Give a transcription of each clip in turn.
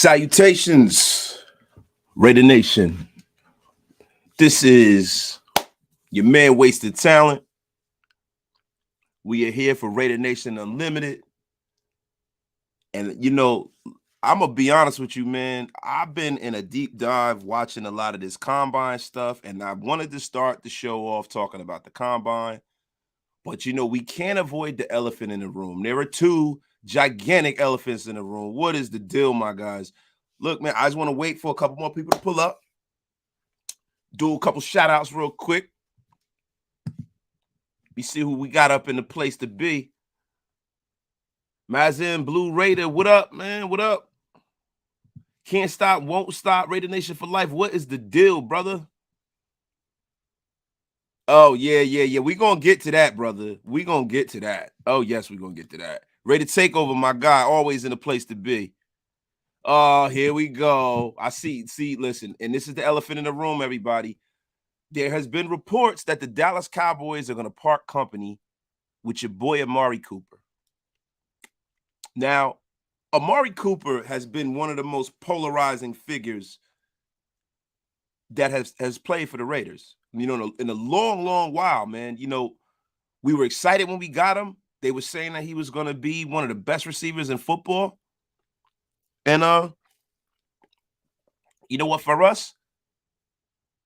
Salutations, Raider Nation. This is your man, Wasted Talent. We are here for Raider Nation Unlimited. And, you know, I'm going to be honest with you, man. I've been in a deep dive watching a lot of this Combine stuff, and I wanted to start the show off talking about the Combine. But, you know, we can't avoid the elephant in the room. There are two gigantic elephants in the room. What is the deal, my guys? Look, man, I just want to wait for a couple more people to pull up. Do a couple shout-outs real quick. We see who we got up in the place to be. Mazin Blue Raider, what up, man? What up? Can't stop, won't stop. Raider Nation for life. What is the deal, brother? Oh, yeah. We're going to get to that, brother. We're going to get to that. Oh, yes, we're going to get to that. Raider Takeover, my guy, always in the place to be. Oh, here we go. I see, listen, and this is the elephant in the room, everybody. There has been reports that the Dallas Cowboys are going to part company with your boy Amari Cooper. Now, Amari Cooper has been one of the most polarizing figures that has played for the Raiders. You know, in a long, long while, man. You know, we were excited when we got him. They were saying that he was going to be one of the best receivers in football. And you know what, for us,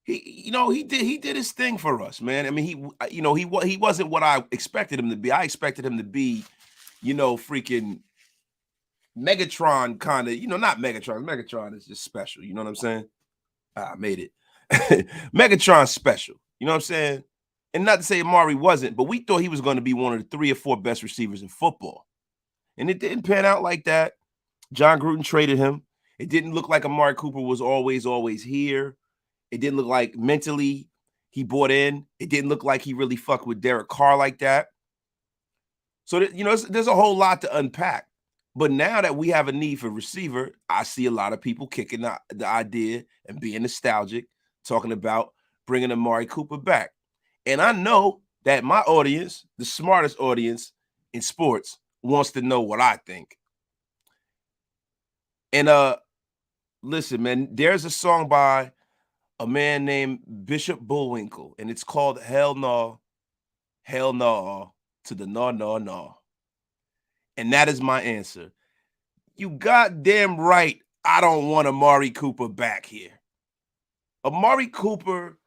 he did his thing for us, man. I mean, he wasn't what I expected him to be. I expected him to be, you know, freaking Megatron kind of, you know, not Megatron. Megatron is just special. You know what I'm saying? I made it. Megatron special. You know what I'm saying? And not to say Amari wasn't, but we thought he was going to be one of the 3 or 4 best receivers in football. And it didn't pan out like that. John Gruden traded him. It didn't look like Amari Cooper was always here. It didn't look like mentally he bought in. It didn't look like he really fucked with Derek Carr like that. So, you know, there's a whole lot to unpack. But now that we have a need for receiver, I see a lot of people kicking the idea and being nostalgic, talking about bringing Amari Cooper back. And I know that my audience, the smartest audience in sports, wants to know what I think. And listen, man, there's a song by a man named Bishop Bullwinkle, and it's called Hell No to the No. And that is my answer. You goddamn right, I don't want Amari Cooper back here. Amari Cooper,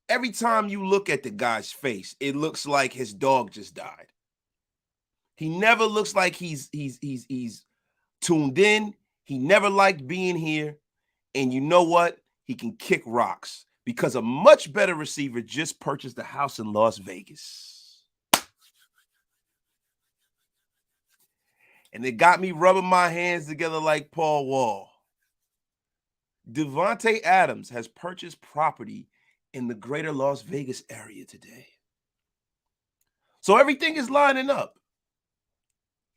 every time you look at the guy's face, it looks like his dog just died. He never looks like he's tuned in. He never liked being here. And you know what? He can kick rocks because a much better receiver just purchased a house in Las Vegas. And it got me rubbing my hands together like Paul Wall. Davante Adams has purchased property in the greater Las Vegas area today. So everything is lining up.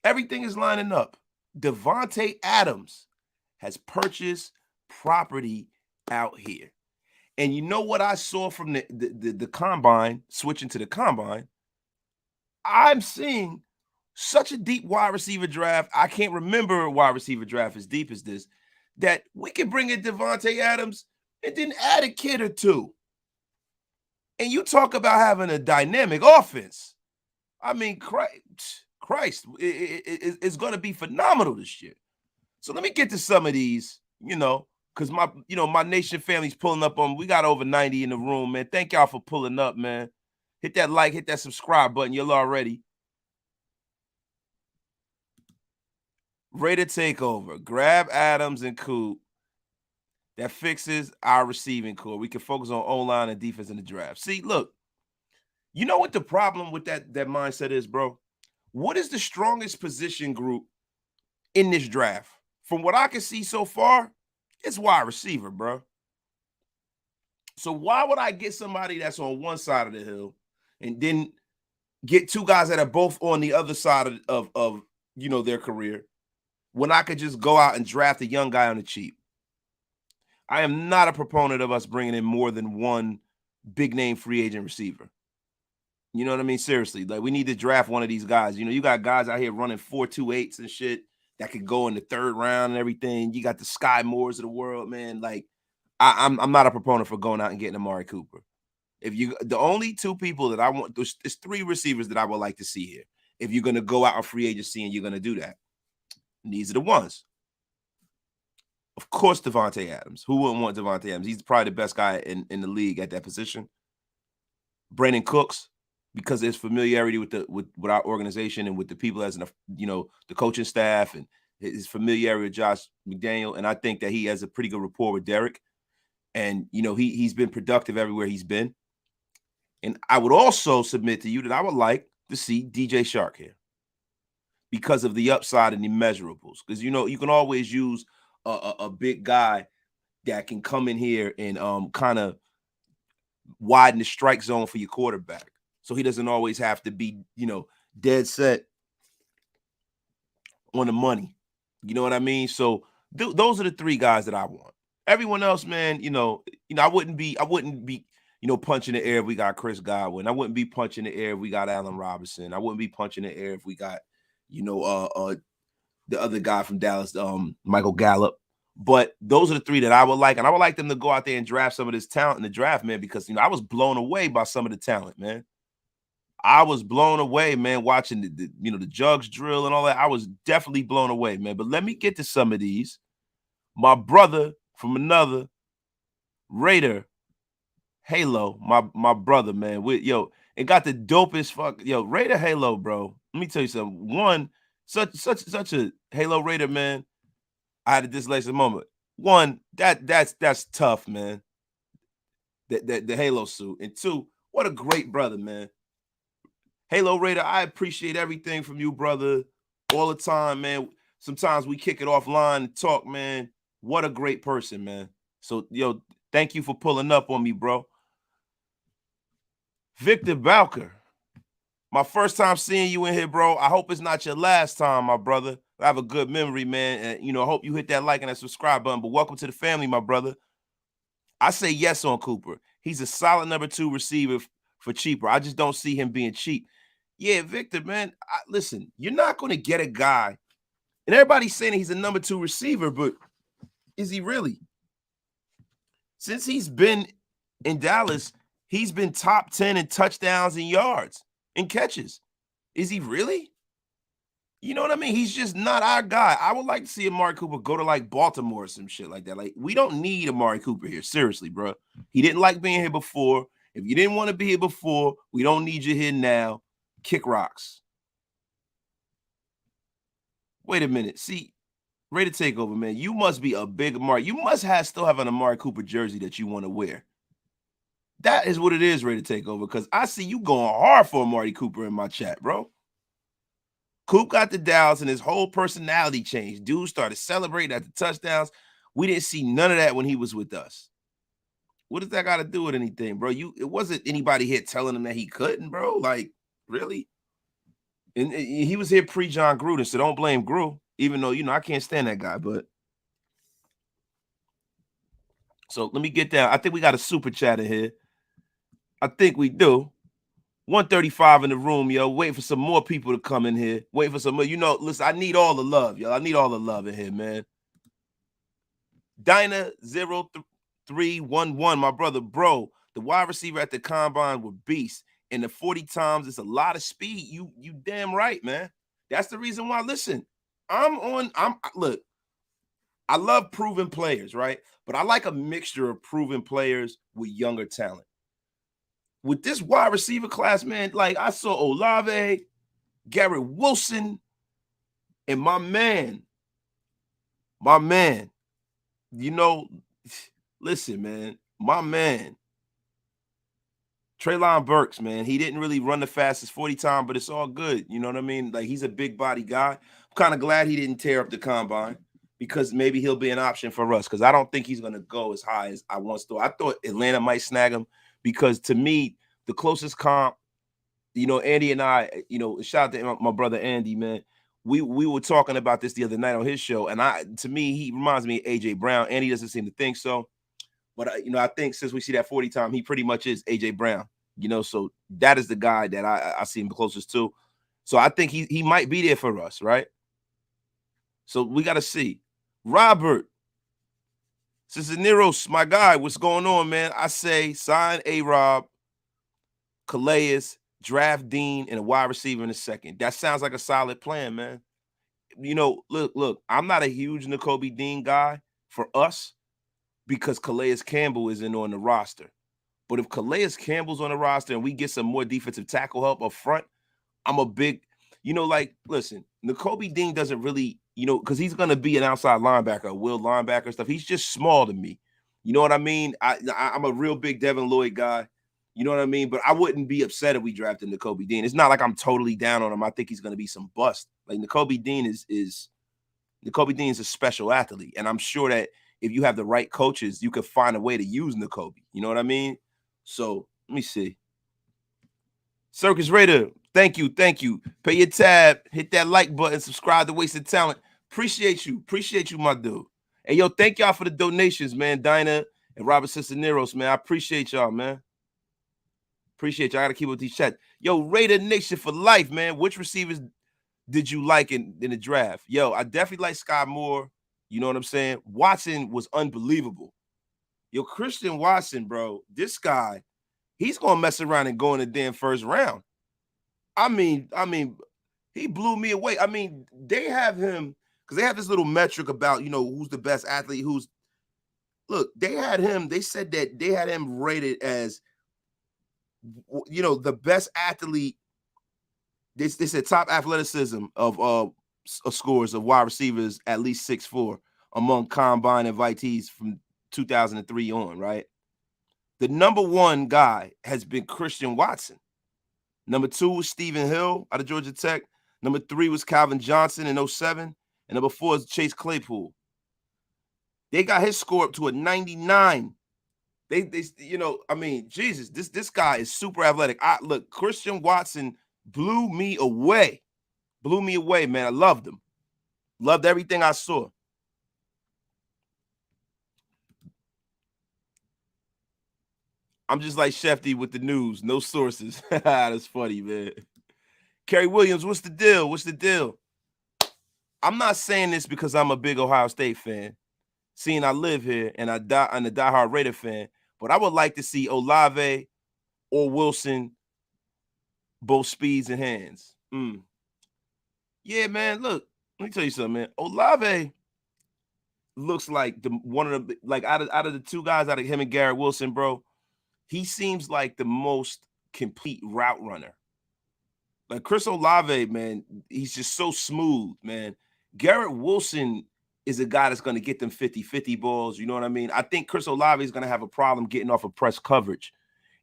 Everything is lining up. Davante Adams has purchased property out here. And you know what I saw from the Combine, switching to the Combine? I'm seeing such a deep wide receiver draft. I can't remember a wide receiver draft as deep as this, that we can bring in Davante Adams and then add a kid or two. And you talk about having a dynamic offense. I mean, Christ, it's going to be phenomenal this year. So let me get to some of these, you know, because my nation family's pulling up on. We got over 90 in the room, man. Thank y'all for pulling up, man. Hit that like, hit that subscribe button. You're already. Raider Takeover. Grab Adams and Coop. That fixes our receiving core. We can focus on O-line and defense in the draft. See, look, you know what the problem with that mindset is, bro? What is the strongest position group in this draft? From what I can see so far, it's wide receiver, bro. So why would I get somebody that's on one side of the hill and then get 2 guys that are both on the other side of you know, their career when I could just go out and draft a young guy on the cheap? I am not a proponent of us bringing in more than one big-name free agent receiver. You know what I mean? Seriously, like we need to draft one of these guys. You know, you got guys out here running 4.28s and shit that could go in the 3rd round and everything. You got the Sky Moores of the world, man. Like, I'm not a proponent for going out and getting Amari Cooper. The only 2 people that I want, there's 3 receivers that I would like to see here. If you're going to go out on free agency and you're going to do that, and these are the ones. Of course, Devonte Adams. Who wouldn't want Devonte Adams? He's probably the best guy in the league at that position. Brandon Cooks, because there's familiarity with our organization and with the people as the coaching staff, and his familiarity with Josh McDaniel. And I think that he has a pretty good rapport with Derek. And he's been productive everywhere he's been. And I would also submit to you that I would like to see DJ Shark here because of the upside and the measurables. Because you can always use a big guy that can come in here and kind of widen the strike zone for your quarterback, so he doesn't always have to be dead set on the money. You know what I mean? So those are the 3 guys that I want. Everyone else, man, I wouldn't be punching the air if we got Chris Godwin. I wouldn't be punching the air if we got Allen Robinson. I wouldn't be punching the air if we got the other guy from Dallas, Michael Gallup. But those are the 3 that I would like. And I would like them to go out there and draft some of this talent in the draft, man, because, I was blown away by some of the talent, man. I was blown away, man, watching the jugs drill and all that. I was definitely blown away, man. But let me get to some of these. My brother from another, Raider Halo, my brother, man. It got the dopest Raider Halo, bro. Let me tell you something. One, such a Halo Raider, man. I had a dyslexic moment. One, that's tough, man. The Halo suit. And 2, what a great brother, man. Halo Raider, I appreciate everything from you, brother, all the time, man. Sometimes we kick it offline and talk, man. What a great person, man. So, thank you for pulling up on me, bro. Victor Balker, my first time seeing you in here, bro. I hope it's not your last time, my brother. I have a good memory, man. And, I hope you hit that like and that subscribe button. But welcome to the family, my brother. I say yes on Cooper. He's a solid number 2 receiver for cheaper. I just don't see him being cheap. Yeah, Victor, man, listen, you're not going to get a guy. And everybody's saying he's a number 2 receiver, but is he really? Since he's been in Dallas, he's been top 10 in touchdowns and yards and catches. Is he really? You know what I mean? He's just not our guy. I would like to see Amari Cooper go to like Baltimore or some shit like that. Like, we don't need Amari Cooper here. Seriously, bro. He didn't like being here before. If you didn't want to be here before, we don't need you here now. Kick rocks. Wait a minute. See, Ready to Takeover, man. You must be a big Amari. You must still have an Amari Cooper jersey that you want to wear. That is what it is, Ready to Takeover, because I see you going hard for Amari Cooper in my chat, bro. Coop got the Dallas and his whole personality changed. Dude started celebrating at the touchdowns. We didn't see none of that when he was with us. What does that got to do with anything, bro? It wasn't anybody here telling him that he couldn't, bro. Like, really? And he was here pre-John Gruden, so don't blame Gru, even though, I can't stand that guy. But so let me get down. I think we got a super chat in here. I think we do. 135 in the room, yo. Waiting for some more people to come in here. Waiting for some more. Listen, I need all the love, yo. I need all the love in here, man. Dyna0311, my brother, bro. The wide receiver at the combine were beasts. And the 40 times, it's a lot of speed. You damn right, man. That's the reason why. Listen, look, I love proven players, right? But I like a mixture of proven players with younger talent. With this wide receiver class, man, like I saw Olave, Garrett Wilson, and my man, listen, man, my man, Treylon Burks, man, he didn't really run the fastest 40 time, but it's all good. You know what I mean? Like, he's a big body guy. I'm kind of glad he didn't tear up the combine because maybe he'll be an option for us because I don't think he's going to go as high as I once thought. I thought Atlanta might snag him because, to me, the closest comp, Andy and I, shout out to my brother Andy, man. We were talking about this the other night on his show, and to me, he reminds me of A.J. Brown. Andy doesn't seem to think so. But, I think since we see that 40 time, he pretty much is A.J. Brown, so that is the guy that I see him closest to. So I think he might be there for us, right? So we got to see. Robert Cisneros, my guy, what's going on, man? I say sign A-Rob, Calais, draft Dean, and a wide receiver in a second. That sounds like a solid plan, man. You know, look, I'm not a huge Nakobe Dean guy for us because Calais Campbell isn't on the roster. But if Calais Campbell's on the roster and we get some more defensive tackle help up front, I'm a big, like, listen, Nakobe Dean doesn't really, because he's going to be an outside linebacker, will linebacker stuff. He's just small to me. You know what I mean? I'm a real big Devin Lloyd guy. You know what I mean? But I wouldn't be upset if we drafted Nakobe Dean. It's not like I'm totally down on him. I think he's going to be some bust. Like Nakobe Dean Nakobe Dean is a special athlete. And I'm sure that if you have the right coaches, you could find a way to use Nakobe. You know what I mean? So let me see. Circus Raider, thank you. Pay your tab, hit that like button, subscribe to Wasted Talent. Appreciate you, my dude. And yo, thank y'all for the donations, man. Dinah and Robert Cisneros, man. I appreciate y'all, man. Appreciate y'all. I gotta keep with these chats. Yo, Raider Nation for life, man. Which receivers did you like in the draft? Yo, I definitely like Sky Moore. You know what I'm saying? Watson was unbelievable. Yo, Christian Watson, bro, this guy, he's gonna mess around and go in the damn first round. I mean, he blew me away. I mean, they have him because they have this little metric about who's the best athlete. Look, they said that they had him rated as the best athlete. They said top athleticism of scores of wide receivers at least 6'4" among combine invitees from 2003 on, right? The number one guy has been Christian Watson. Number 2 was Stephen Hill out of Georgia Tech. Number 3 was Calvin Johnson in 07. And number 4 is Chase Claypool. They got his score up to a 99. Jesus, this guy is super athletic. Look, Christian Watson blew me away. Blew me away, man. I loved him. Loved everything I saw. I'm just like Shefty with the news. No sources. That's funny, man. Kerry Williams, what's the deal? I'm not saying this because I'm a big Ohio State fan. Seeing I live here and I'm a diehard Raider fan, but I would like to see Olave or Wilson, both speeds and hands. Yeah, man, look, let me tell you something, man. Olave looks like out of the two guys, out of him and Garrett Wilson, bro, he seems like the most complete route runner. Like Chris Olave, man, he's just so smooth, man. Garrett Wilson is a guy that's going to get them 50-50 balls. You know what I mean? I think Chris Olave is going to have a problem getting off of press coverage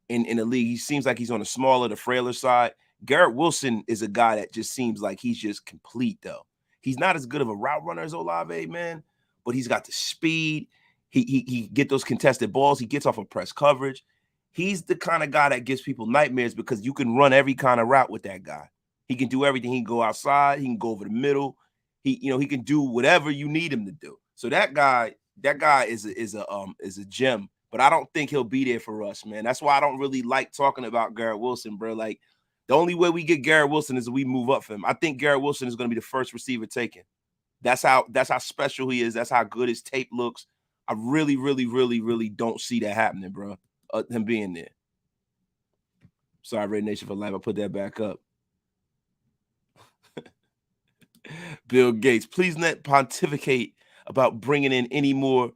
in the league. He seems like he's on the smaller, the frailer side. Garrett Wilson is a guy that just seems like he's just complete, though. He's not as good of a route runner as Olave, man, but he's got the speed. He get those contested balls. He gets off of press coverage. He's the kind of guy that gives people nightmares because you can run every kind of route with that guy. He can do everything. He can go outside. He can go over the middle. He can do whatever you need him to do. So that guy is a gem. But I don't think he'll be there for us, man. That's why I don't really like talking about Garrett Wilson, bro. Like, the only way we get Garrett Wilson is if we move up for him. I think Garrett Wilson is going to be the first receiver taken. That's how special he is. That's how good his tape looks. I really, really, really, really don't see that happening, bro. Him being there. Sorry, Red Nation for life. I put that back up. Bill Gates, please not pontificate about bringing in any more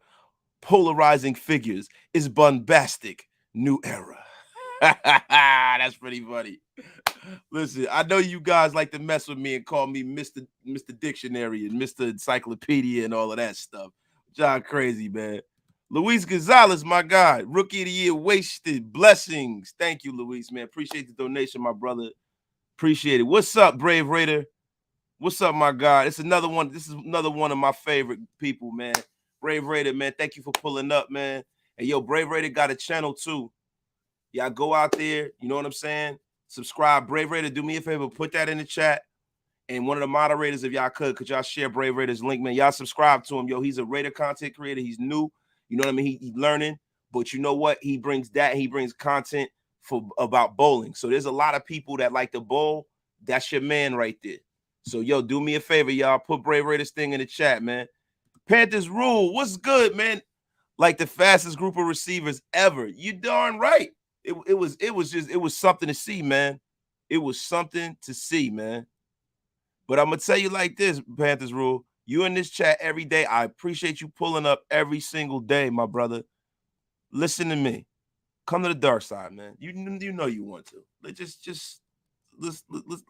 polarizing figures. It's bombastic. New era. That's pretty funny. Listen, I know you guys like to mess with me and call me Mr. Dictionary and Mr. Encyclopedia and all of that stuff. John crazy, man. Luis Gonzalez, my guy. Rookie of the year, wasted. Blessings. Thank you, Luis, man. Appreciate the donation, my brother. Appreciate it. What's up, Brave Raider? What's up, my guy? It's another one. This is another one of my favorite people, man. Brave Raider, man. Thank you for pulling up, man. And yo, Brave Raider got a channel too. Y'all go out there. You know what I'm saying? Subscribe. Brave Raider, do me a favor. Put that in the chat. And one of the moderators, if y'all could y'all share Brave Raider's link, man. Y'all subscribe to him. Yo, he's a Raider content creator. He's new. You know what I mean? He's learning. But you know what? He brings content about bowling. So there's a lot of people that like to bowl. That's your man right there. So, yo, do me a favor, y'all. Put Brave Raiders thing in the chat, man. Panthers rule. What's good, man? Like the fastest group of receivers ever. You darn right. It was something to see, man. It was something to see, man. But I'm gonna tell you like this, Panthers rule. You in this chat every day. I appreciate you pulling up every single day, my brother. Listen to me. Come to the dark side, man. You know you want to.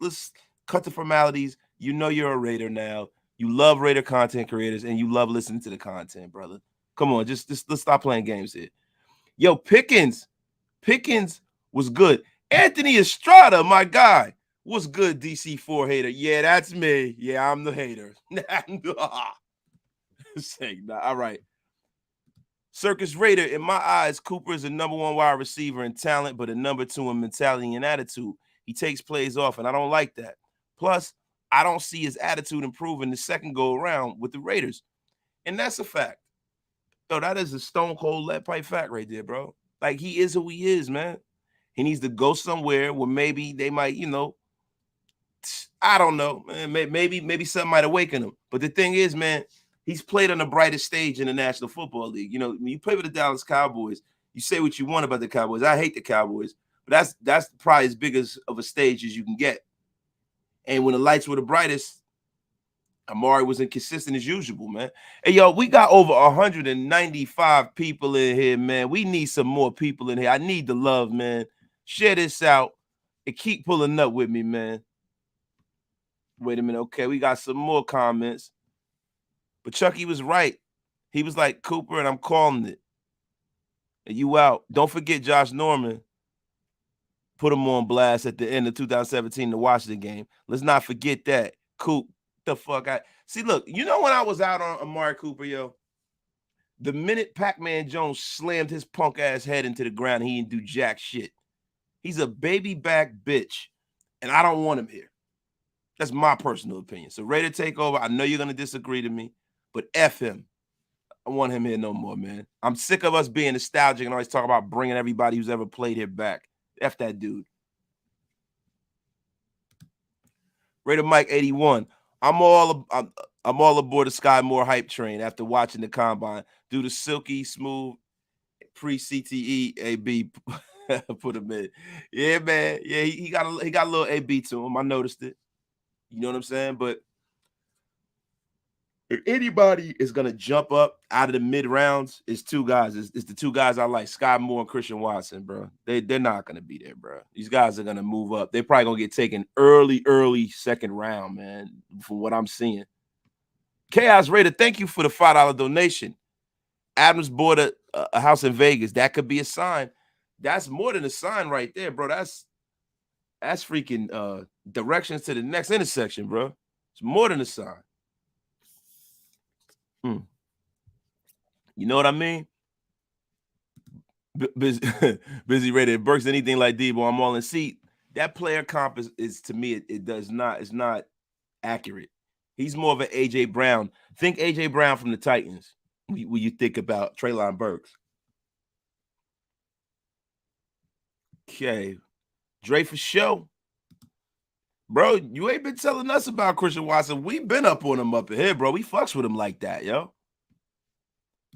Let's cut the formalities. You know you're a Raider now. You love Raider content creators, and you love listening to the content, brother. Come on, just let's stop playing games here. Yo, Pickens was good. Anthony Estrada, my guy. What's good, DC4 hater? Yeah, that's me. Yeah, I'm the hater. All right. Circus Raider, in my eyes, Cooper is the number 1 wide receiver in talent, but a number 2 in mentality and attitude. He takes plays off, and I don't like that. Plus, I don't see his attitude improving the second go around with the Raiders. And that's a fact. Yo, that is a stone cold lead pipe fact right there, bro. Like, he is who he is, man. He needs to go somewhere where maybe they might, I don't know, man. Maybe something might awaken him. But the thing is, man, he's played on the brightest stage in the National Football League. You know, when you play with the Dallas Cowboys, you say what you want about the Cowboys. I hate the Cowboys, but that's probably as big of a stage as you can get. And when the lights were the brightest, Amari was inconsistent as usual, man. Hey, yo, we got over 195 people in here, man. We need some more people in here. I need the love, man. Share this out and keep pulling up with me, man. Wait a minute. Okay, we got some more comments. But Chucky was right. He was like, Cooper, and I'm calling it. And you out. Don't forget Josh Norman put him on blast at the end of 2017, the Washington game. Let's not forget that. Coop, the fuck out. See, look, you know when I was out on Amari Cooper, yo, the minute Pac-Man Jones slammed his punk ass head into the ground, he didn't do jack shit. He's a baby back bitch, and I don't want him here. That's my personal opinion. So Raider Takeover, I know you're going to disagree to me, but F him. I want him here no more, man. I'm sick of us being nostalgic and always talk about bringing everybody who's ever played here back. F that dude. Raider Mike 81. I'm all aboard the Sky Moore hype train after watching the combine. Do the silky smooth pre-CTE AB put him in. Yeah, man. Yeah, he got a little AB to him. I noticed it. You know what I'm saying? But if anybody is going to jump up out of the mid rounds, it's 2 guys. It's the 2 guys I like, Sky Moore and Christian Watson, bro. They're not going to be there, bro. These guys are going to move up. They're probably going to get taken early second round, man, from what I'm seeing. Chaos Raider, thank you for the $5 donation. Adams bought a house in Vegas. That could be a sign. That's more than a sign right there, bro. That's freaking directions to the next intersection, bro. It's more than a sign. You know what I mean? Busy Raider. If Burke's anything like Debo, I'm all in. See, that player comp is to me, it's not accurate. He's more of an A.J. Brown. Think A.J. Brown from the Titans when you think about Treylon Burks. Okay. Dre for show. Bro, you ain't been telling us about Christian Watson. We've been up on him up ahead, bro. We fucks with him like that, yo.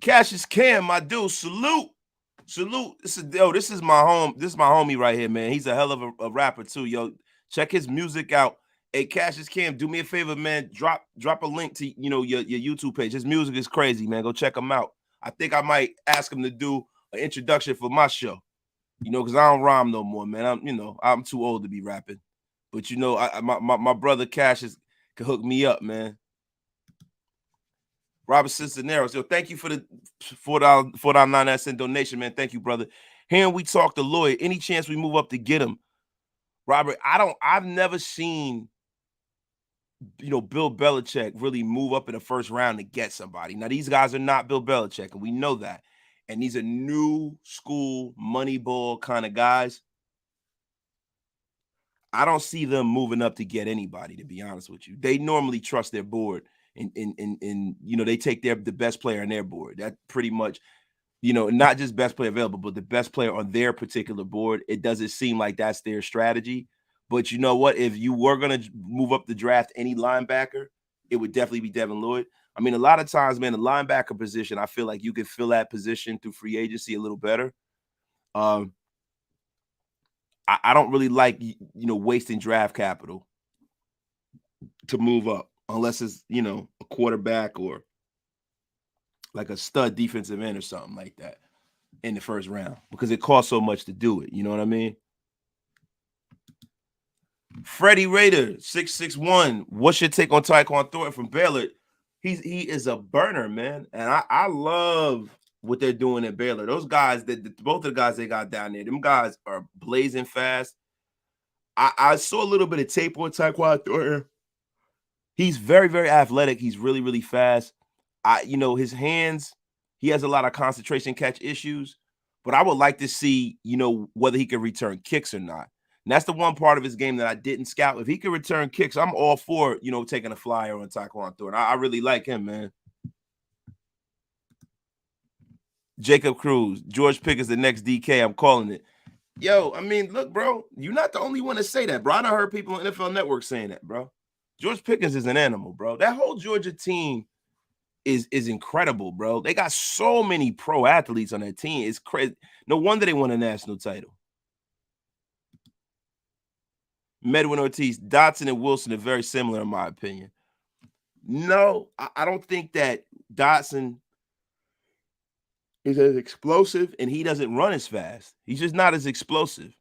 Cassius Cam, my dude. Salute. This is my homie right here, man. He's a hell of a rapper too, yo. Check his music out. Hey, Cassius Cam, do me a favor, man. Drop a link to your YouTube page. His music is crazy, man. Go check him out. I think I might ask him to do an introduction for my show. Because I don't rhyme no more, man. I'm too old to be rapping. But my brother Cassius can hook me up, man. Robert Cincinnati. So thank you for the $4.99 donation, man. Thank you, brother. Hearing we talk to Lloyd. Any chance we move up to get him? Robert, I've never seen Bill Belichick really move up in the first round to get somebody. Now, these guys are not Bill Belichick, and we know that. And these are new school money ball kind of guys. I don't see them moving up to get anybody, to be honest with you. They normally trust their board and they take the best player on their board. That pretty much, not just best player available, but the best player on their particular board. It doesn't seem like that's their strategy. But you know what? If you were going to move up the draft any linebacker, it would definitely be Devin Lloyd. I mean, a lot of times, man, the linebacker position, I feel like you could fill that position through free agency a little better. I don't really like, wasting draft capital to move up unless it's, a quarterback or like a stud defensive end or something like that in the first round because it costs so much to do it. You know what I mean? Freddie Raider, 661. What's your take on Tyquan Thornton from Baylor? He is a burner, man. And I love what they're doing at Baylor. Those guys, both of the guys they got down there, them guys are blazing fast. I saw a little bit of tape on Tyquan Thornton. He's very, very athletic. He's really, really fast. His hands, he has a lot of concentration catch issues, but I would like to see, whether he can return kicks or not. And that's the one part of his game that I didn't scout. If he can return kicks, I'm all for, taking a flyer on Tyquan Thornton. I really like him, man. Jacob Cruz, George Pickens, the next DK. I'm calling it. Yo, I mean, look, bro, you're not the only one to say that, bro. I done heard people on NFL Network saying that, bro. George Pickens is an animal, bro. That whole Georgia team is incredible, bro. They got so many pro athletes on that team. It's crazy. No wonder they won a national title. Medwin Ortiz, Dotson and Wilson are very similar in my opinion. No, I don't think that Dotson is as explosive and he doesn't run as fast. He's just not as explosive.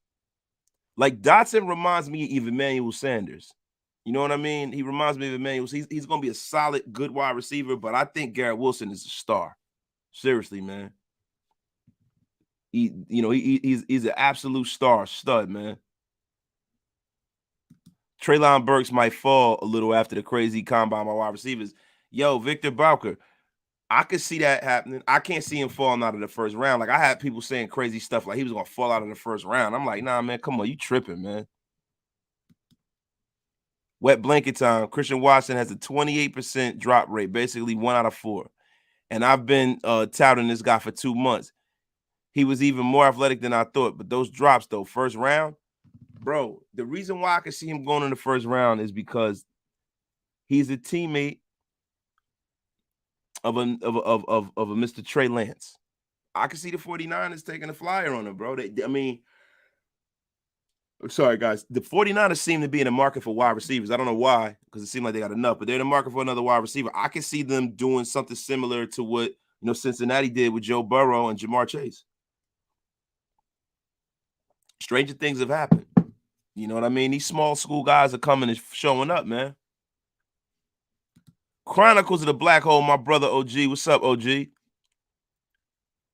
Like Dotson reminds me of Emmanuel Sanders. You know what I mean? He reminds me of Emmanuel. He's going to be a solid, good wide receiver, but I think Garrett Wilson is a star. Seriously, man. He's an absolute stud, man. Treylon Burks might fall a little after the crazy combine by wide receivers. Yo, Victor Bowker, I could see that happening. I can't see him falling out of the first round. Like, I had people saying crazy stuff like he was going to fall out of the first round. I'm like, nah, man, come on. You tripping, man. Wet blanket time. Christian Watson has a 28% drop rate, basically 1 out of 4. And I've been touting this guy for 2 months. He was even more athletic than I thought. But those drops, though, first round, bro, the reason why I can see him going in the first round is because he's a teammate of a Mr. Trey Lance. I can see the 49ers taking a flyer on him, bro. Sorry, guys. The 49ers seem to be in the market for wide receivers. I don't know why, because it seemed like they got enough, but they're in the market for another wide receiver. I can see them doing something similar to what Cincinnati did with Joe Burrow and Jamar Chase. Stranger things have happened. You know what I mean? These small school guys are coming and showing up, man. Chronicles of the Black Hole, my brother OG. What's up, OG?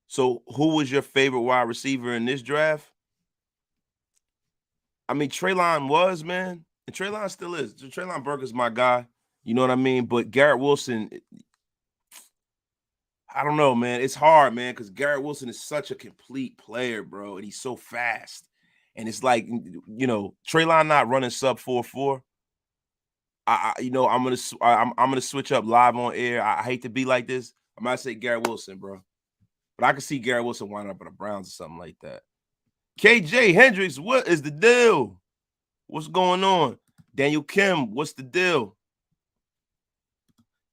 So who was your favorite wide receiver in this draft? I mean, Treylon was, man. And Treylon still is. Treylon Burks is my guy. You know what I mean? But Garrett Wilson, I don't know, man. It's hard, man, because Garrett Wilson is such a complete player, bro. And he's so fast. And it's like, Treylon not running sub 4.4. I'm gonna switch up live on air. I hate to be like this. I might say Garrett Wilson, bro. But I could see Garrett Wilson winding up at the Browns or something like that. KJ Hendricks, what is the deal? What's going on? Daniel Kim, what's the deal?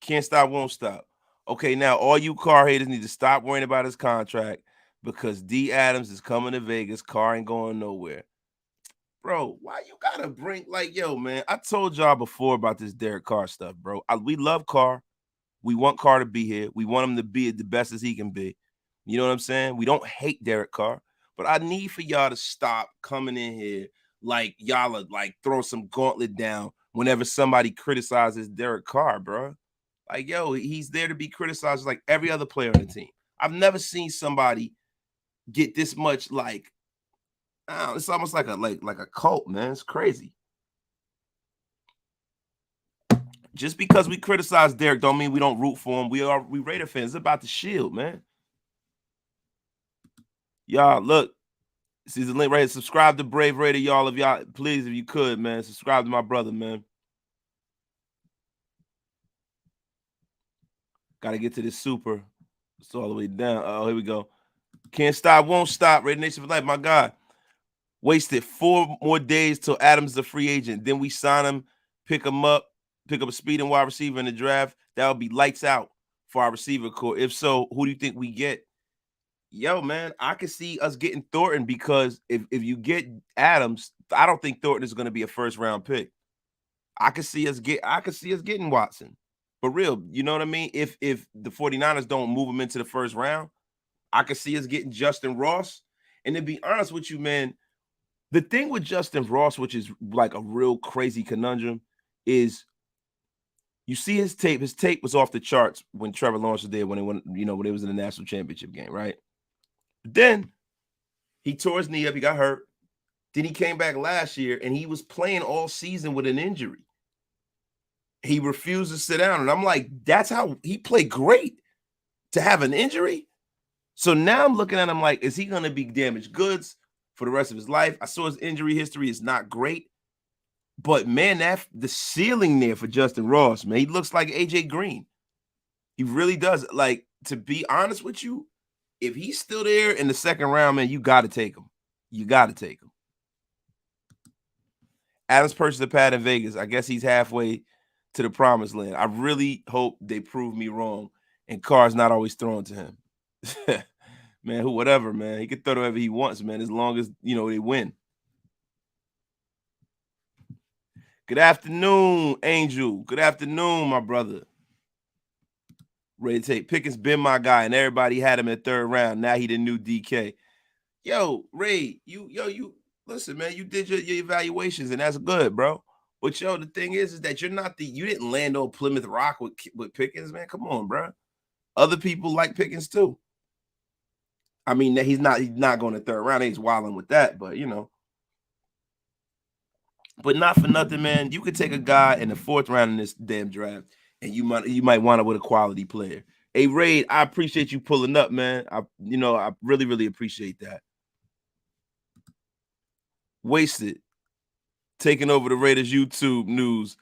Can't stop, won't stop. Okay, now all you Carr haters need to stop worrying about his contract because D. Adams is coming to Vegas. Carr ain't going nowhere. Bro, why you gotta bring, yo, man, I told y'all before about this Derek Carr stuff, bro. We love Carr. We want Carr to be here. We want him to be the best as he can be. You know what I'm saying? We don't hate Derek Carr, but I need for y'all to stop coming in here like y'all are throwing some gauntlet down whenever somebody criticizes Derek Carr, bro. Like, yo, he's there to be criticized like every other player on the team. I've never seen somebody get this much it's almost like a cult, man. It's crazy. Just because we criticize Derek don't mean we don't root for him. We Raider fans. It's about the shield, man. Y'all, look. See the link right here. Subscribe to Brave Raider, y'all. Please, if you could, man. Subscribe to my brother, man. Got to get to this super. It's all the way down. Oh, here we go. Can't stop, won't stop. Raider Nation for life, my God. Wasted 4 more days till Adams is a free agent. Then we sign him, pick up a speeding wide receiver in the draft. That would be lights out for our receiver core. If so, who do you think we get? Yo, man, I could see us getting Thornton because if you get Adams, I don't think Thornton is going to be a first-round pick. I could see us getting Watson. For real, you know what I mean? If the 49ers don't move him into the first round, I could see us getting Justyn Ross. And to be honest with you, man, the thing with Justyn Ross, which is like a real crazy conundrum, is you see his tape. His tape was off the charts when Trevor Lawrence was there, when it was in the national championship game, right? But then he tore his knee up, he got hurt. Then he came back last year and he was playing all season with an injury. He refused to sit down. And I'm like, that's how he played great to have an injury. So now I'm looking at him like, is he going to be damaged goods for the rest of his life? I saw his injury history is not great. But, man, the ceiling there for Justyn Ross, man, he looks like AJ Green. He really does. Like, to be honest with you, if he's still there in the second round, man, you got to take him. You got to take him. Adams purchased a pad in Vegas. I guess he's halfway to the promised land. I really hope they prove me wrong and Carr's not always throwing to him. Man, whatever, man. He can throw whatever he wants, man, as long as, they win. Good afternoon, Angel. Good afternoon, my brother. Ready to take Pickens been my guy, and everybody had him in the third round. Now he the new DK. Yo, Ray, you listen, man. You did your evaluations, and that's good, bro. But yo, the thing is that you didn't land on Plymouth Rock with Pickens, man. Come on, bro. Other people like Pickens too. I mean, he's not going to third round. He's wilding with that, but But not for nothing, man. You could take a guy in the fourth round in this damn draft, and you might wind up with a quality player. Hey, Raid, I appreciate you pulling up, man. I really, really appreciate that. Wasted. Taking over the Raiders YouTube news.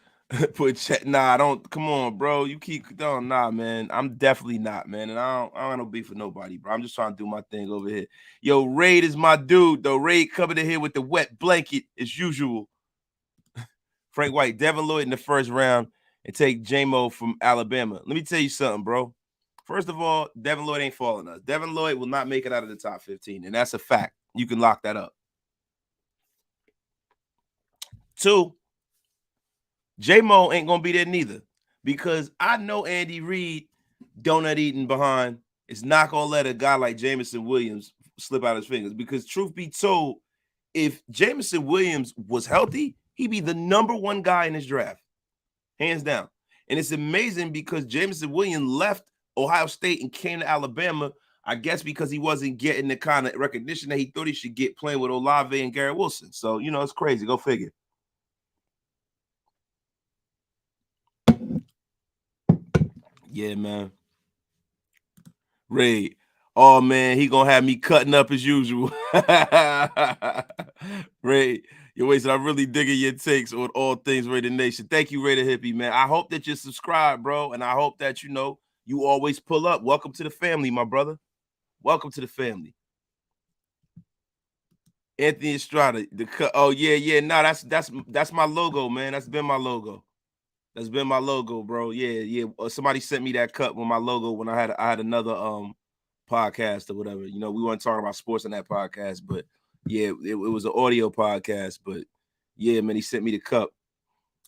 Put chat. Nah, don't. Come on, bro. You keep going. Nah, man. I'm definitely not, man. And I don't no beef with nobody, bro. I'm just trying to do my thing over here. Yo, Raid is my dude, though. Raid coming in here with the wet blanket as usual. Frank White, Devin Lloyd in the first round, and take J-Mo from Alabama. Let me tell you something, bro. First of all, Devin Lloyd ain't falling us. Devin Lloyd will not make it out of the top 15, and that's a fact. You can lock that up. 2, J-Mo ain't going to be there neither, because I know Andy Reid, donut eating behind, is not going to let a guy like Jameson Williams slip out his fingers, because truth be told, if Jameson Williams was healthy, he'd be the #1 guy in this draft, hands down. And it's amazing because Jameson Williams left Ohio State and came to Alabama, I guess because he wasn't getting the kind of recognition that he thought he should get playing with Olave and Garrett Wilson. So, it's crazy. Go figure. Yeah, man. Ray. Oh, man, he going to have me cutting up as usual. Ray. Yo, Wasted, I'm really digging your takes on all things Raider Nation. Thank you, Raider Hippie, man. I hope that you're subscribed, bro, and I hope that, you always pull up. Welcome to the family, my brother. Welcome to the family. Anthony Estrada, oh, yeah. No, that's my logo, man. That's been my logo. That's been my logo, bro. Yeah. Somebody sent me that cut with my logo when I had another podcast or whatever. We weren't talking about sports on that podcast, but yeah, it was an audio podcast. But yeah, man, he sent me the cup.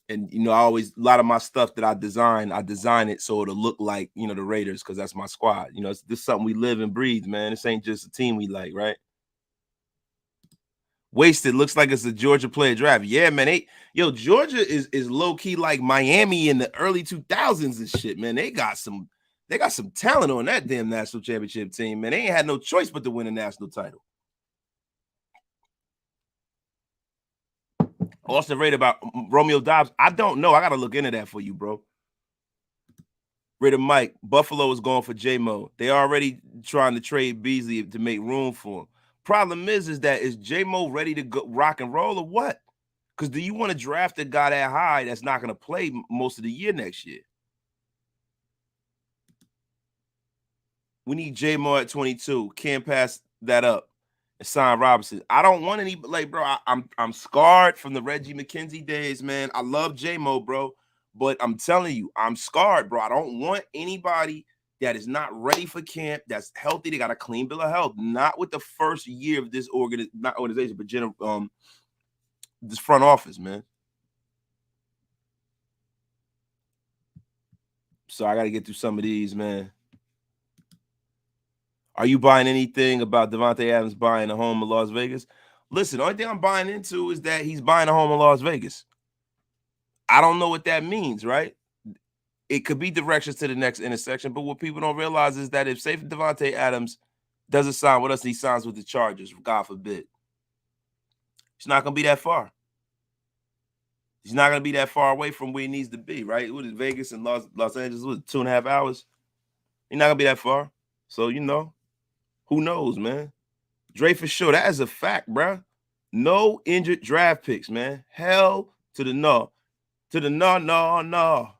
And I always, a lot of my stuff that I design it so it'll look like, the Raiders, because that's my squad. This is something we live and breathe, man. This ain't just a team we like, right? Wasted, looks like it's a Georgia player draft. Yeah, man. Georgia is low-key like Miami in the early 2000s and shit, man. They got some talent on that damn national championship team, man. They ain't had no choice but to win a national title. Austin Raider about Romeo Dobbs. I don't know. I got to look into that for you, bro. Raider Mike, Buffalo is going for J-Mo. They already trying to trade Beasley to make room for him. Problem is that is J-Mo ready to go rock and roll or what? Because do you want to draft a guy that high that's not going to play most of the year next year? We need J-Mo at 22. Can't pass that up. and sign Robinson. I don't want any, like, bro, I'm scarred from the Reggie McKenzie days, man. I love J-Mo, bro, but I'm telling you, I'm scarred, bro. I don't want anybody that is not ready for camp, that's healthy. They got a clean bill of health. Not with the first year of this organization, but this front office, man. So I got to get through some of these, man. Are you buying anything about Devonte Adams buying a home in Las Vegas? Listen, the only thing I'm buying into is that he's buying a home in Las Vegas. I don't know what that means, right? It could be directions to the next intersection, but what people don't realize is that if, say, Devonte Adams doesn't sign with us and he signs with the Chargers, God forbid, he's not going to be that far. He's not going to be that far away from where he needs to be, right? What is Vegas and Los Angeles? What, 2.5 hours? He's not going to be that far. So, you know, who knows, man? Dre for sure. That is a fact, bro. No injured draft picks, man. Hell to the no. To the no.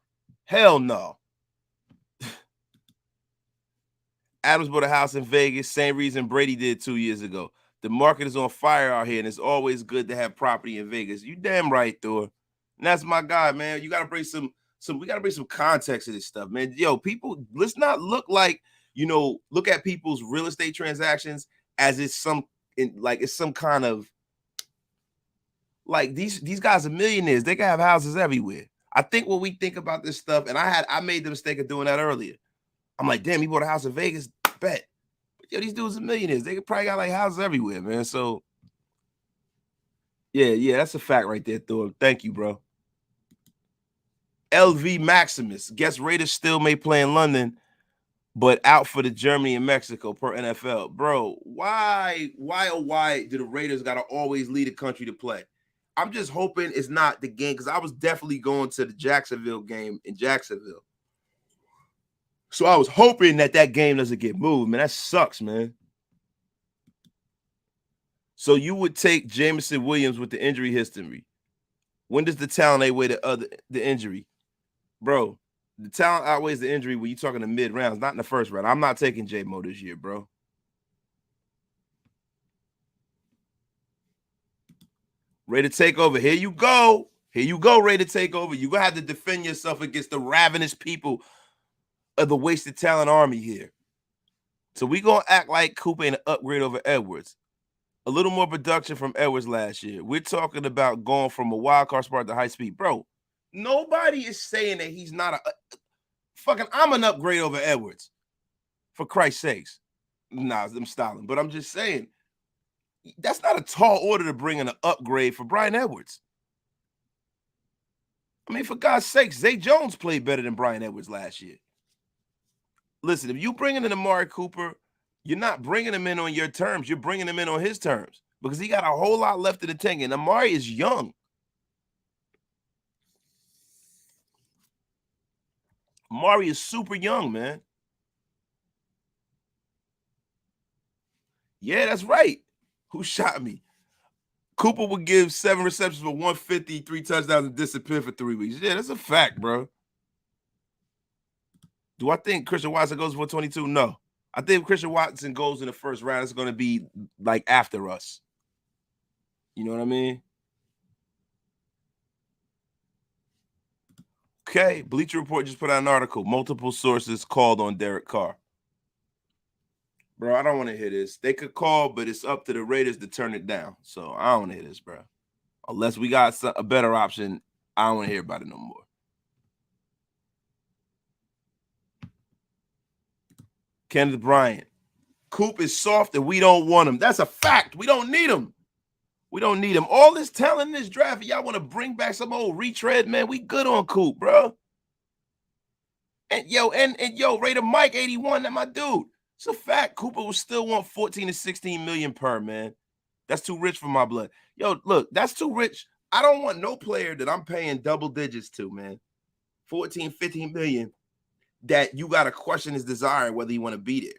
Hell no. Adams bought a house in Vegas, same reason Brady did 2 years ago. The market is on fire out here, and it's always good to have property in Vegas. You damn right, Thor. And that's my guy, man. You got to bring we got to bring some context to this stuff, man. Yo, people, let's not look like, look at people's real estate transactions as it's some kind of, like, these guys are millionaires. They can have houses everywhere. I think when we think about this stuff, and I made the mistake of doing that earlier. I'm like, damn, he bought a house in Vegas. Bet. But yo, these dudes are millionaires. They probably got like houses everywhere, man. So yeah, that's a fact right there, Thor. Thank you, bro. LV Maximus. Guess Raiders still may play in London, but out for the Germany and Mexico per NFL. Bro, why do the Raiders got to always lead a country to play? I'm just hoping it's not the game, because I was definitely going to the Jacksonville game in Jacksonville. So I was hoping that game doesn't get moved, man. That sucks, man. So you would take Jameson Williams with the injury history. When does the talent outweigh the injury? Bro, the talent outweighs the injury when you're talking the mid rounds, not in the first round. I'm not taking J-Mo this year, bro. Ready to take over. Here you go. Ready to take over. You're going to have to defend yourself against the ravenous people of the wasted talent army here. So we going to act like Cooper ain't an upgrade over Edwards. A little more production from Edwards last year. We're talking about going from a wild card spot to high speed. Bro, nobody is saying that he's not I'm an upgrade over Edwards. For Christ's sakes. Nah, I'm styling. But I'm just saying, that's not a tall order to bring in an upgrade for Bryan Edwards. I mean, for God's sakes, Zay Jones played better than Bryan Edwards last year. Listen, if you bring in an Amari Cooper, you're not bringing him in on your terms. You're bringing him in on his terms, because he got a whole lot left in the tank, and Amari is young. Amari is super young, man. Yeah, that's right. Who shot me? Cooper would give 7 receptions for 150, 3 touchdowns, and disappear for 3 weeks. Yeah, that's a fact, bro. Do I think Christian Watson goes for 22? No. I think if Christian Watson goes in the first round, it's going to be like after us. You know what I mean? Okay, Bleacher Report just put out an article. Multiple sources called on Derek Carr. Bro, I don't want to hear this. They could call, but it's up to the Raiders to turn it down. So I don't want to hear this, bro. Unless we got a better option, I don't want to hear about it no more. Kenneth Bryant. Coop is soft and we don't want him. That's a fact. We don't need him. We don't need him. All this talent in this draft, y'all want to bring back some old retread, man. We good on Coop, bro. And yo, Raider Mike 81, that my dude. It's a fact. Cooper will still want 14 to 16 million per, man. That's too rich for my blood. Yo, look, that's too rich. I don't want no player that I'm paying double digits to, man. 14, 15 million, that you got to question his desire whether you want to be there.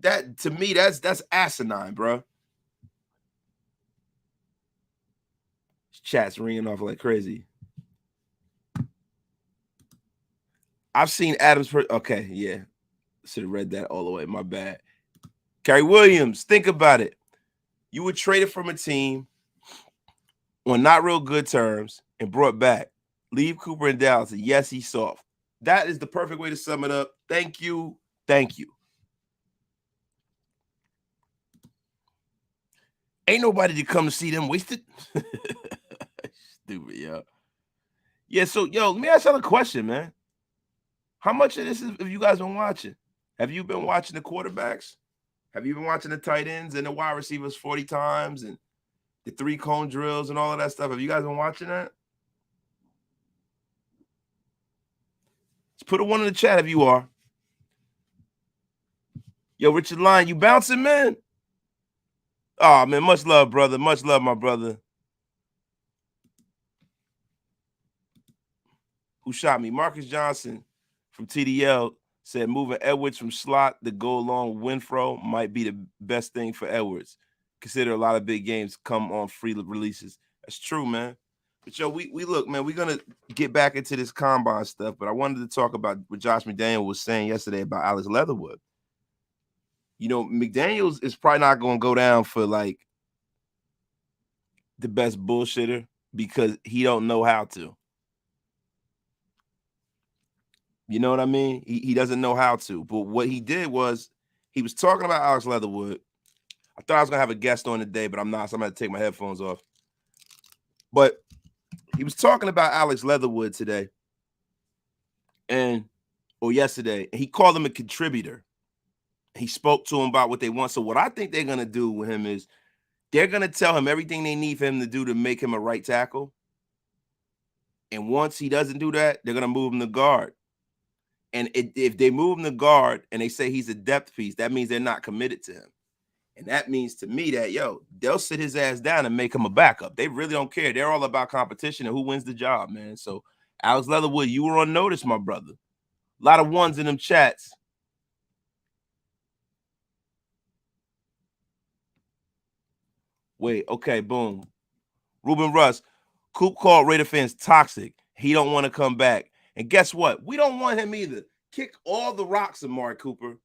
That, to me, that's asinine, bro. Chat's ringing off like crazy. I've seen Adams. Okay, yeah. Should have read that all the way. My bad. Kerry Williams, think about it. You were traded from a team on not real good terms and brought back. Leave Cooper in Dallas. And yes, he's soft. That is the perfect way to sum it up. Thank you. Thank you. Ain't nobody to come to see them wasted. Stupid, yo. Yeah, so, yo, let me ask y'all a question, man. How much of this have you guys been watching? Have you been watching the quarterbacks? Have you been watching the tight ends and the wide receivers 40 times and the 3-cone drills and all of that stuff? Have you guys been watching that? Let's put a 1 in the chat if you are. Yo, Richard Lyon, you bouncing, man? Oh, man, much love, brother. Much love, my brother. Who shot me? Marcus Johnson from TDL said moving Edwards from slot to go along with Winfrey might be the best thing for Edwards. Consider a lot of big games come on free releases. That's true, man. But, yo, we look, man, we're going to get back into this combine stuff, but I wanted to talk about what Josh McDaniels was saying yesterday about Alex Leatherwood. You know, McDaniels is probably not going to go down for, like, the best bullshitter because he don't know how to. You know what I mean? He doesn't know how to. But what he did was he was talking about Alex Leatherwood. I thought I was going to have a guest on today, but I'm not, so I'm going to take my headphones off. But he was talking about Alex Leatherwood today or yesterday, and he called him a contributor. He spoke to him about what they want. So what I think they're going to do with him is they're going to tell him everything they need for him to do to make him a right tackle. And once he doesn't do that, they're going to move him to guard. And if they move him to guard and they say he's a depth piece, that means they're not committed to him. And that means to me that, yo, they'll sit his ass down and make him a backup. They really don't care. They're all about competition and who wins the job, man. So, Alex Leatherwood, you were on notice, my brother. A lot of ones in them chats. Wait, okay, boom. Ruben Russ, Coop called Raider fans toxic. He don't want to come back. And guess what? We don't want him either. Kick all the rocks, Amari Cooper.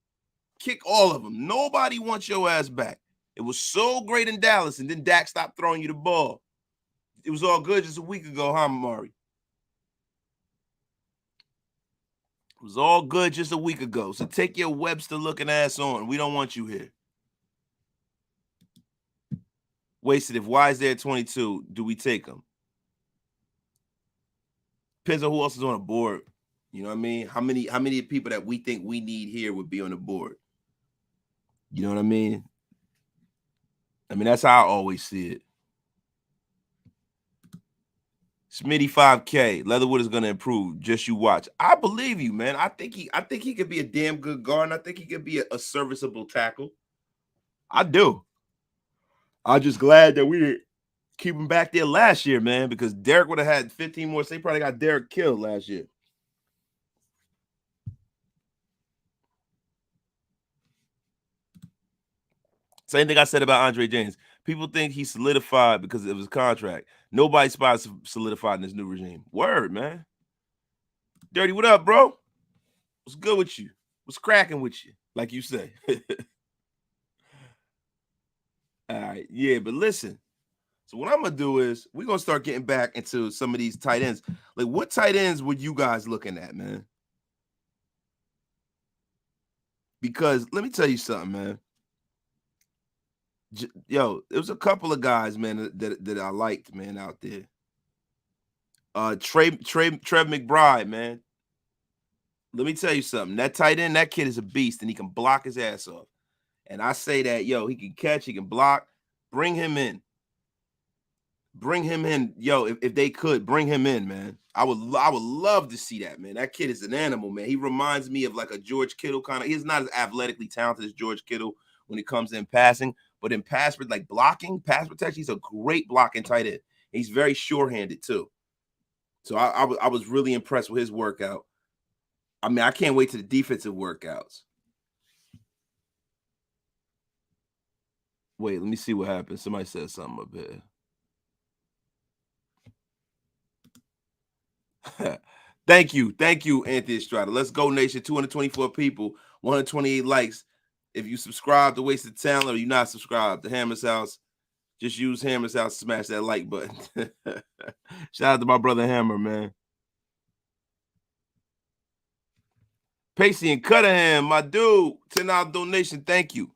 Kick all of them. Nobody wants your ass back. It was so great in Dallas, and then Dak stopped throwing you the ball. It was all good just a week ago, huh, Amari? It was all good just a week ago. So take your Webster-looking ass on. We don't want you here. Wasted. If Wise there at 22, do we take him? Depends on who else is on the board. You know what I mean? How many people that we think we need here would be on the board? You know what I mean? I mean, that's how I always see it. Smitty 5K. Leatherwood is going to improve. Just you watch. I believe you, man. I think he could be a damn good guard, and I think he could be a serviceable tackle. I do. I'm just glad that we didn't keep him back there last year, man, because Derek would have had 15 more. So they probably got Derek killed last year. Same thing I said about Andre James. People think he solidified because of his contract. Nobody's spot solidified in this new regime. Word, man. Dirty, what up, bro? What's good with you? What's cracking with you? Like you say. All right, yeah, but listen. So what I'm going to do is we're going to start getting back into some of these tight ends. Like, what tight ends were you guys looking at, man? Because let me tell you something, man. Yo, there was a couple of guys, man, that I liked, man, out there. Trev McBride, man. Let me tell you something. That tight end, that kid is a beast, and he can block his ass off. And I say that, yo, he can catch, he can block. Bring him in. Bring him in. Yo, if they could, bring him in, man. I would love to see that, man. That kid is an animal, man. He reminds me of like a George Kittle kind of. He's not as athletically talented as George Kittle when it comes in passing, but in pass protection, he's a great blocking tight end. He's very sure-handed too. So I was really impressed with his workout. I mean, I can't wait to the defensive workouts. Wait, let me see what happens. Somebody said something up here. Thank you, Anthony Estrada. Let's go, Nation. 224 people, 128 likes. If you subscribe to Wasted Talent or you're not subscribed to Hammer's House, just use Hammer's House to smash that like button. Shout out to my brother Hammer, man. Pacey and Cunningham, my dude, $10 donation. Thank you.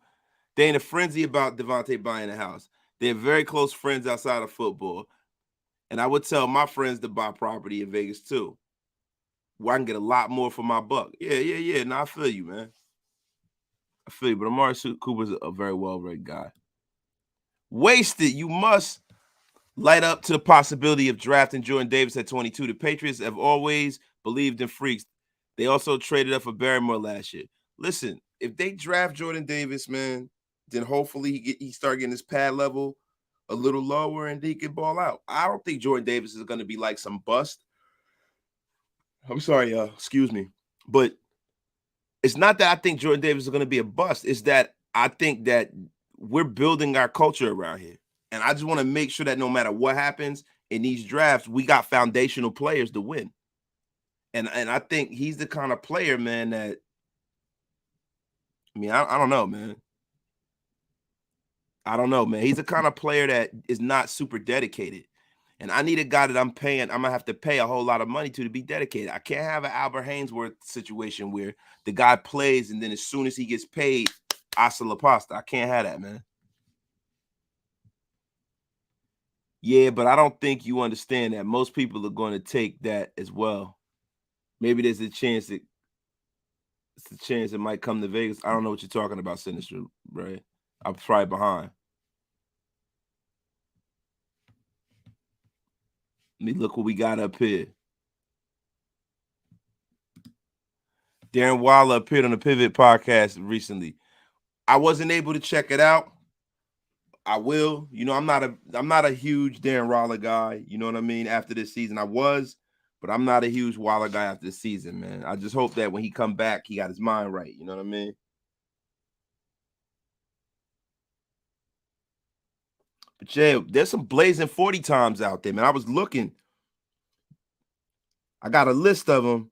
They in a frenzy about Devonte buying a house. They're very close friends outside of football. And I would tell my friends to buy property in Vegas too, where I can get a lot more for my buck. Yeah. No, I feel you, man. I feel you. But Amari Cooper's a very well-read guy. Wasted. You must light up to the possibility of drafting Jordan Davis at 22. The Patriots have always believed in freaks. They also traded up for Barrymore last year. Listen, if they draft Jordan Davis, man, then hopefully he start getting his pad level a little lower and he can ball out. I don't think Jordan Davis is going to be like some bust. I'm sorry, excuse me. But it's not that I think Jordan Davis is going to be a bust. It's that I think that we're building our culture around here. And I just want to make sure that no matter what happens in these drafts, we got foundational players to win. And I think he's the kind of player, man, that, I mean, I don't know, man. I don't know, man. He's the kind of player that is not super dedicated. And I need a guy that I'm going to have to pay a whole lot of money to be dedicated. I can't have an Albert Hainsworth situation where the guy plays and then as soon as he gets paid, hasta la pasta. I can't have that, man. Yeah, but I don't think you understand that most people are going to take that as well. Maybe there's a chance that it might come to Vegas. I don't know what you're talking about, Sinister, right? I'm probably behind. Let me look what we got up here. Darren Waller appeared on the Pivot podcast recently. I wasn't able to check it out. I will. You know, I'm not a huge Darren Waller guy. You know what I mean? After this season, I was, but I'm not a huge Waller guy after this season, man. I just hope that when he come back, he got his mind right. You know what I mean? But yeah, there's some blazing 40 times out there, man. I was looking. I got a list of them.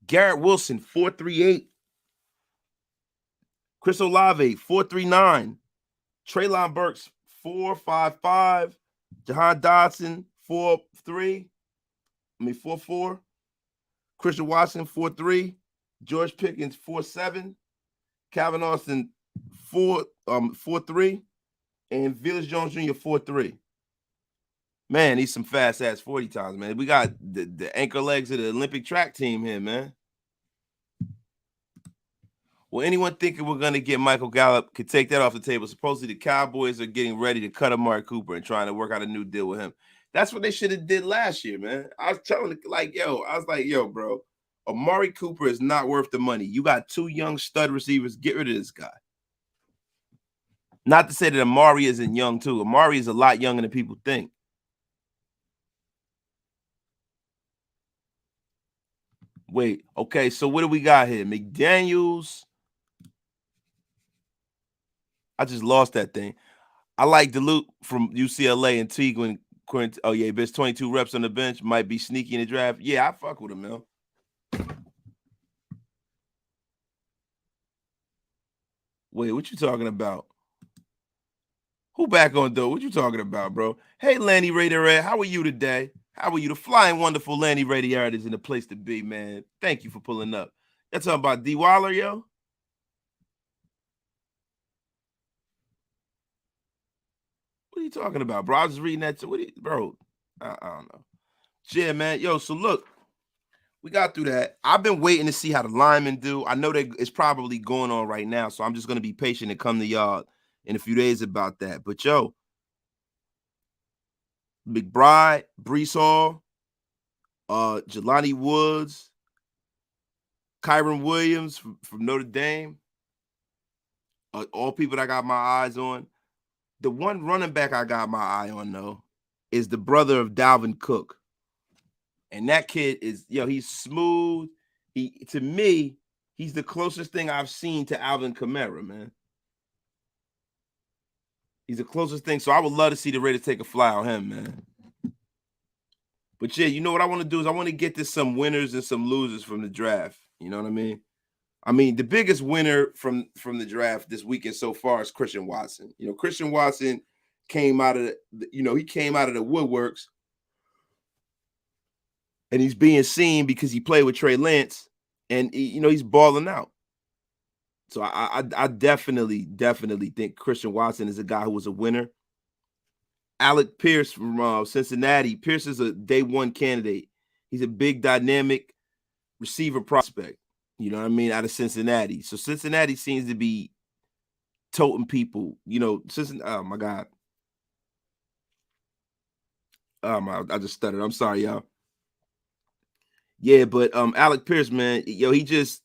Garrett Wilson, 4.38. Chris Olave, 4.39. Treylon Burks, 4.55. Jahan Dodson, 4.4. Christian Watson, 4.3. George Pickens, 4.7. Calvin Austin, 4.3. And Velus Jones Jr., 4.3. Man, he's some fast-ass 40 times, man. We got the anchor legs of the Olympic track team here, man. Well, anyone thinking we're going to get Michael Gallup could take that off the table. Supposedly the Cowboys are getting ready to cut Amari Cooper and trying to work out a new deal with him. That's what they should have did last year, man. I was telling yo, bro, Amari Cooper is not worth the money. You got two young stud receivers. Get rid of this guy. Not to say that Amari isn't young, too. Amari is a lot younger than people think. Wait, okay, so what do we got here? McDaniels. I just lost that thing. I like Duluth from UCLA and Teague when Quint. Oh, yeah, bitch, 22 reps on the bench. Might be sneaky in the draft. Yeah, I fuck with him, man. Wait, what you talking about? Who back on though? What you talking about, bro? Hey, Lanny Raider, how are you today? How are you? The flying wonderful Lanny Raider is in the place to be, man. Thank you for pulling up. That's talking about D. Waller, yo. What are you talking about, bro? I was just reading that. Bro? I don't know. Yeah, man. Yo, so look, we got through that. I've been waiting to see how the linemen do. I know that it's probably going on right now, so I'm just going to be patient and come to y'all in a few days about that. But, yo, McBride, Brees Hall, Jelani Woods, Kyron Williams from Notre Dame, all people that I got my eyes on. The one running back I got my eye on, though, is the brother of Dalvin Cook. And that kid is, he's smooth. To me, he's the closest thing I've seen to Alvin Kamara, man. He's the closest thing. So I would love to see the Raiders take a fly on him, man. But yeah, you know what I want to do is I want to get to some winners and some losers from the draft. You know what I mean? I mean, the biggest winner from the draft this weekend so far is Christian Watson. You know, Christian Watson came out of he came out of the woodworks, and he's being seen because he played with Trey Lance, and he's balling out. So I definitely think Christian Watson is a guy who was a winner. Alec Pierce from Cincinnati. Pierce is a day one candidate. He's a big dynamic receiver prospect. You know what I mean? Out of Cincinnati. So Cincinnati seems to be toting people. Oh my God. I just stuttered. I'm sorry, y'all. Yeah, but Alec Pierce, man, he's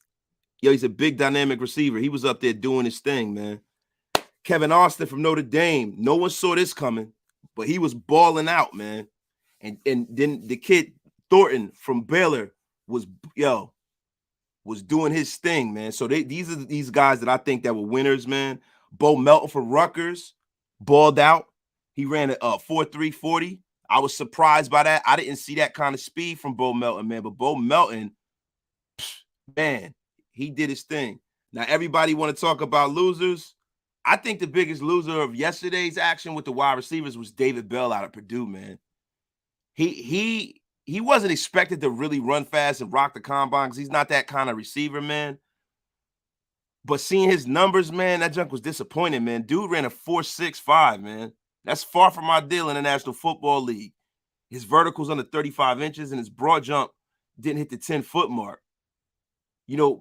a big dynamic receiver. He was up there doing his thing, man. Kevin Austin from Notre Dame. No one saw this coming, but he was balling out, man. And then the kid Thornton from Baylor was doing his thing, man. So these are these guys that I think that were winners, man. Bo Melton from Rutgers balled out. He ran a 4.3 40. I was surprised by that. I didn't see that kind of speed from Bo Melton, man. But Bo Melton, man, he did his thing. Now, everybody want to talk about losers. I think the biggest loser of yesterday's action with the wide receivers was David Bell out of Purdue, man. He wasn't expected to really run fast and rock the combine because he's not that kind of receiver, man. But seeing his numbers, man, that junk was disappointing, man. Dude ran a 4.65, man. That's far from ideal in the National Football League. His vertical's under 35 inches, and his broad jump didn't hit the 10-foot mark.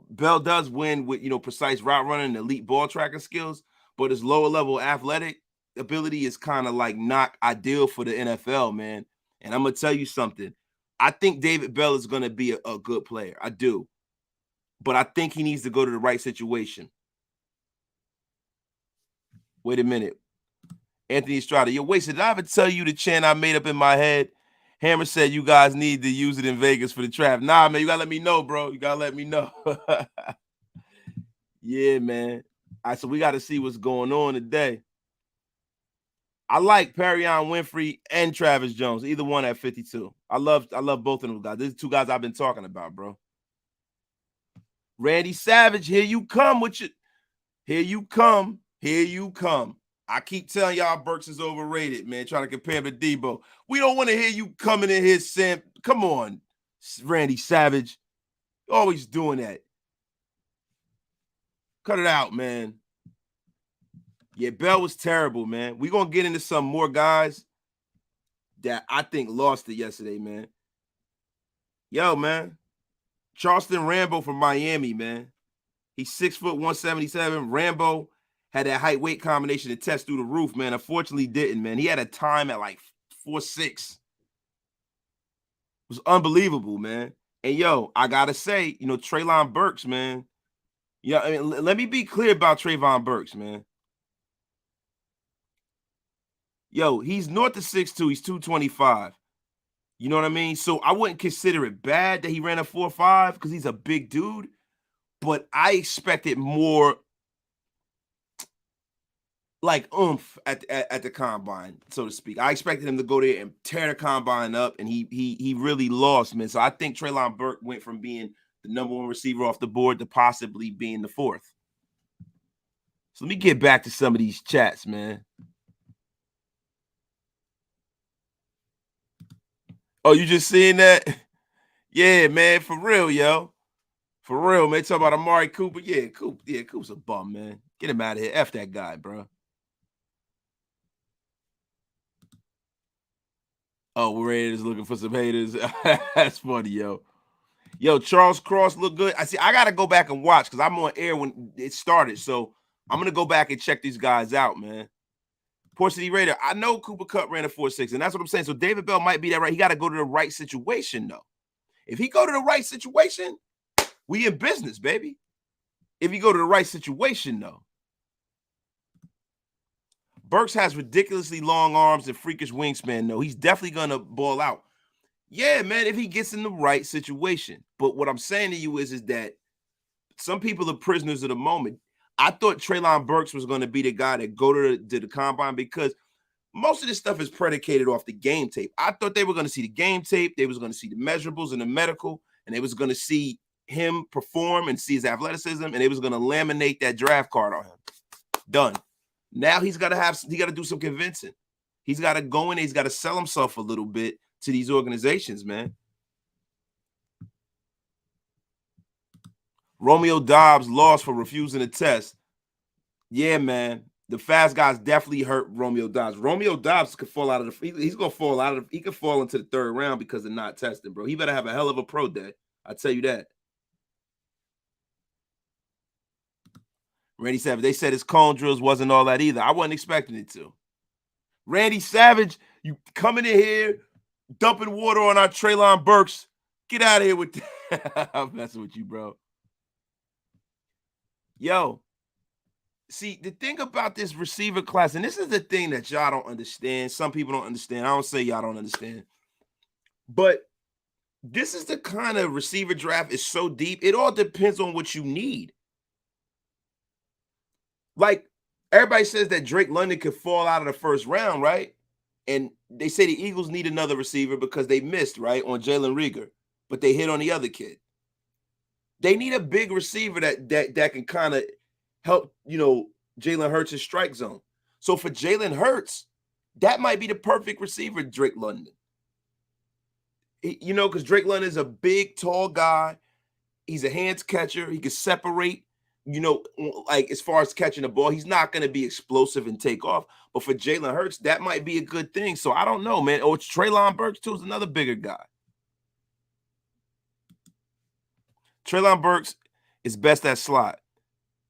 Bell does win with, precise route running and elite ball tracking skills, but his lower level athletic ability is kind of like not ideal for the NFL, man. And I'm going to tell you something. I think David Bell is going to be a good player. I do. But I think he needs to go to the right situation. Wait a minute. Anthony Estrada, you're wasted. Did I ever tell you the chant I made up in my head? Hammer said you guys need to use it in Vegas for the draft. Nah, man, you got to let me know, bro. You got to let me know. Yeah, man. All right, so we got to see what's going on today. I like Perrion Winfrey and Travis Jones, either one at 52. I love both of them guys. These are two guys I've been talking about, bro. Randy Savage, here you come with you. Here you come. Here you come. I keep telling y'all Burks is overrated, man, trying to compare him to Debo. We don't want to hear you coming in here saying, come on, Randy Savage. You're always doing that. Cut it out, man. Yeah, Bell was terrible, man. We're going to get into some more guys that I think lost it yesterday, man. Yo, man. Charleston Rambo from Miami, man. He's 6 foot 177. Rambo had that height weight combination to test through the roof, man. Unfortunately, didn't, man. He had a time at like 4.6. It was unbelievable, man. And yo, I gotta say, Treylon Burks, man. Yeah, I mean, let me be clear about Trayvon Burks, man. Yo, he's north of 6'2". He's 225. You know what I mean? So I wouldn't consider it bad that he ran a 4.5 because he's a big dude. But I expected more like oomph at the combine, so to speak. I expected him to go there and tear the combine up, and he really lost, man. So I think Treylon Burks went from being the number one receiver off the board to possibly being the fourth. So let me get back to some of these chats, man. Oh, you just seeing that? Yeah, man, for real, yo. For real, man. Talk about Amari Cooper. Yeah, Cooper's a bum, man. Get him out of here. F that guy, bro. Oh, Raiders looking for some haters. That's funny, yo. Yo, Charles Cross look good. I got to go back and watch because I'm on air when it started. So I'm going to go back and check these guys out, man. Port City Raider, I know Cooper Kupp ran a 4.6, and that's what I'm saying. So David Bell might be that right. He got to go to the right situation, though. If he go to the right situation, we in business, baby. If you go to the right situation, though. Burks has ridiculously long arms and freakish wingspan, though. He's definitely going to ball out. Yeah, man, if he gets in the right situation. But what I'm saying to you is that some people are prisoners of the moment. I thought Treylon Burks was going to be the guy that go to the combine because most of this stuff is predicated off the game tape. I thought they were going to see the game tape. They was going to see the measurables and the medical, and they was going to see him perform and see his athleticism, and they was going to laminate that draft card on him. Done. Now he got to do some convincing. He's got to go in there. He's got to sell himself a little bit to these organizations, man. Romeo Doubs lost for refusing a test. Yeah, man. The fast guys definitely hurt Romeo Doubs. Romeo Doubs could fall out of he's going to fall out of he could fall into the third round because of not testing, bro. He better have a hell of a pro day. I tell you that. Randy Savage, they said his cone drills wasn't all that either. I wasn't expecting it to. Randy Savage, you coming in here, dumping water on our Treylon Burks. Get out of here with that. I'm messing with you, bro. Yo, see, the thing about this receiver class, and this is the thing that y'all don't understand. Some people don't understand. I don't say y'all don't understand. But this is the kind of receiver draft is so deep. It all depends on what you need. Like, everybody says that Drake London could fall out of the first round, right? And they say the Eagles need another receiver because they missed, right, on Jalen Reagor, but they hit on the other kid. They need a big receiver that can kind of help, Jalen Hurts' strike zone. So for Jalen Hurts, that might be the perfect receiver, Drake London. Because Drake London is a big, tall guy. He's a hands catcher. He can separate. Like as far as catching the ball, he's not going to be explosive and take off. But for Jalen Hurts, that might be a good thing. So I don't know, man. It's Treylon Burks, too, is another bigger guy. Treylon Burks is best at slot.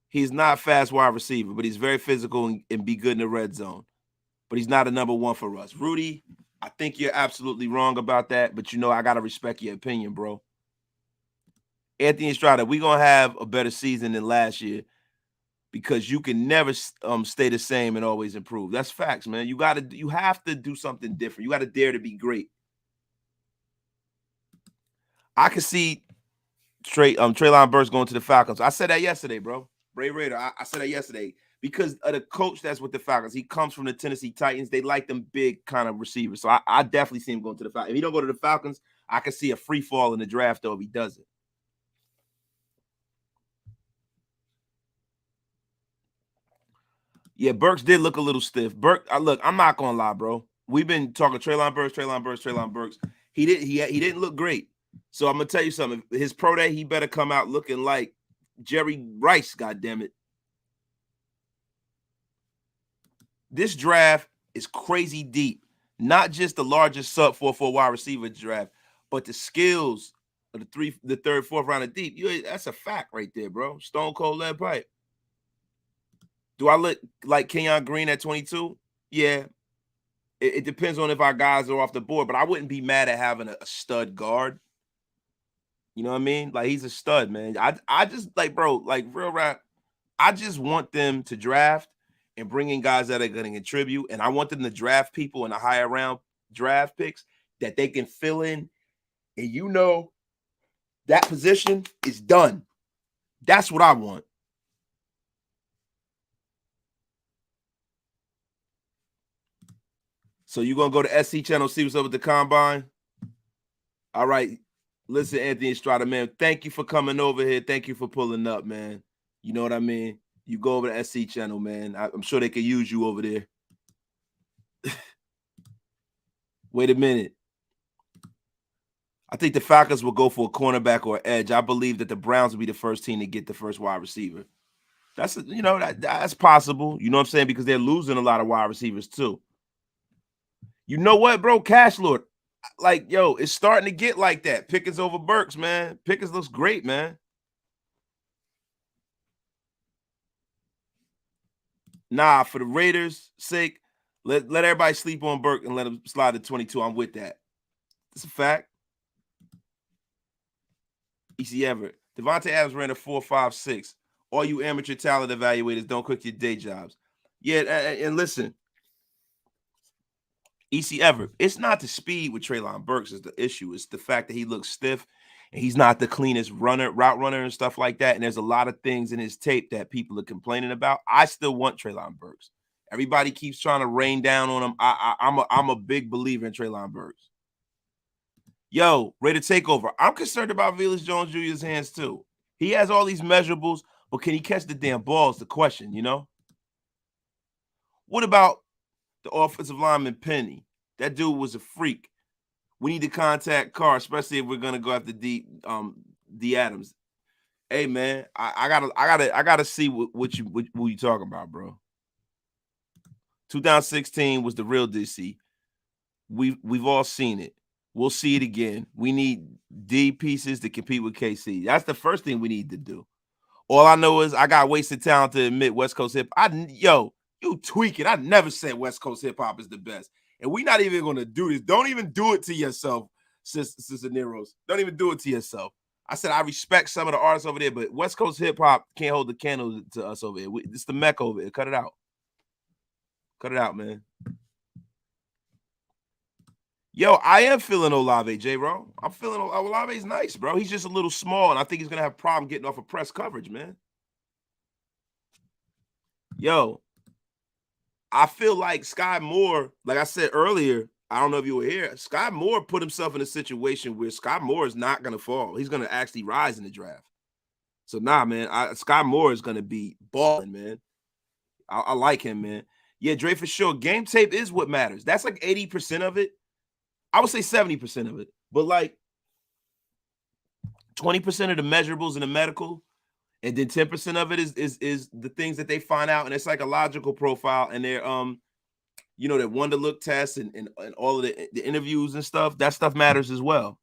He's not fast wide receiver, but he's very physical and be good in the red zone. But he's not a number one for us. Rudy, I think you're absolutely wrong about that, but I got to respect your opinion, bro. Anthony Estrada, we're going to have a better season than last year because you can never stay the same and always improve. That's facts, man. You have to do something different. You got to dare to be great. I can see Treylon Burks going to the Falcons. I said that yesterday, bro. Ray Raider, I said that yesterday because of the coach that's with the Falcons. He comes from the Tennessee Titans. They like them big kind of receivers. So I definitely see him going to the Falcons. If he don't go to the Falcons, I can see a free fall in the draft, though, if he doesn't. Yeah, Burks did look a little stiff. Look, I'm not gonna lie, bro. We've been talking Treylon Burks. He didn't look great. So I'm gonna tell you something. His pro day, he better come out looking like Jerry Rice. Goddammit. This draft is crazy deep. Not just the largest sub 4-4 wide receiver draft, but the skills of the third, fourth round of deep. That's a fact right there, bro. Stone cold lead pipe. Do I look like Kenyon Green at 22? Yeah. It depends on if our guys are off the board, but I wouldn't be mad at having a stud guard. You know what I mean? Like, he's a stud, man. I just, like, bro, like, real rap, I just want them to draft and bring in guys that are going to contribute, and I want them to draft people in the higher round draft picks that they can fill in, and that position is done. That's what I want. So you're going to go to SC channel, see what's up with the combine? All right. Listen, Anthony Estrada, man, thank you for coming over here. Thank you for pulling up, man. You know what I mean? You go over to SC channel, man. I'm sure they could use you over there. Wait a minute. I think the Falcons will go for a cornerback or edge. I believe that the Browns will be the first team to get the first wide receiver. That's possible. You know what I'm saying? Because they're losing a lot of wide receivers too. You know what, bro? Cash Lord. Like, yo, it's starting to get like that. Pickens over Burks, man. Pickens looks great, man. Nah, for the Raiders' sake, let everybody sleep on Burke and let him slide to 22. I'm with that. It's a fact. E.C. Everett. Devonte Adams ran a 4.56. All you amateur talent evaluators, don't quit your day jobs. Yeah, and listen, E.C. Everett, it's not the speed with Treylon Burks is the issue. It's the fact that he looks stiff and he's not the cleanest route runner and stuff like that. And there's a lot of things in his tape that people are complaining about. I still want Treylon Burks. Everybody keeps trying to rain down on him. I'm a big believer in Treylon Burks. Yo, ready to take over. I'm concerned about Velus Jones Jr.'s hands too. He has all these measurables, but can he catch the damn ball is the question, you know? What about the offensive lineman Penny? That dude was a freak. We need to contact Carr, especially if we're gonna go after D Adams. Hey man, I gotta see what you talking about, bro. 2016 was the real DC. We've all seen it. We'll see it again. We need D pieces to compete with KC. That's the first thing we need to do. All I know is I got wasted talent to admit West Coast hip. Yo, you tweaking. I never said West Coast hip hop is the best. And we're not even gonna do this. Don't even do it to yourself, Sister Neros. Don't even do it to yourself. I said I respect some of the artists over there, but West Coast hip hop can't hold the candle to us over here. It's the Mecca over here. Cut it out. Cut it out, man. Yo, I am feeling Olave, J-Ro. I'm feeling Olave's nice, bro. He's just a little small, and I think he's going to have a problem getting off of press coverage, man. Yo, I feel like Sky Moore, like I said earlier, I don't know if you were here, Sky Moore put himself in a situation where Sky Moore is not going to fall. He's going to actually rise in the draft. So, nah, man, Sky Moore is going to be balling, man. I like him, man. Yeah, Dre, for sure. Game tape is what matters. That's like 80% of it. I would say 70% of it, but like 20% of the measurables in the medical, and then 10% of it is the things that they find out in their psychological profile and their their wonder look tests and all of the interviews and stuff. That stuff matters as well.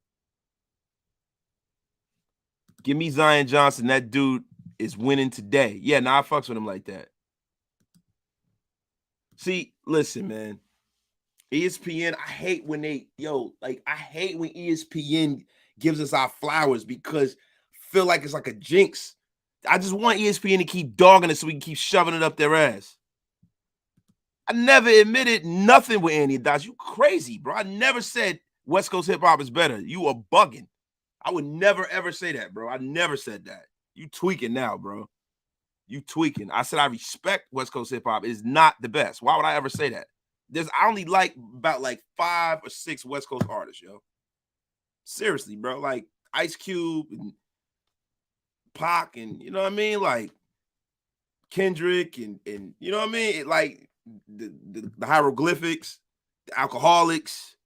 Give me Zion Johnson. That dude is winning today. Yeah, I fucks with him like that. See, listen, man. ESPN, I hate when I hate when ESPN gives us our flowers because I feel like it's like a jinx. I just want ESPN to keep dogging it so we can keep shoving it up their ass. I never admitted nothing with Andy Dots. You crazy, bro. I never said West Coast hip hop is better. You are bugging. I would never, ever say that, bro. I never said that. You tweaking now, bro. You tweaking. I said I respect West Coast hip hop. It's not the best. Why would I ever say that? I only like about like 5 or 6 West Coast artists, yo. Seriously, bro. Like Ice Cube and Pac and you know what I mean? Like Kendrick and you know what I mean? Like the hieroglyphics, the alcoholics.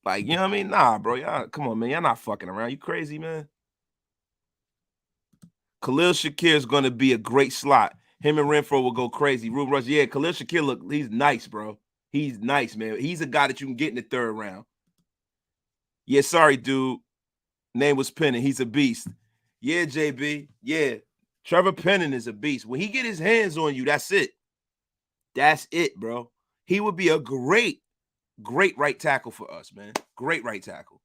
Like, you know what I mean? Nah, bro. Y'all, come on, man. Y'all not fucking around. You crazy, man? Khalil Shakir is going to be a great slot. Him and Renfro will go crazy. Ruben Rush, yeah, Khalil Shakir, look, he's nice, bro. He's nice, man. He's a guy that you can get in the 3rd round. Yeah, sorry, dude. Name was Penning. He's a beast. Yeah, JB. Yeah. Trevor Penning is a beast. When he get his hands on you, that's it. That's it, bro. He would be a great right tackle for us, man. Great right tackle.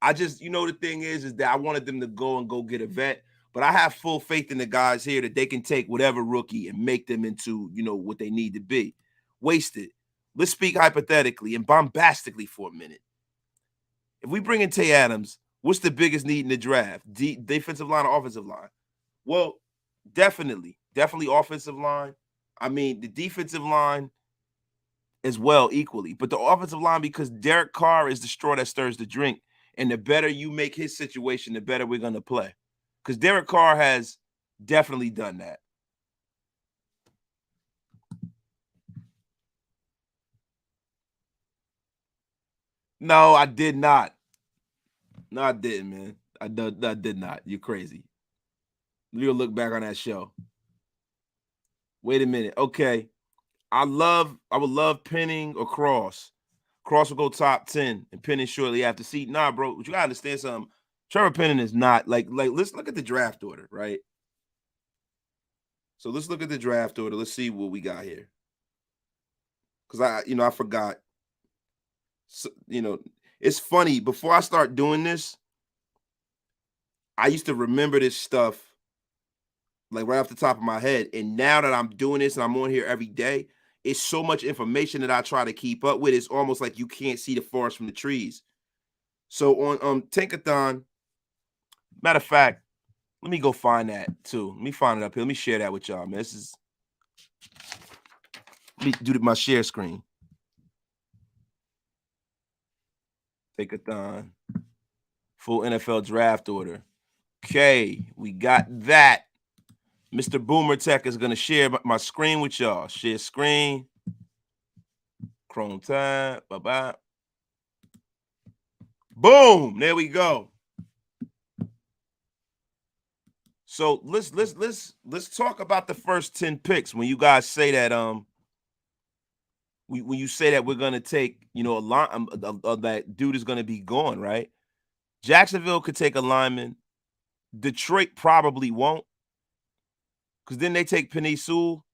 I just, the thing is that I wanted them to go get a vet, but I have full faith in the guys here that they can take whatever rookie and make them into, what they need to be. Wasted. Let's speak hypothetically and bombastically for a minute. If we bring in Tay Adams, what's the biggest need in the draft? Defensive line or offensive line? Well, definitely offensive line. I mean, the defensive line as well equally, but the offensive line, because Derek Carr is the straw that stirs the drink, and the better you make his situation, the better we're going to play. Because Derek Carr has definitely done that. No, I did not. No, I didn't, man. I did not. You're crazy. You'll look back on that show. Wait a minute. Okay. I would love Penning or Cross. Cross will go top 10 and Penning shortly after. See, nah, bro, but you gotta understand something. Trevor Penning is not like let's look at the draft order, right? So let's look at the draft order. Let's see what we got here. Because I forgot. So, it's funny. Before I start doing this, I used to remember this stuff like right off the top of my head. And now that I'm doing this and I'm on here every day, it's so much information that I try to keep up with. It's almost like you can't see the forest from the trees. So on Tankathon, matter of fact, let me go find that too. Let me find it up here. Let me share that with y'all, man. Let me do my share screen. Tankathon. Full NFL draft order. Okay, we got that. Mr. Boomer Tech is going to share my screen with y'all. Share screen. Chrome tab. Bye-bye. Boom. There we go. So let's talk about the first 10 picks. When you guys say that when you say that we're going to take, you know, a line that dude is going to be gone, right? Jacksonville could take a lineman. Detroit probably won't. Because then they take Penei Sewell.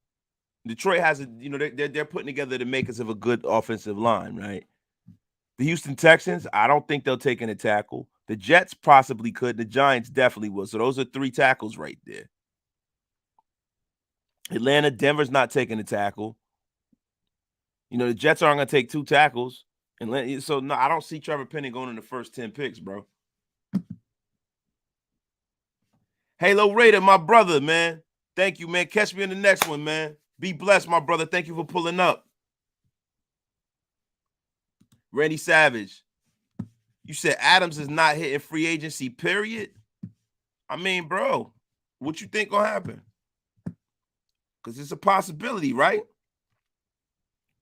Detroit has a, you know, they're putting together the makers of a good offensive line, right? The Houston Texans, I don't think they'll take in a tackle. The Jets possibly could. The Giants definitely will. So those are 3 tackles right there. Atlanta, Denver's not taking a tackle. You know, the Jets aren't going to take 2 tackles. And so, no, I don't see Trevor Penning going in the first 10 picks, bro. Halo Raider, my brother, man. Thank you, man. Catch me in the next one, man. Be blessed, my brother. Thank you for pulling up. Randy Savage, you said Adams is not hitting free agency, period? I mean, bro, what you think gonna happen? Because it's a possibility, right?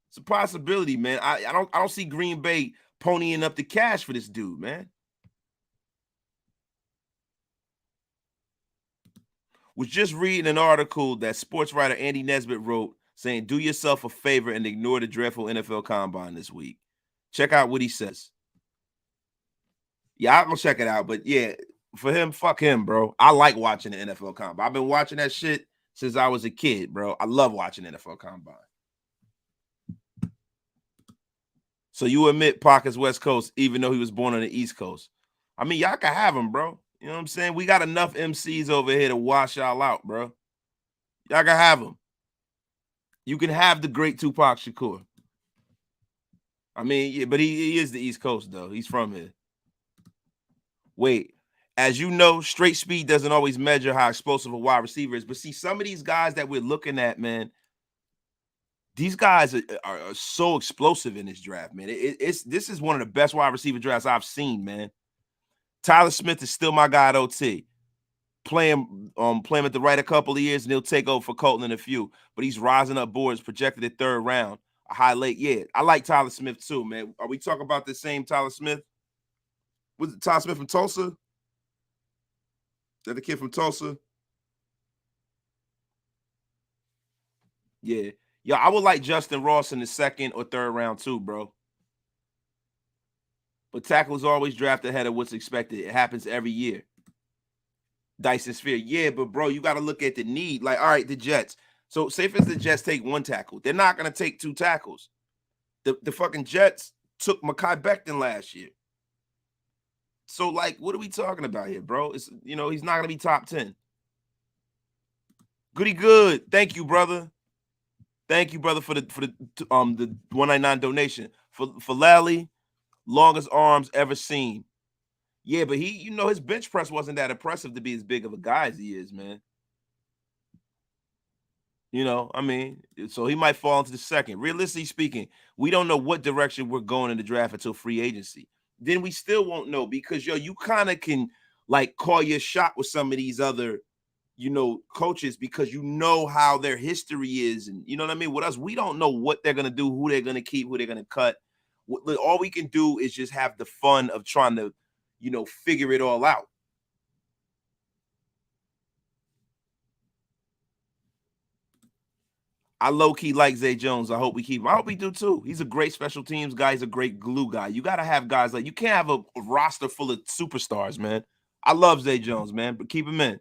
It's a possibility, man. I don't see Green Bay ponying up the cash for this dude, man. Was just reading an article that sports writer Andy Nesbitt wrote saying, do yourself a favor and ignore the dreadful NFL Combine this week. Check out what he says. Yeah, I'm going to check it out. But, yeah, for him, fuck him, bro. I like watching the NFL Combine. I've been watching that shit since I was a kid, bro. I love watching the NFL Combine. So you admit Pac is West Coast, even though he was born on the East Coast. I mean, y'all can have him, bro. You know what I'm saying? We got enough MCs over here to wash y'all out, bro. Y'all can have him. You can have the great Tupac Shakur. I mean, yeah, but he is the East Coast, though. He's from here. Wait, as you know, straight speed doesn't always measure how explosive a wide receiver is. But see, some of these guys that we're looking at, man, these guys are so explosive in this draft, man. This is one of the best wide receiver drafts I've seen, man. Tyler Smith is still my guy at OT. Play him at the right a couple of years, and he'll take over for Colton in a few. But he's rising up boards, projected at 3rd round, a high late. Yeah, I like Tyler Smith too, man. Are we talking about the same Tyler Smith? Was it Tyler Smith from Tulsa? Is that the kid from Tulsa? Yeah. Yeah, I would like Justyn Ross in the 2nd or 3rd round too, bro. But tackles always draft ahead of what's expected. It happens every year. Dyson Sphere. Yeah, but bro, you got to look at the need. Like, all right, the Jets. So say if it's the Jets take 1 tackle. They're not going to take 2 tackles. The fucking Jets took Mekhi Becton last year. So, like, what are we talking about here, bro? It's, you know, he's not going to be top 10. Goody good. Thank you, brother. Thank you, brother, for the 199 donation. For Faalele, longest arms ever seen. Yeah, but he, you know, his bench press wasn't that impressive to be as big of a guy as he is, man. You know, I mean, so he might fall into the 2nd. Realistically speaking, we don't know what direction we're going in the draft until free agency. Then we still won't know because, yo, you kind of can, like, call your shot with some of these other, you know, coaches because you know how their history is. And you know what I mean? With us, we don't know what they're going to do, who they're going to keep, who they're going to cut. All we can do is just have the fun of trying to, you know, figure it all out. I low-key like Zay Jones. I hope we keep him. I hope we do too. He's a great special teams guy. He's a great glue guy. You got to have guys like, you can't have a roster full of superstars, man. I love Zay Jones, man, but keep him in.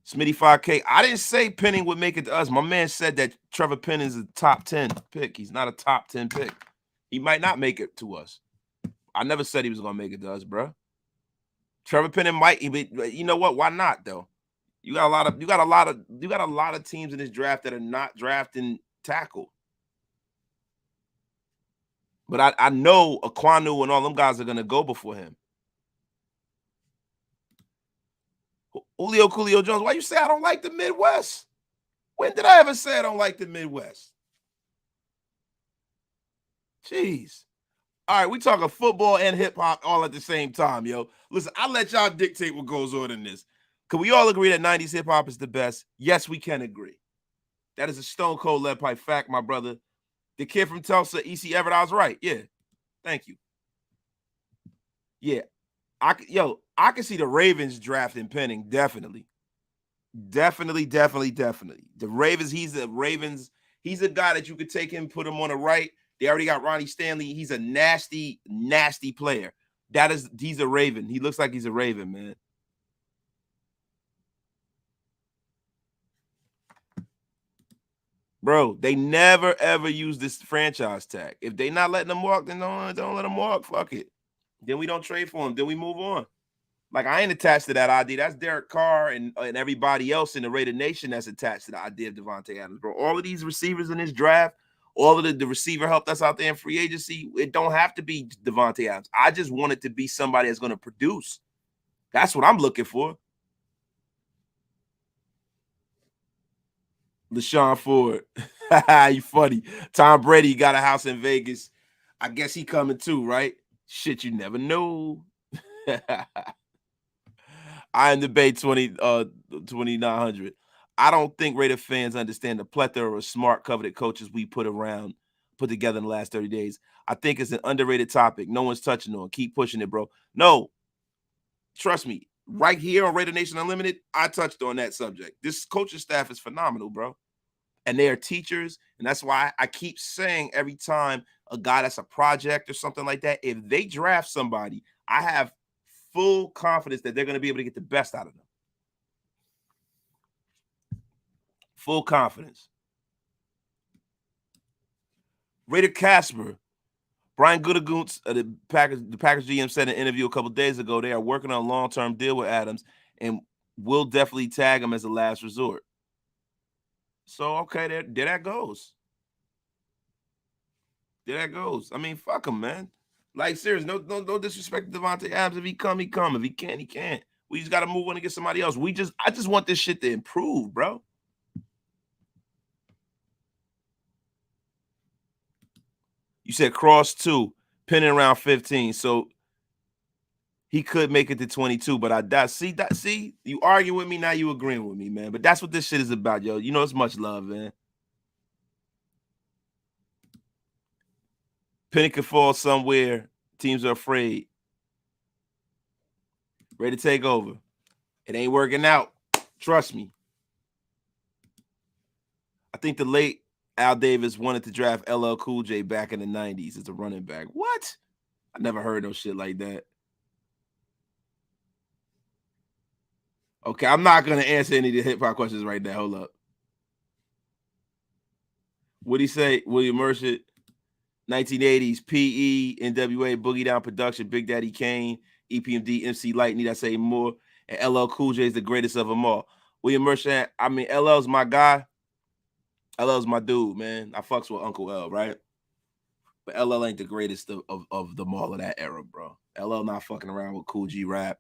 Smitty 5K. I didn't say Penning would make it to us. My man said that Trevor Penning is a top 10 pick. He's not a top 10 pick. He might not make it to us. I never said he was going to make it to us, bro. Trevor Penning might, you know what? Why not though? You got a lot of teams in this draft that are not drafting tackle. But I know Aquanu and all them guys are going to go before him. Julio Coolio Jones, why you say I don't like the Midwest? When did I ever say I don't like the Midwest? Jeez. All right, we talking football and hip-hop all at the same time, yo. Listen, I'll let y'all dictate what goes on in this. Can we all agree that 90s hip-hop is the best? Yes, we can agree. That is a stone cold lead pipe fact, my brother. The kid from Tulsa, E.C. Everett, I was right. Yeah, thank you. Yeah, I can see the Ravens drafting Penning, definitely. Definitely. The Ravens, he's a guy that you could take him, put him on the right. They already got Ronnie Stanley. He's a nasty player. He's a Raven. He looks like he's a Raven, man. Bro, they never ever use this franchise tag. If they not letting them walk, then don't let them walk. Fuck it. Then we don't trade for him. Then we move on. Like, I ain't attached to that idea. That's Derek Carr and everybody else in the Raider Nation that's attached to the idea of Devonte Adams, bro. All of these receivers in this draft, all of the receiver help that's out there in free agency, it don't have to be Devonte Adams. I just want it to be somebody that's going to produce. That's what I'm looking for. LaShawn Ford. You funny. Tom Brady got a house in Vegas. I guess he coming too, right? Shit, you never know. I am the Bay 2900. I don't think Raider fans understand the plethora of smart, coveted coaches we put together in the last 30 days. I think it's an underrated topic. No one's touching on. Keep pushing it, bro. No, trust me. Right here on Raider Nation Unlimited, I touched on that subject. This coaching staff is phenomenal, bro. And they are teachers. And that's why I keep saying every time a guy that's a project or something like that, if they draft somebody, I have full confidence that they're going to be able to get the best out of them. Full confidence. Raider Casper. Brian Gutekunst, the Packers GM, said in an interview a couple days ago they are working on a long-term deal with Adams and will definitely tag him as a last resort. So, okay, there that goes. There that goes. I mean, fuck him, man. Like, serious, no disrespect to Devonte Adams. If he come, he come. If he can't, he can't. We just got to move on and get somebody else. I just want this shit to improve, bro. You said Cross 2, Penning around 15. So he could make it to 22, but I doubt. See, you argue with me, now you agreeing with me, man. But that's what this shit is about, yo. You know, it's much love, man. Penning could fall somewhere. Teams are afraid. Ready to take over. It ain't working out. Trust me. I think the late Al Davis wanted to draft LL Cool J back in the 90s as a running back. What? I never heard no shit like that. Okay, I'm not going to answer any of the hip-hop questions right now. Hold up. What'd he say? William Mercer, 1980s, PE, NWA, Boogie Down Production, Big Daddy Kane, EPMD, MC Light, need I say more? And LL Cool J is the greatest of them all. William Mercer, I mean, LL's my guy. LL's my dude, man. I fucks with Uncle L, right? But LL ain't the greatest of them all of that era, bro. LL not fucking around with Cool G Rap.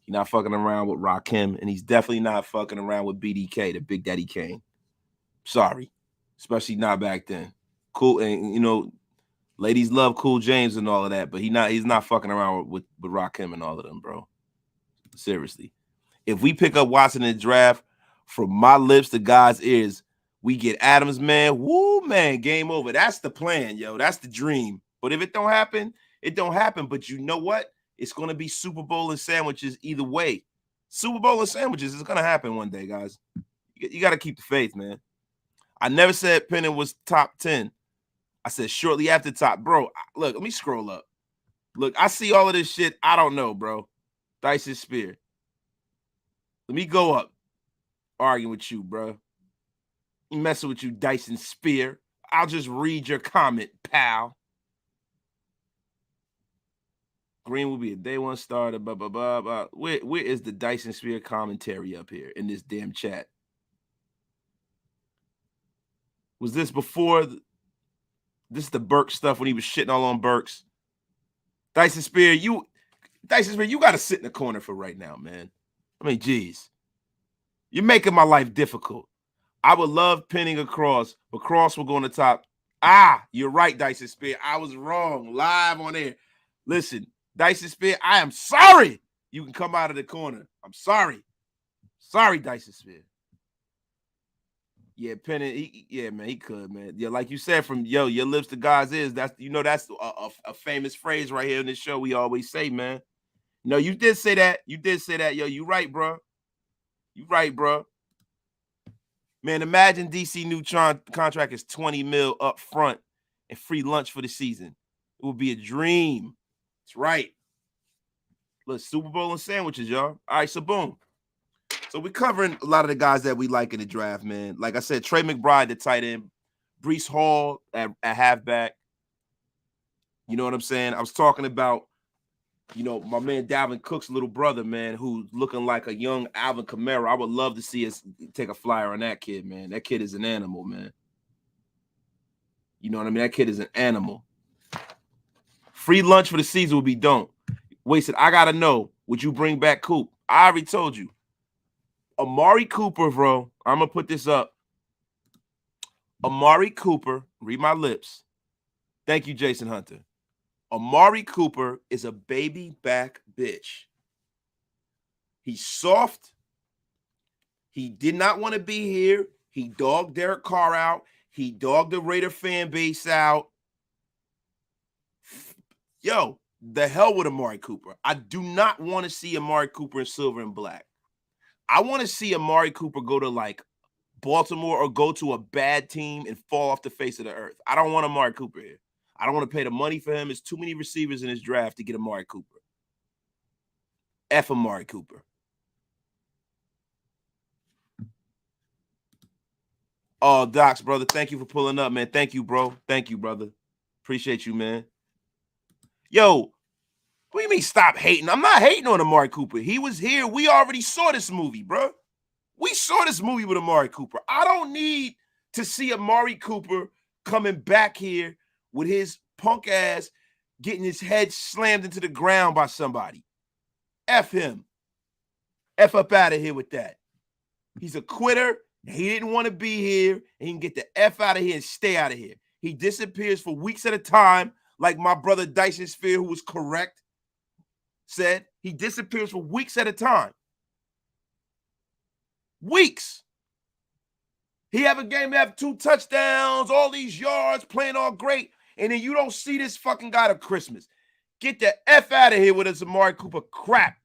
He's not fucking around with Rakim, and he's definitely not fucking around with BDK, the Big Daddy Kane. Sorry. Especially not back then. Cool, and you know, ladies love Cool James and all of that, but he's not fucking around with Rakim and all of them, bro. Seriously. If we pick up Watson in the draft, from my lips to God's ears, we get Adams, man. Woo, man, game over. That's the plan, yo. That's the dream. But if it don't happen, it don't happen. But you know what? It's going to be Super Bowl and sandwiches either way. Super Bowl and sandwiches is going to happen one day, guys. You got to keep the faith, man. I never said Penning was top 10. I said shortly after top. Bro, look, let me scroll up. Look, I see all of this shit. I don't know, bro. Dyson Spear. Let me go up. Arguing with you, bro. You messing with you, Dyson Spear. I'll just read your comment, pal. Green will be a day one starter, blah, blah, blah, blah. Where is the Dyson Spear commentary up here in this damn chat? Was this before? This is the Burks stuff when he was shitting all on Burks. Dyson Spear, you got to sit in the corner for right now, man. I mean, geez. You're making my life difficult. I would love Penning across, but Cross will go on the top You're right, Dyson Spear. I was wrong. Live on air. Listen, Dyson Spear, I am sorry. You can come out of the corner. I'm sorry. Sorry, Dyson Spear. Yeah, Penning, yeah, man, he could, man. Yeah, like you said, from your lips to God's ears, that's a famous phrase right here in this show we always say, man. No, you did say that. You did say that, yo. You right, bro. You right, bro. Man, imagine DC Neutron contract is 20 mil up front and free lunch for the season. It would be a dream. That's right. Look, Super Bowl and sandwiches, y'all. All right, so boom. So we're covering a lot of the guys that we like in the draft, man. Like I said, Trey McBride, the tight end. Breece Hall at halfback. You know what I'm saying? I was talking about, my man Dalvin Cook's little brother, man, who's looking like a young Alvin Kamara. I would love to see us take a flyer on that kid, man. That kid is an animal, man. You know what I mean? That kid is an animal. Free lunch for the season would be don't. Wasted. I got to know, would you bring back Coop? I already told you. Amari Cooper, bro. I'm going to put this up. Amari Cooper, read my lips. Thank you, Jason Hunter. Amari Cooper is a baby back bitch. He's soft. He did not want to be here. He dogged Derek Carr out. He dogged the Raider fan base out. Yo, the hell with Amari Cooper. I do not want to see Amari Cooper in silver and black. I want to see Amari Cooper go to like Baltimore or go to a bad team and fall off the face of the earth. I don't want Amari Cooper here. I don't want to pay the money for him. There's too many receivers in his draft to get Amari Cooper. F Amari Cooper. Oh, Docs, brother, thank you for pulling up, man. Thank you, bro. Thank you, brother. Appreciate you, man. Yo, what do you mean stop hating? I'm not hating on Amari Cooper. He was here. We already saw this movie, bro. We saw this movie with Amari Cooper. I don't need to see Amari Cooper coming back here with his punk ass getting his head slammed into the ground by somebody. F him. F up out of here with that. He's a quitter. He didn't want to be here. And he can get the F out of here and stay out of here. He disappears for weeks at a time, like my brother Dyson Spear, who was correct, said. He disappears for weeks at a time. Weeks. He have a game, have 2 touchdowns, all these yards, playing all great, and then you don't see this fucking guy to Christmas. Get the F out of here with this Amari Cooper crap.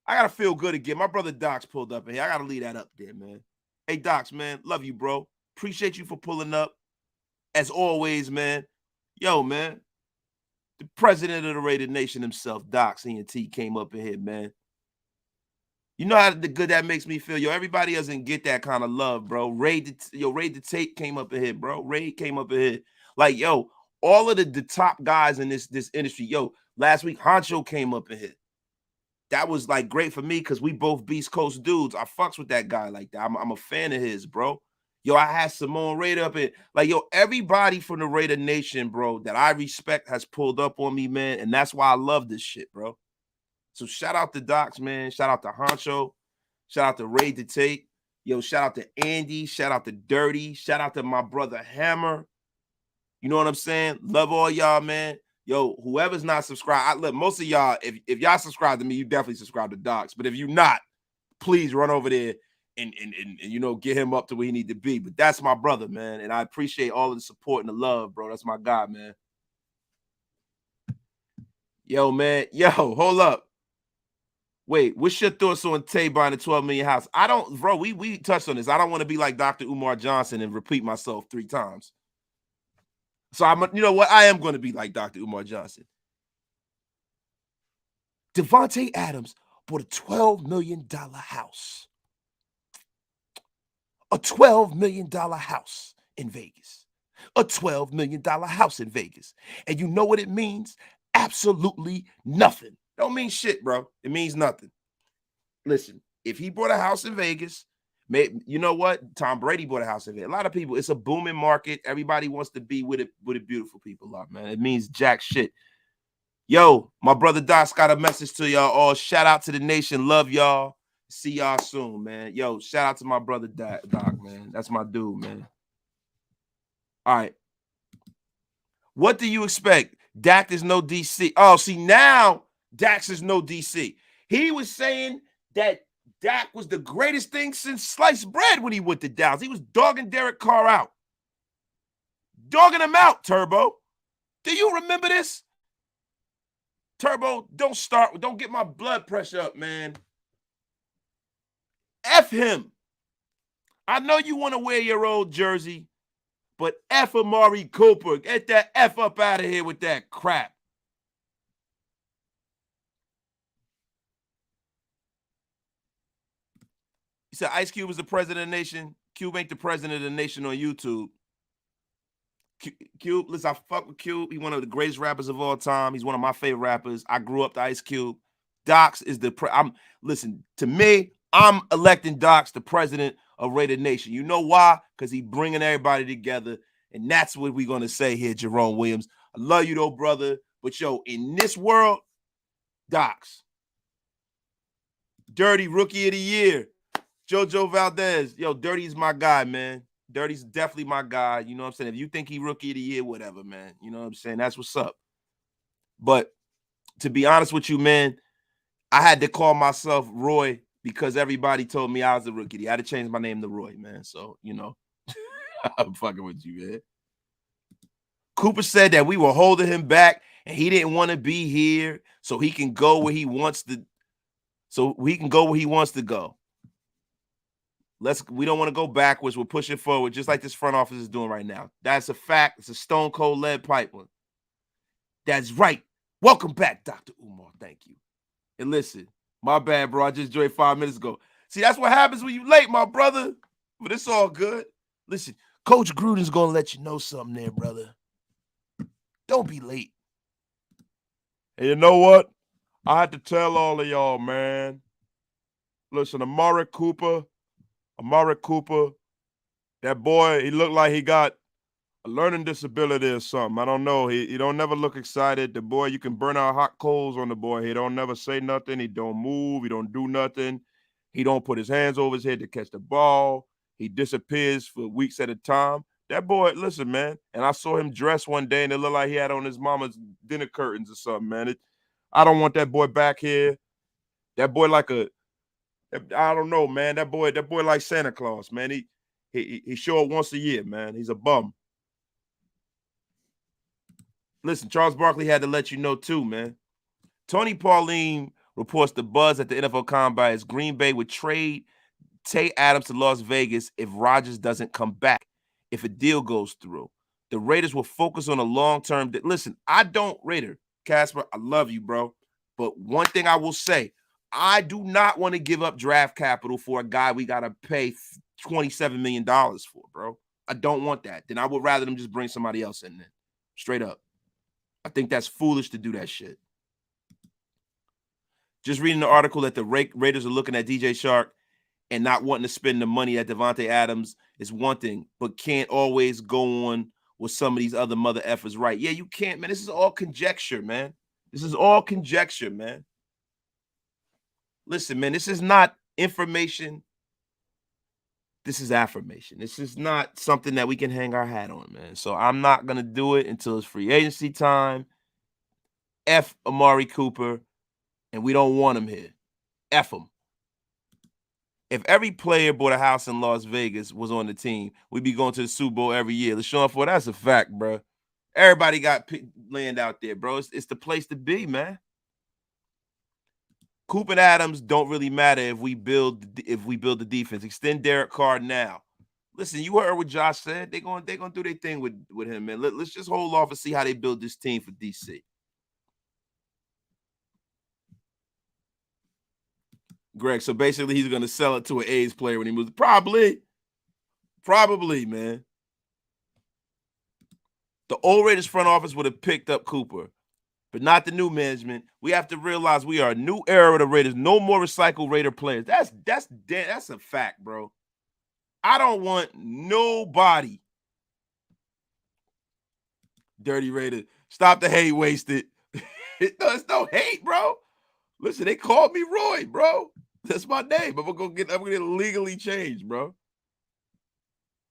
I got to feel good again. My brother Docs pulled up in here. I got to leave that up there, man. Hey, Docs, man, love you, bro. Appreciate you for pulling up. As always, man. Yo, man, the president of the Raider Nation himself, Docs E&T, came up in here, man. You know how good that makes me feel. Yo, everybody doesn't get that kind of love, bro. Ray the Tape came up in here, bro. Ray came up in here. Like, yo, all of the top guys in this industry. Yo, last week, Honcho came up in here. That was, like, great for me because we both Beast Coast dudes. I fucks with that guy like that. I'm a fan of his, bro. Yo, I had Simone Raider up in. Like, yo, everybody from the Raider Nation, bro, that I respect has pulled up on me, man, and that's why I love this shit, bro. So shout out to Docs, man. Shout out to Honcho. Shout out to Ray the Tape. Yo, shout out to Andy. Shout out to Dirty. Shout out to my brother Hammer. You know what I'm saying? Love all y'all, man. Yo, whoever's not subscribed, look, most of y'all, if y'all subscribe to me, you definitely subscribe to Docs. But if you're not, please run over there and get him up to where he need to be. But that's my brother, man. And I appreciate all of the support and the love, bro. That's my guy, man. Yo, man. Yo, hold up. Wait, what's your thoughts on Tay buying a $12 million house? I don't, bro, we touched on this. I don't want to be like Dr. Umar Johnson and repeat myself 3 times. So you know what? I am going to be like Dr. Umar Johnson. Devonte Adams bought a $12 million house. A $12 million house in Vegas. A $12 million house in Vegas. And you know what it means? Absolutely nothing. Don't mean shit, bro. It means nothing. Listen, if he bought a house in Vegas, you know what? Tom Brady bought a house in Vegas. A lot of people, it's a booming market. Everybody wants to be with the beautiful people are, man. It means jack shit. Yo, my brother Doc's got a message to y'all all. Shout out to the nation. Love y'all. See y'all soon, man. Yo, shout out to my brother Doc, man. That's my dude, man. All right. What do you expect? Dak is no DC. Oh, see, now Dax is no DC. He was saying that Dak was the greatest thing since sliced bread when he went to Dallas. He was dogging Derek Carr out. Dogging him out, Turbo. Do you remember this? Turbo, don't get my blood pressure up, man. F him. I know you want to wear your old jersey, but F Amari Cooper. Get that F up out of here with that crap. You said Ice Cube is the president of the nation. Cube ain't the president of the nation on YouTube. Cube, listen, I fuck with Cube. He's one of the greatest rappers of all time. He's one of my favorite rappers. I grew up to Ice Cube. Docs is listen, to me, I'm electing Docs the president of Raider Nation. You know why? Because he's bringing everybody together, and that's what we're going to say here, Jerome Williams. I love you, though, brother. But, yo, in this world, Docs. Dirty Rookie of the Year. JoJo Valdez. Yo, Dirty's my guy, man. Dirty's definitely my guy. You know what I'm saying? If you think he Rookie of the Year, whatever, man. You know what I'm saying? That's what's up. But to be honest with you, man, I had to call myself Roy because everybody told me I was a rookie. I had to change my name to Roy, man. So, you know, I'm fucking with you, man. Cooper said that we were holding him back and he didn't want to be here so he can go where he wants to. So he can go where he wants to go. We don't want to go backwards. We're pushing forward, just like this front office is doing right now. That's a fact. It's a stone cold lead pipeline. That's right. Welcome back, Dr. Umar. Thank you. And listen, my bad, bro. I just joined 5 minutes ago. See, that's what happens when you late, my brother. But it's all good. Listen, Coach Gruden's going to let you know something there, brother. Don't be late. And you know what? I had to tell all of y'all, man. Listen, Amari Cooper, that boy, he looked like he got a learning disability or something. I don't know. He don't never look excited. The boy, you can burn out hot coals on the boy. He don't never say nothing. He don't move. He don't do nothing. He don't put his hands over his head to catch the ball. He disappears for weeks at a time. That boy, listen, man. And I saw him dressed one day, and it looked like he had on his mama's dinner curtains or something, man. I don't want that boy back here. That boy I don't know, man. That boy like Santa Claus, man. He show up once a year, man. He's a bum. Listen, Charles Barkley had to let you know too, man. Tony Pauline reports the buzz at the NFL Combine is Green Bay would trade Tay Adams to Las Vegas if Rodgers doesn't come back, if a deal goes through. The Raiders will focus on a long-term. Listen, I don't, Raider, Casper, I love you, bro. But one thing I will say, I do not want to give up draft capital for a guy we got to pay $27 million for, bro. I don't want that. Then I would rather them just bring somebody else in there. Straight up. I think that's foolish to do that shit. Just reading the article that the Raiders are looking at DJ Shark and not wanting to spend the money that Devonte Adams is wanting, but can't always go on with some of these other mother effers, right? Yeah, you can't, man. This is all conjecture, man. This is all conjecture, man. Listen, man, this is not information. This is affirmation. This is not something that we can hang our hat on, man. So I'm not going to do it until it's free agency time. F Amari Cooper, and we don't want him here. F him. If every player bought a house in Las Vegas was on the team, we'd be going to the Super Bowl every year. LaShawn Ford, that's a fact, bro. Everybody got land out there, bro. It's the place to be, man. Cooper and Adams don't really matter if we build the defense. Extend Derek Carr now. Listen, you heard what Josh said. They're gonna do their thing with him, man. Let's just hold off and see how they build this team for DC. Greg, so basically he's gonna sell it to an A's player when he moves. Probably, man. The old Raiders front office would have picked up Cooper, but not the new management. We have to realize we are a new era of the Raiders. No more recycled Raider players. That's a fact, bro. I don't want nobody. Dirty Raider. Stop the hate, wasted. It's no hate, bro. Listen, they called me Roy, bro. That's my name. I'm gonna get it legally changed, bro.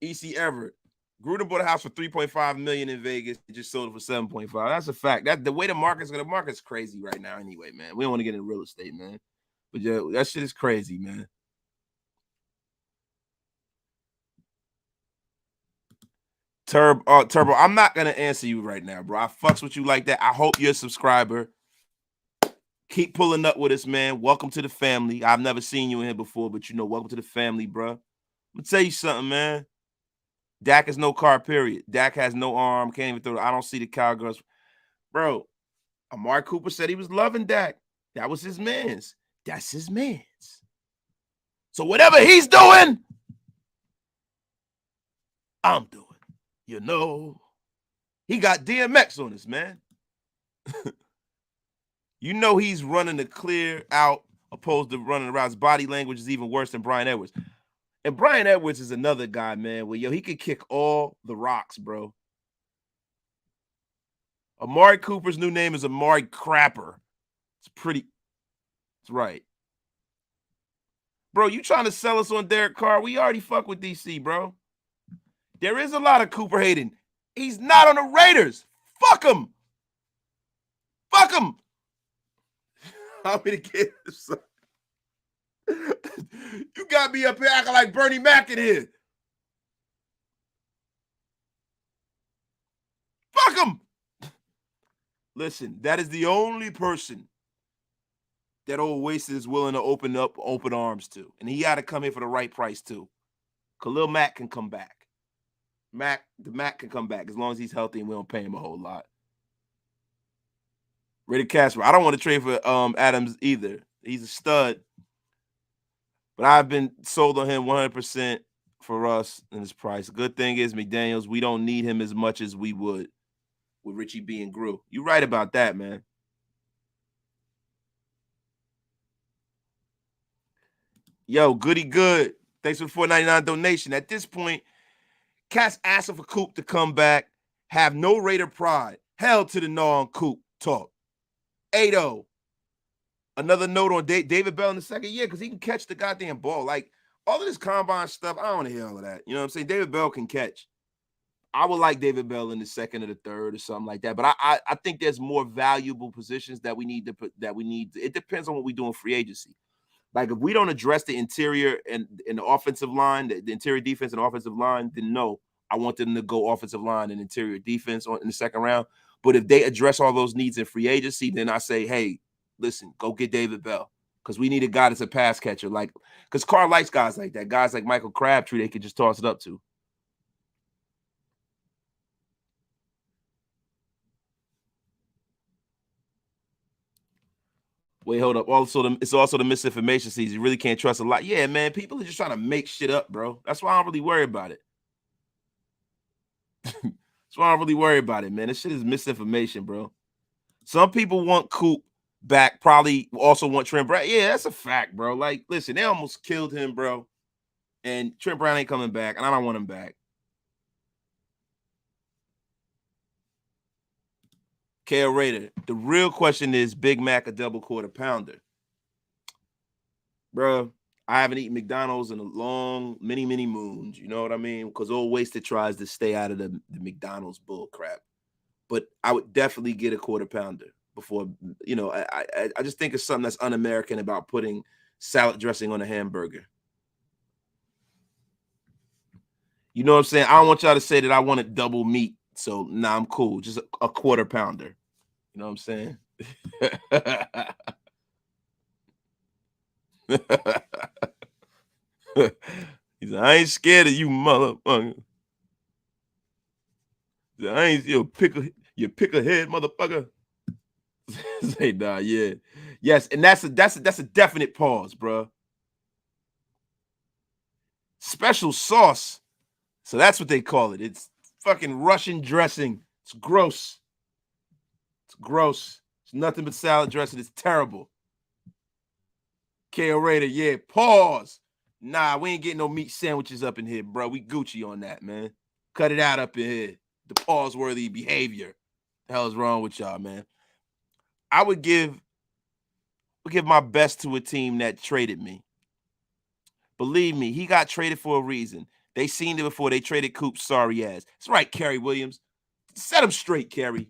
E.C. Everett. Gruden bought a house for $3.5 million in Vegas. He just sold it for $7.5. That's a fact. That the way the market's crazy right now. Anyway, man, we don't want to get into real estate, man. But yeah, that shit is crazy, man. Turbo, I'm not gonna answer you right now, bro. I fucks with you like that. I hope you're a subscriber. Keep pulling up with us, man. Welcome to the family. I've never seen you in here before, but welcome to the family, bro. I'm gonna tell you something, man. Dak is no car, period. Dak has no arm, can't even throw it. I don't see the Cowgirls. Bro, Amari Cooper said he was loving Dak. That was his man's. That's his man's. So whatever he's doing, I'm doing. He got DMX on us, man. He's running the clear out opposed to running around. His body language is even worse than Bryan Edwards. And Bryan Edwards is another guy, man, where, he could kick all the rocks, bro. Amari Cooper's new name is Amari Crapper. It's right. Bro, you trying to sell us on Derek Carr? We already fuck with DC, bro. There is a lot of Cooper hating. He's not on the Raiders. Fuck him. Fuck him. I'm gonna get this. You got me up here acting like Bernie Mac in here. Fuck him. Listen, that is the only person that old Wasted is willing to open up open arms to. And he got to come here for the right price, too. Khalil Mack can come back. Mack can come back as long as he's healthy and we don't pay him a whole lot. Rated Casper. I don't want to trade for Adams either. He's a stud. But I've been sold on him 100% for us and his price. Good thing is, McDaniels, we don't need him as much as we would with Richie B and Grew. You're right about that, man. Yo, goody good. Thanks for the $4.99 donation. At this point, Cat's asking for Coop to come back, have no Raider pride. Hell to the non-Coop talk. 8-0. Another note on David Bell in the second year because he can catch the goddamn ball. Like, all of this combine stuff, I don't want to hear all of that. You know what I'm saying? David Bell can catch. I would like David Bell in the second or the third or something like that. But I think there's more valuable positions that we need to put. It depends on what we do in free agency. Like, if we don't address the interior and the offensive line, the interior defense and offensive line, then no, I want them to go offensive line and interior defense in the second round. But if they address all those needs in free agency, then I say, hey, listen, go get David Bell because we need a guy that's a pass catcher. Like, because Carr likes guys like that. Guys like Michael Crabtree, they could just toss it up to. Wait, hold up. It's also the misinformation season. You really can't trust a lot. Yeah, man, people are just trying to make shit up, bro. That's why I don't really worry about it. That's why I don't really worry about it, man. This shit is misinformation, bro. Some people want Coop back, probably also want Trent Brown. Yeah, that's a fact, bro. Like, listen, they almost killed him, bro. And Trent Brown ain't coming back, and I don't want him back. KL Raider, the real question is Big Mac a double quarter pounder? Bro, I haven't eaten McDonald's in a long, many, many moons. You know what I mean? Because old Wasted tries to stay out of the McDonald's bull crap. But I would definitely get a quarter pounder before, I just think it's something that's un-American about putting salad dressing on a hamburger. You know what I'm saying? I don't want y'all to say that I wanted double meat. So, nah, I'm cool. Just a quarter pounder. You know what I'm saying? He said, I ain't scared of you, motherfucker. He said, I ain't you pick a head, motherfucker. Say, nah, yeah. Yes, and that's a definite pause, bro. Special sauce. So that's what they call it. It's fucking Russian dressing. It's gross. It's gross. It's nothing but salad dressing. It's terrible. KO Raider, yeah. Pause. Nah, we ain't getting no meat sandwiches up in here, bro. We Gucci on that, man. Cut it out up in here. The pause-worthy behavior. The hell is wrong with y'all, man? I would give my best to a team that traded me. Believe me, he got traded for a reason. They seen it before. They traded Coop's sorry ass. That's right, Kerry Williams. Set him straight, Kerry.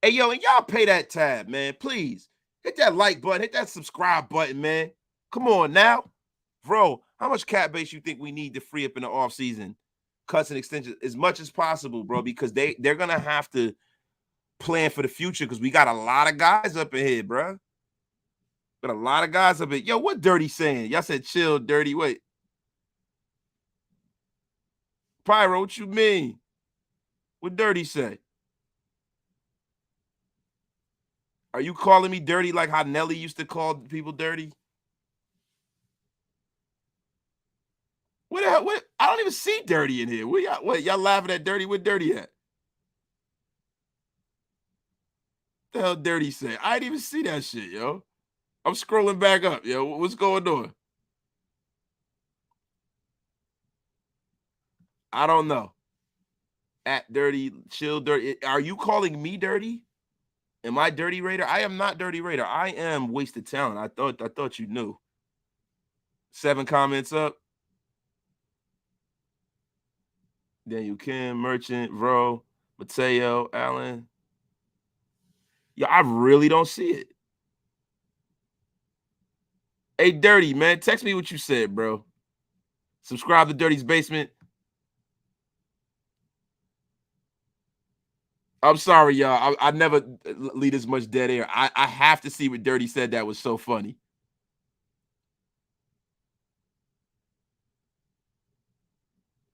Hey, yo, and y'all pay that tab, man. Please. Hit that like button. Hit that subscribe button, man. Come on now. Bro, how much cap base you think we need to free up in the offseason? Cuts and extensions as much as possible, bro, because they're going to have to plan for the future because we got a lot of guys up in here, bro. Got a lot of guys up in here. Yo, what Dirty saying? Y'all said chill, Dirty. Wait. Pyro, what you mean? What Dirty say? Are you calling me dirty like how Nelly used to call people dirty? What the hell? What? I don't even see Dirty in here. What y'all laughing at Dirty? What Dirty at? The hell Dirty say? I didn't even see that shit, yo. I'm scrolling back up, yo. What's going on? I don't know. At Dirty, chill, Dirty. Are you calling me dirty? Am I Dirty Raider? I am not Dirty Raider. I am wasted talent. I thought you knew. 7 comments up. Daniel Kim, Merchant, Vro, Mateo, Allen. Yeah, I really don't see it. Hey, Dirty, man, text me what you said, bro. Subscribe to Dirty's Basement. I'm sorry, y'all. I never leave as much dead air. I have to see what Dirty said that was so funny.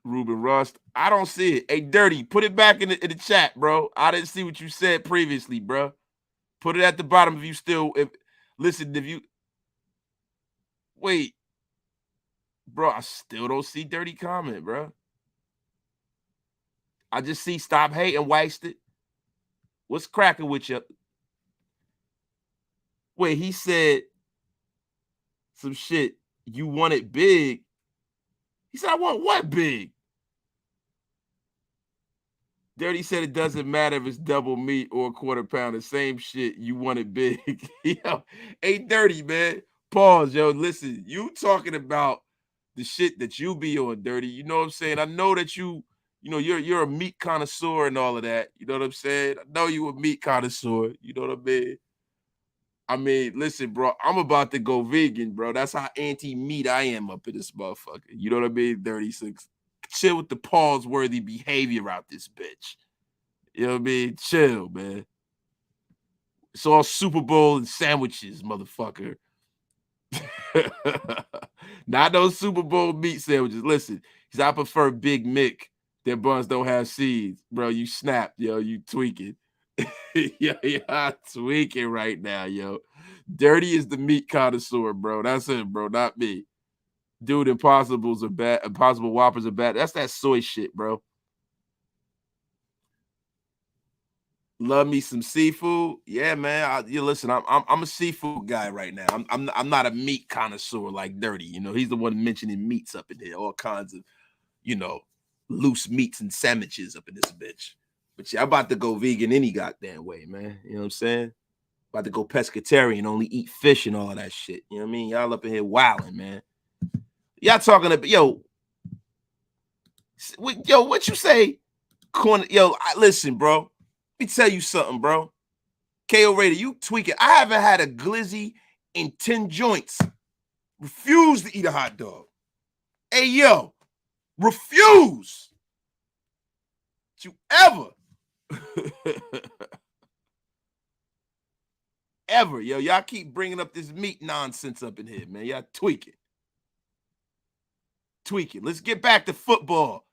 Ruben Rust. I don't see it. Hey, Dirty, put it back in the chat, bro. I didn't see what you said previously, bro. Put it at the bottom if you still listen. If you wait, bro, I still don't see Dirty comment, bro. I just see stop hating, wasted. What's cracking with you? Wait, he said some shit. You want it big. He said, I want what big? Dirty said it doesn't matter if it's double meat or a quarter pound. The same shit. You want it big. Yo, hey, Dirty, man. Pause, yo. Listen, you talking about the shit that you be on, Dirty. You know what I'm saying? I know that you're a meat connoisseur and all of that. You know what I'm saying? I know you a meat connoisseur. You know what I mean? I mean, listen, bro, I'm about to go vegan, bro. That's how anti-meat I am up in this motherfucker. You know what I mean? 36. Chill with the pause-worthy behavior out this bitch. You know what I mean? Chill, man. It's all Super Bowl and sandwiches, motherfucker. Not those Super Bowl meat sandwiches. Listen, because I prefer Big Mick. Their buns don't have seeds. Bro, you snapped, yo. You tweaking. Yeah, tweaking right now, yo. Dirty is the meat connoisseur, bro. That's it, bro. Not me. Dude, Impossibles are bad. Impossible Whoppers are bad. That's that soy shit, bro. Love me some seafood. Yeah, man. You listen, I'm a seafood guy right now. I'm not a meat connoisseur like Dirty. You know, he's the one mentioning meats up in here, all kinds of, loose meats and sandwiches up in this bitch. But yeah, I'm about to go vegan any goddamn way, man. You know what I'm saying? About to go pescatarian, only eat fish and all that shit. You know what I mean? Y'all up in here wilding, man. Y'all talking about, what you say? Listen, bro. Let me tell you something, bro. KO Raider, you tweaking. I haven't had a glizzy in 10 joints. Refuse to eat a hot dog. Hey, yo. Refuse. You ever. Ever, yo. Y'all keep bringing up this meat nonsense up in here, man. Y'all tweaking. Tweaking. Let's get back to football.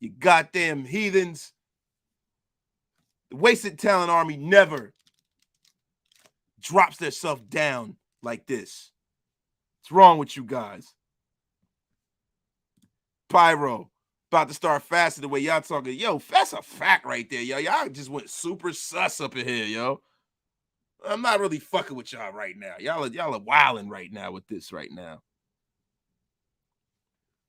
You goddamn heathens. The wasted talent army never drops themselves down like this. What's wrong with you guys? Pyro, about to start fasting the way y'all talking. Yo, that's a fact right there, yo. Y'all just went super sus up in here, yo. I'm not really fucking with y'all right now. Y'all are wilding right now with this right now.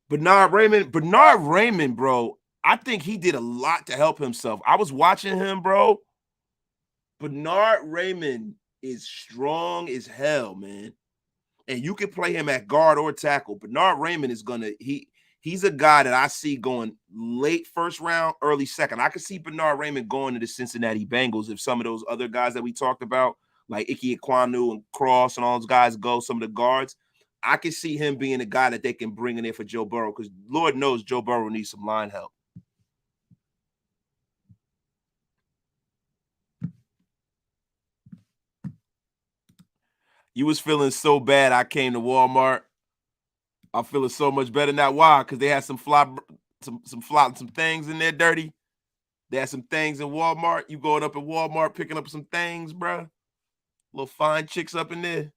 Bernhard Raimann, bro, I think he did a lot to help himself. I was watching him, bro. Bernhard Raimann is strong as hell, man. And you can play him at guard or tackle. Bernhard Raimann is gonna He's a guy that I see going late first round, early second. I could see Bernhard Raimann going to the Cincinnati Bengals if some of those other guys that we talked about, like Ike Ekwonu and Cross and all those guys go, some of the guards. I could see him being a guy that they can bring in there for Joe Burrow because Lord knows Joe Burrow needs some line help. You was feeling so bad I came to Walmart. I'm feeling so much better now. Why? Because they had some things in there dirty. They had some things in Walmart. You going up at Walmart picking up some things, bro. Little fine chicks up in there.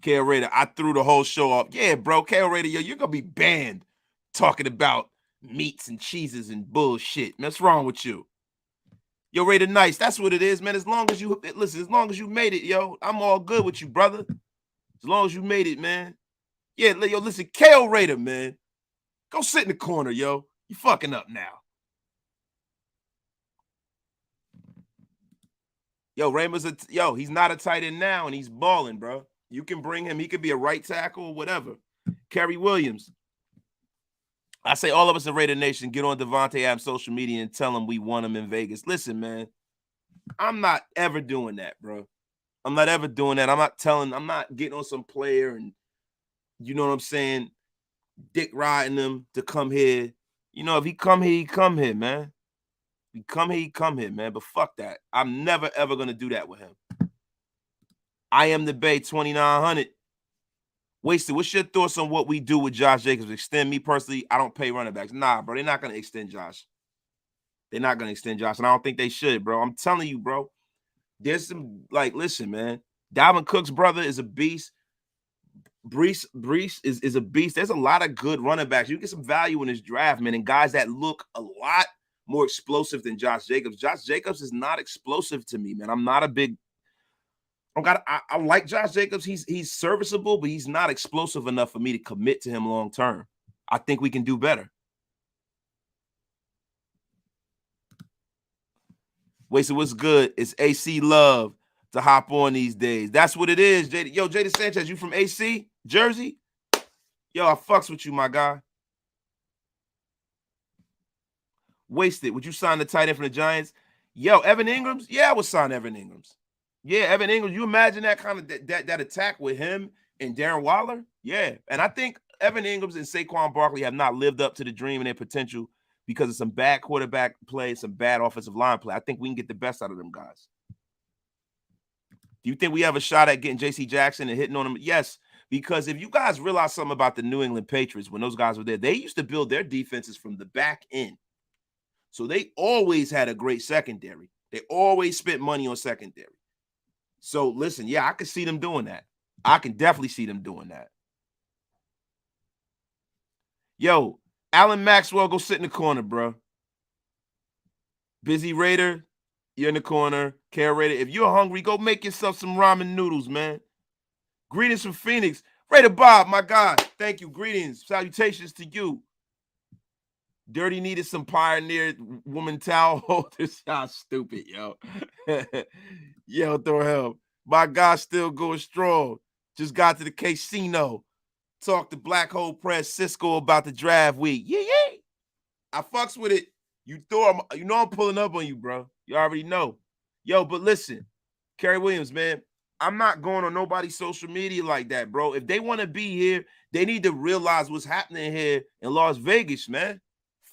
Kale Raider, I threw the whole show off. Yeah, bro, Kale Raider, yo, you're gonna be banned talking about meats and cheeses and bullshit. Man, what's wrong with you? Yo, Raider Nice, that's what it is, man. As long as you listen, as long as you made it, yo, I'm all good with you, brother. As long as you made it, man. Yeah, yo, listen, Kale Raider, man. Go sit in the corner, yo. You fucking up now. Yo, Raymond's he's not a tight end now, and he's balling, bro. You can bring him. He could be a right tackle or whatever. Kerry Williams. I say all of us in Raider Nation, get on Devonte Adams' social media and tell him we want him in Vegas. Listen, man, I'm not ever doing that, bro. I'm not ever doing that. I'm not getting on some player and, you know what I'm saying, dick riding him to come here. You know, if he come here, he come here, man. If he come here, he come here, man. But fuck that. I'm never, ever going to do that with him. I am the Bay 2900. Wasted, what's your thoughts on what we do with Josh Jacobs? Extend me personally, I don't pay running backs. Nah, bro, they're not going to extend Josh. They're not going to extend Josh, and I don't think they should, bro. I'm telling you, bro. There's some, like, listen, man. Dalvin Cook's brother is a beast. Brees is a beast. There's a lot of good running backs. You get some value in this draft, man, and guys that look a lot more explosive than Josh Jacobs. Josh Jacobs is not explosive to me, man. I'm not a big I like Josh Jacobs. He's serviceable, but he's not explosive enough for me to commit to him long term. I think we can do better. Wait, so what's good? It's AC Love to hop on these days. That's what it is. Yo, Jada Sanchez, you from AC, Jersey? Yo, I fucks with you, my guy. Wasted. Would you sign the tight end from the Giants? Yo, Evan Ingrams? Yeah, I would sign Evan Ingrams. Yeah, Evan Ingrams. You imagine that kind of that attack with him and Darren Waller? Yeah, and I think Evan Ingrams and Saquon Barkley have not lived up to the dream and their potential because of some bad quarterback play, some bad offensive line play. I think we can get the best out of them guys. Do you think we have a shot at getting J.C. Jackson and hitting on him? Yes, because if you guys realize something about the New England Patriots when those guys were there, they used to build their defenses from the back end. So they always had a great secondary. They always spent money on secondary. So, listen, yeah, I can see them doing that. I can definitely see them doing that. Yo, Alan Maxwell, go sit in the corner, bro. Busy Raider, you're in the corner. Care Raider, if you're hungry, go make yourself some ramen noodles, man. Greetings from Phoenix. Raider Bob, my God, thank you. Greetings, salutations to you. Dirty needed some Pioneer woman towel holders. Y'all stupid, yo. Yo, throw hell. My God still going strong. Just got to the casino. Talked to Black Hole Press Cisco about the draft week. Yeah. I fucks with it. You know I'm pulling up on you, bro. You already know. Yo, but listen, Kerry Williams, man, I'm not going on nobody's social media like that, bro. If they want to be here, they need to realize what's happening here in Las Vegas, man.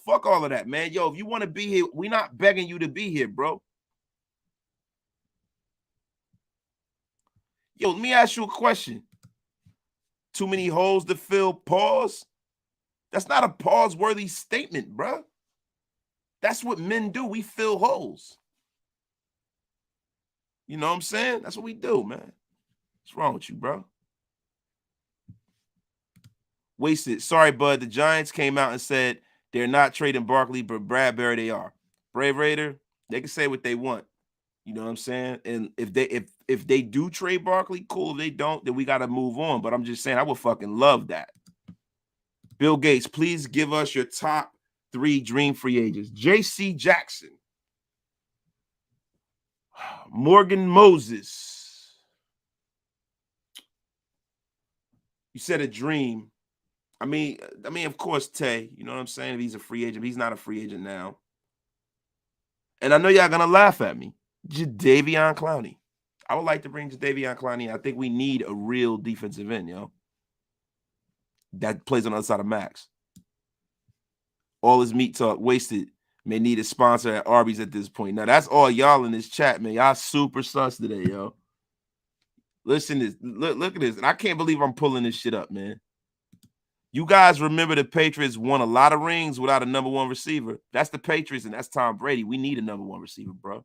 Fuck all of that, man. Yo, if you want to be here, we're not begging you to be here, bro. Yo, let me ask you a question. Too many holes to fill, pause? That's not a pause-worthy statement, bro. That's what men do. We fill holes. You know what I'm saying? That's what we do, man. What's wrong with you, bro? Wasted. Sorry, bud. The Giants came out and said they're not trading Barkley, but Bradbury they are. Brave Raider, they can say what they want. You know what I'm saying? And if they do trade Barkley, cool. If they don't, then we got to move on. But I'm just saying, I would fucking love that. Bill Gates, please give us your top 3 dream free agents. J.C. Jackson. Morgan Moses. You said a dream. I mean, of course, Tay. You know what I'm saying? If he's a free agent, he's not a free agent now. And I know y'all gonna laugh at me. Jadeveon Clowney. I would like to bring Jadeveon Clowney. I think we need a real defensive end, yo. That plays on the other side of Max. All his meat talk wasted. May need a sponsor at Arby's at this point. Now that's all y'all in this chat, man. Y'all super sus today, yo. Listen to this. Look at this. And I can't believe I'm pulling this shit up, man. You guys remember the Patriots won a lot of rings without a number one receiver. That's the Patriots, and that's Tom Brady. We need a number one receiver, bro.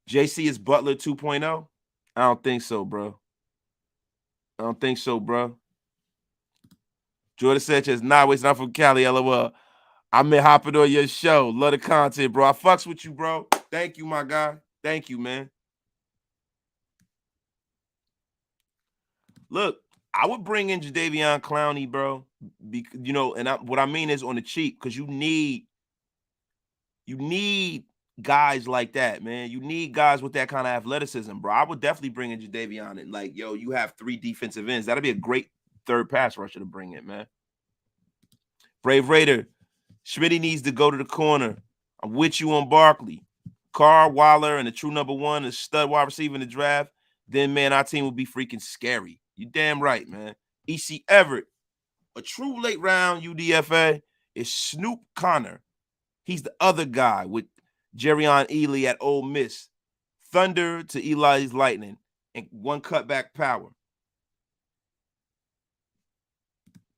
JC is Butler 2.0? I don't think so, bro. I don't think so, bro. Jordan Sanchez, nah, wasting out from Cali, LOL. I'm in hopping on your show. Love the content, bro. I fucks with you, bro. Thank you, my guy. Thank you, man. Look, I would bring in Jadeveon Clowney, bro. You know, and what I mean is on the cheap, because you need guys like that, man. You need guys with that kind of athleticism, bro. I would definitely bring in Jadeveon and like, yo, you have 3 defensive ends. That'd be a great third pass rusher to bring in, man. Brave Raider, Schmitty needs to go to the corner. I'm with you on Barkley. Carr, Waller, and the true number 1, a stud wide receiver in the draft. Then, man, our team will be freaking scary. You damn right, man. E.C. Everett, a true late round UDFA is Snoop Connor. He's the other guy with Jerrion Ely at Ole Miss. Thunder to Eli's Lightning and 1 cutback power.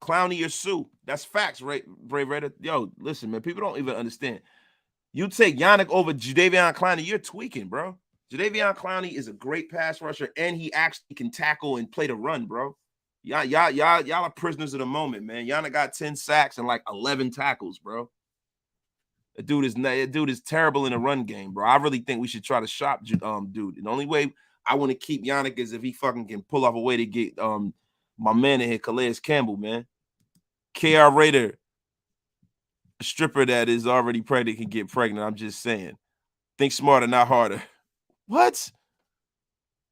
Clowney or Sue. That's facts, right, Brave Raider? Yo, listen, man. People don't even understand. You take Yannick over Jadeveon Clowney, you're tweaking, bro. Jadeveon Clowney is a great pass rusher, and he actually can tackle and play the run, bro. Y'all are prisoners of the moment, man. Yannick got 10 sacks and like 11 tackles, bro. That dude is terrible in the run game, bro. I really think we should try to shop dude. And the only way I want to keep Yannick is if he fucking can pull off a way to get my man in here, Calais Campbell, man. KR Raider, a stripper that is already pregnant can get pregnant. I'm just saying. Think smarter, not harder. What?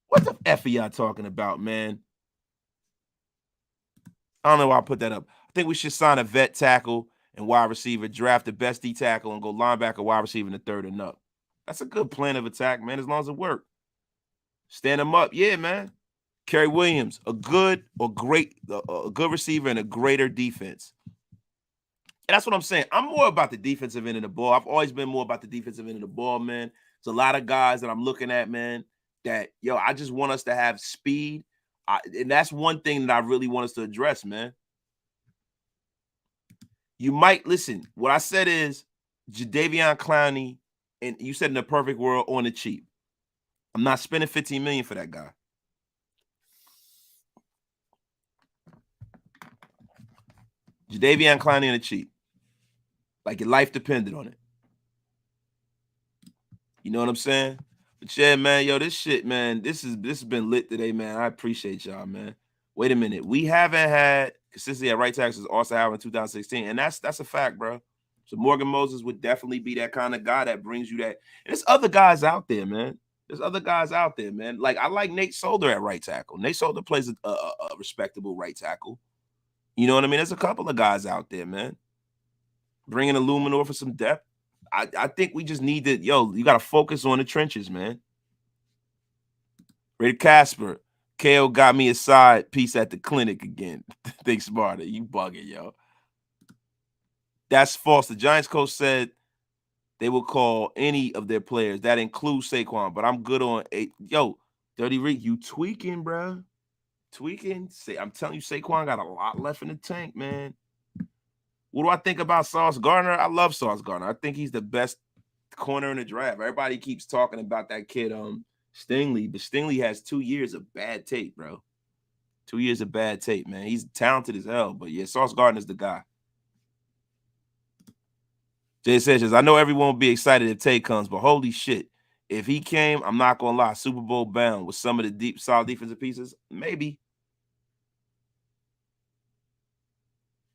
What the F are y'all talking about, man? I don't know why I put that up. I think we should sign a vet tackle and wide receiver, draft the best D tackle, and go linebacker, wide receiver in the 3rd and up. That's a good plan of attack, man, as long as it works. Stand them up. Yeah, man. Kerry Williams, a good receiver and a greater defense. And that's what I'm saying. I'm more about the defensive end of the ball. I've always been more about the defensive end of the ball, man. There's a lot of guys that I'm looking at, man, that, yo, I just want us to have speed. And that's one thing that I really want us to address, man. You might listen. What I said is Jadeveon Clowney, and you said in the perfect world on the cheap. I'm not spending $15 million for that guy. Jadeveon Clowney on the cheap. Like your life depended on it. You know what I'm saying? But yeah, man, yo, this shit, man, this has been lit today, man. I appreciate y'all, man. Wait a minute. We haven't had consistency at right tackle since Austin Howard in 2016. And that's a fact, bro. So Morgan Moses would definitely be that kind of guy that brings you that. And there's other guys out there, man. There's other guys out there, man. Like, I like Nate Solder at right tackle. Nate Solder plays a respectable right tackle. You know what I mean? There's a couple of guys out there, man. Bringing Illuminor for some depth. I think we just need to, yo, you got to focus on the trenches, man. Ray Casper. KO got me a side piece at the clinic again. Think smarter. You bugging, yo. That's false. The Giants coach said they will call any of their players. That includes Saquon, but I'm good on 8. Yo, Dirty Rick, you tweaking, bro. Tweaking. I'm telling you, Saquon got a lot left in the tank, man. What do I think about Sauce Gardner? I love Sauce Gardner. I think he's the best corner in the draft. Everybody keeps talking about that kid, Stingley, but Stingley has 2 years of bad tape, bro. 2 years of bad tape, man. He's talented as hell, but yeah, Sauce Gardner's the guy. Jay Sanchez, I know everyone will be excited if Tay comes, but holy shit, if he came, I'm not gonna lie, Super Bowl bound with some of the solid defensive pieces, maybe,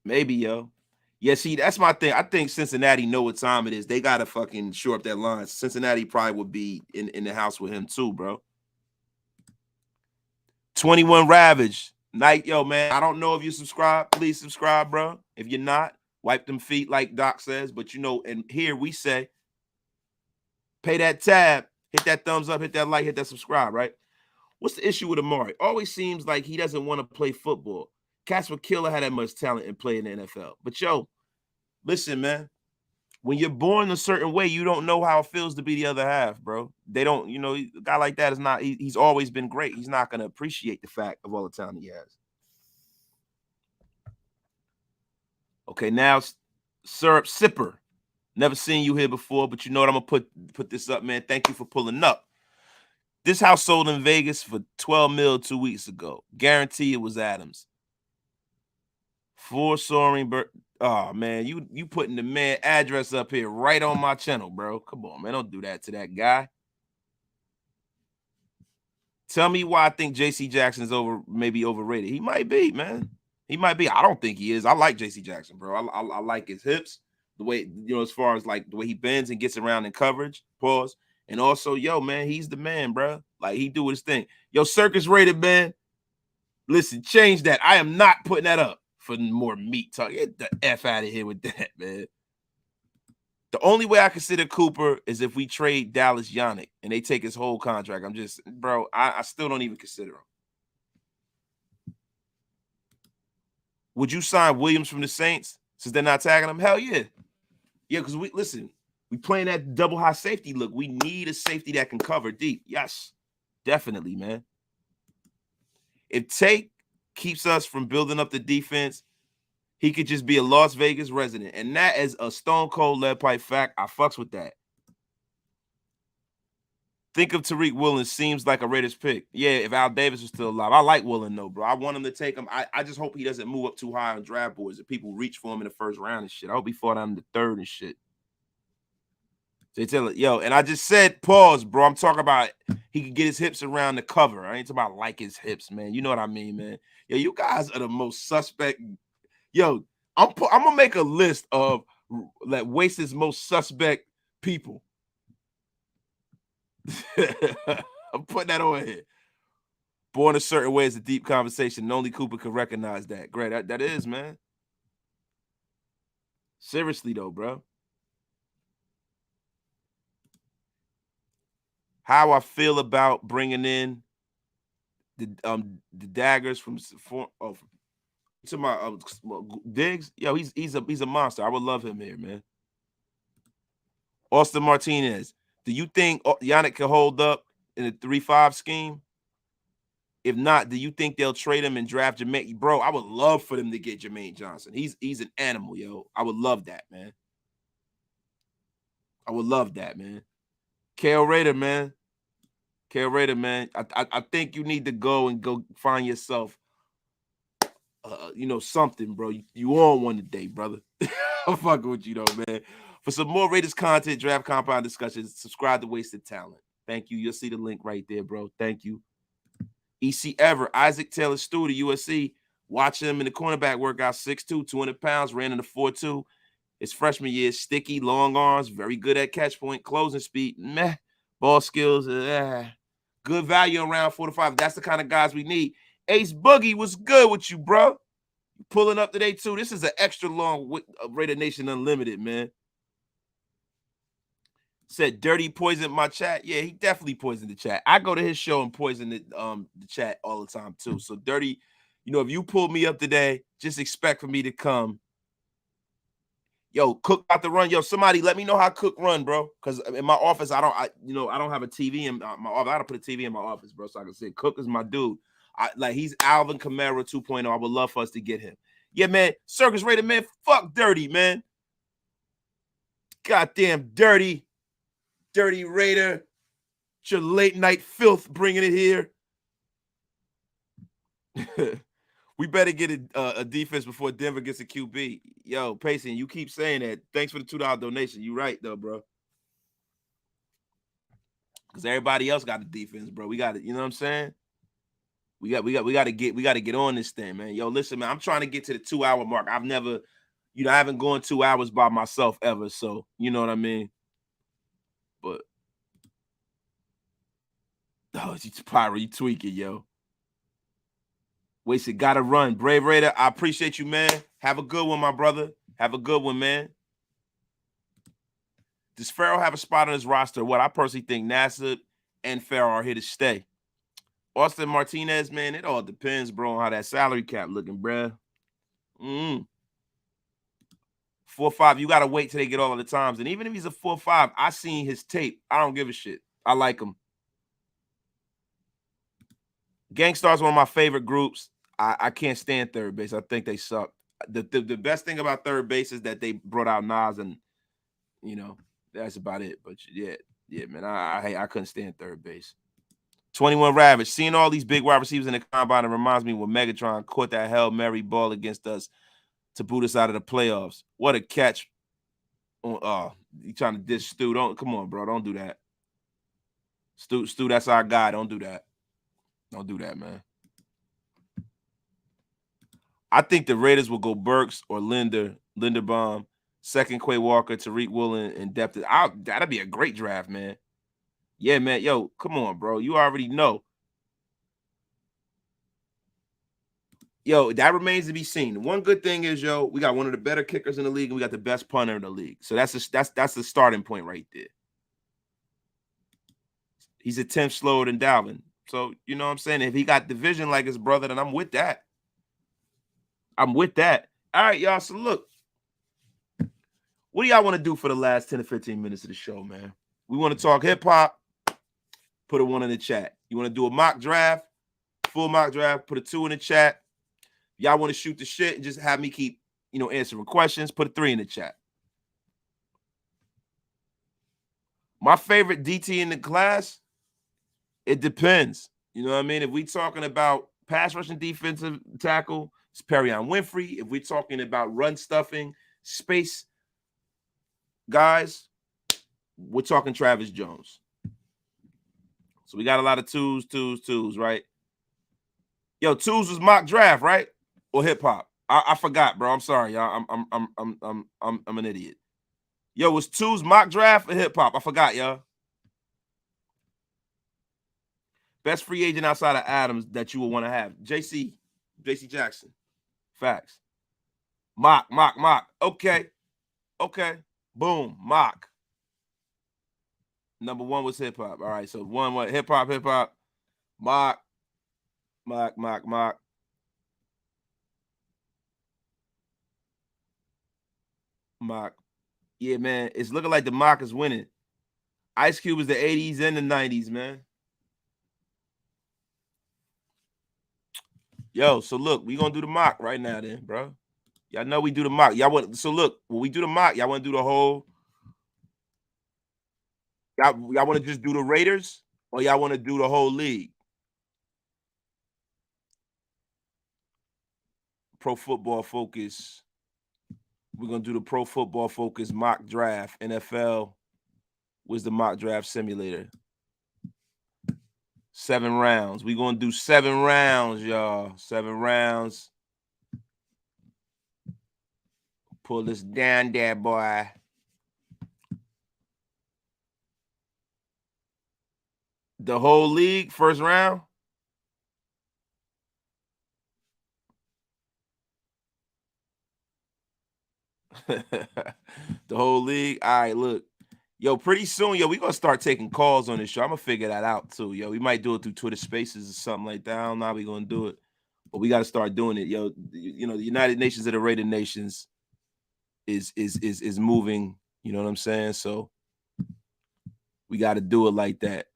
yo. Yeah, see, that's my thing. I think Cincinnati know what time it is. They got to fucking shore up that line. Cincinnati probably would be in the house with him too, bro. 21 Ravage. Night, yo, man. I don't know if you subscribe. Please subscribe, bro. If you're not, wipe them feet like Doc says. But you know, and here we say, pay that tab, hit that thumbs up, hit that like, hit that subscribe, right? What's the issue with Amari? Always seems like he doesn't want to play football. Casper Killer had that much talent and play in the NFL. But yo, listen, man. When you're born a certain way, you don't know how it feels to be the other half, bro. They don't, you know, a guy like that is not, he's always been great. He's not going to appreciate the fact of all the talent he has. Okay, now Syrup Sipper. Never seen you here before, but you know what? I'm going to put this up, man. Thank you for pulling up. This house sold in Vegas for $12 million 2 weeks ago. Guarantee it was Adams. 4 soaring oh man, you putting the man address up here right on my channel, bro. Come on, man. Don't do that to that guy. Tell me why I think JC Jackson is maybe overrated. He might be, man. He might be. I don't think he is. I like JC Jackson, bro. I like his hips, the way, you know, as far as like the way he bends and gets around in coverage. Pause. And also, yo, man, he's the man, bro. Like, he do his thing. Yo, circus rated, man. Listen, change that. I am not putting that up for more meat talk. Get the F out of here with that, man. The only way I consider Cooper is if we trade Dallas Yannick and they take his whole contract. I'm just, bro, I still don't even consider him. Would you sign Williams from the Saints since they're not tagging him? Hell yeah. Yeah, because we playing that double high safety look. We need a safety that can cover deep. Yes, definitely, man. If Tate keeps us from building up the defense, he could just be a Las Vegas resident. And that is a stone cold lead pipe fact. I fucks with that. Think of Tariq Woolen. Seems like a Raiders pick. Yeah, if Al Davis was still alive. I like Woolen, though, bro. I want him to take him. I just hope he doesn't move up too high on draft boards if people reach for him in the first round and shit. I hope he fought out in the third and shit. So they tell it, yo, and I just said, pause, bro. I'm talking about he could get his hips around the cover. I ain't talking about like his hips, man. You know what I mean, man. Yo, you guys are the most suspect. Yo, I'm gonna make a list of like Waste's most suspect people. I'm putting that on here. Born a certain way is a deep conversation, and only Cooper could recognize that. Great, that is, man. Seriously though, bro. How I feel about bringing in the daggers from to my Diggs. Yo, he's a monster. I would love him here, man. Austin Martinez. Do you think Yannick can hold up in a 3-5 scheme? If not, do you think they'll trade him and draft Jermaine? Bro, I would love for them to get Jermaine Johnson. He's an animal, yo. I would love that, man. I would love that, man. Kale Rader, man. Kale Rader, man. I think you need to go find yourself, you know, something, bro. You on one today, brother. I'm fucking with you, though, man. For some more Raiders content, draft compound discussions, subscribe to Wasted Talent. Thank you. You'll see the link right there, bro. Thank you. EC Ever, Isaac Taylor Stewart, USC. Watch him in the cornerback workout, 6'2", 200 pounds, ran in the 4.2. His freshman year, sticky, long arms, very good at catch point, closing speed, meh. Ball skills, good value around 4 to 5. That's the kind of guys we need. Ace Boogie, what's good with you, bro? Pulling up today, too. This is an extra long Raider Nation Unlimited, man. Said Dirty poisoned my chat. Yeah, he definitely poisoned the chat. I go to his show and poison the chat all the time, too. So, Dirty, you know, if you pull me up today, just expect for me to come. Yo, Cook got the run. Yo, somebody let me know how Cook run, bro. Because in my office, I don't have a TV in my office. I gotta put a TV in my office, bro, so I can say Cook is my dude. He's Alvin Kamara 2.0. I would love for us to get him. Yeah, man. Circus Raider, man. Fuck Dirty, man. Goddamn Dirty Raider. It's your late night filth bringing it here. We better get a defense before Denver gets a QB. Yo, Payson, you keep saying that. Thanks for the $2 donation. You right, though, bro. Because everybody else got the defense, bro. We got it. You know what I'm saying? We got to get on this thing, man. Yo, listen, man. I'm trying to get to the 2-hour mark. I've never, I haven't gone 2 hours by myself ever. So, you know what I mean? But, oh, Pyro, you tweaking, yo. Wasted, gotta run. Brave Raider, I appreciate you, man. Have a good one, my brother. Have a good one, man. Does Farrell have a spot on his roster? What I personally think Nassib and Farrell are here to stay. Austin Martinez, man, it all depends, bro, on how that salary cap looking, bruh. 4-5, you got to wait till they get all of the times. And even if he's a 4-5, I seen his tape. I don't give a shit. I like him. Gangstar's one of my favorite groups. I can't stand third base. I think they suck. The best thing about third base is that they brought out Nas, and, you know, that's about it. But, yeah, man, I couldn't stand third base. 21 Ravage. Seeing all these big wide receivers in the combine, it reminds me when Megatron caught that Hail Mary ball against us to boot us out of the playoffs. What a catch. You trying to diss Stu. Come on, bro. Don't do that. Stu, that's our guy. Don't do that. Don't do that, man. I think the Raiders will go Burks or Linderbaum, second Quay Walker, Tariq Woolen, and depth. That'd be a great draft, man. Yeah, man. Yo, come on, bro. You already know. Yo, that remains to be seen. One good thing is, yo, we got one of the better kickers in the league, and we got the best punter in the league. So that's the starting point right there. He's a 10th slower than Dalvin. So, you know what I'm saying? If he got division like his brother, then I'm with that. I'm with that. All right, y'all. So, look. What do y'all want to do for the last 10 to 15 minutes of the show, man? We want to talk hip-hop. Put a 1 in the chat. You want to do a mock draft? Full mock draft? Put a 2 in the chat. Y'all want to shoot the shit and just have me keep, answering questions? Put a 3 in the chat. My favorite DT in the class, it depends. You know what I mean? If we're talking about pass rushing defensive tackle, it's Perrion Winfrey. If we're talking about run stuffing, space guys, we're talking Travis Jones. So we got a lot of twos, right? Yo, twos was mock draft, right? Or hip hop? I forgot, bro. I'm sorry, y'all. I'm an idiot. Yo, was twos mock draft or hip hop? I forgot, y'all. Best free agent outside of Adams that you would want to have? JC Jackson. Facts. Mock. Okay. Boom. Mock. Number 1 was hip hop. All right. So 1 what? Hip hop. Mock. Yeah, man. It's looking like the mock is winning. Ice Cube is the 80s and the 90s, man. Yo, so look, we gonna do the mock right now, then, bro. Y'all know we do the mock. Y'all want so look when we do the mock, y'all want to do the whole. Y'all want to just do the Raiders, or y'all want to do the whole league? Pro Football Focus. We're gonna do the Pro Football Focus mock draft. NFL was the mock draft simulator. 7 rounds. We're gonna do 7 rounds, y'all. 7 rounds. Pull this down there, boy. The whole league, first round. The whole league. All right, look. Yo, pretty soon, yo, we gonna start taking calls on this show. I'm gonna figure that out too, yo. We might do it through Twitter Spaces or something like that. I don't know how we gonna do it, but we got to start doing it, yo. You know, the United Nations of the Rated Nations is moving. You know what I'm saying? So we got to do it like that.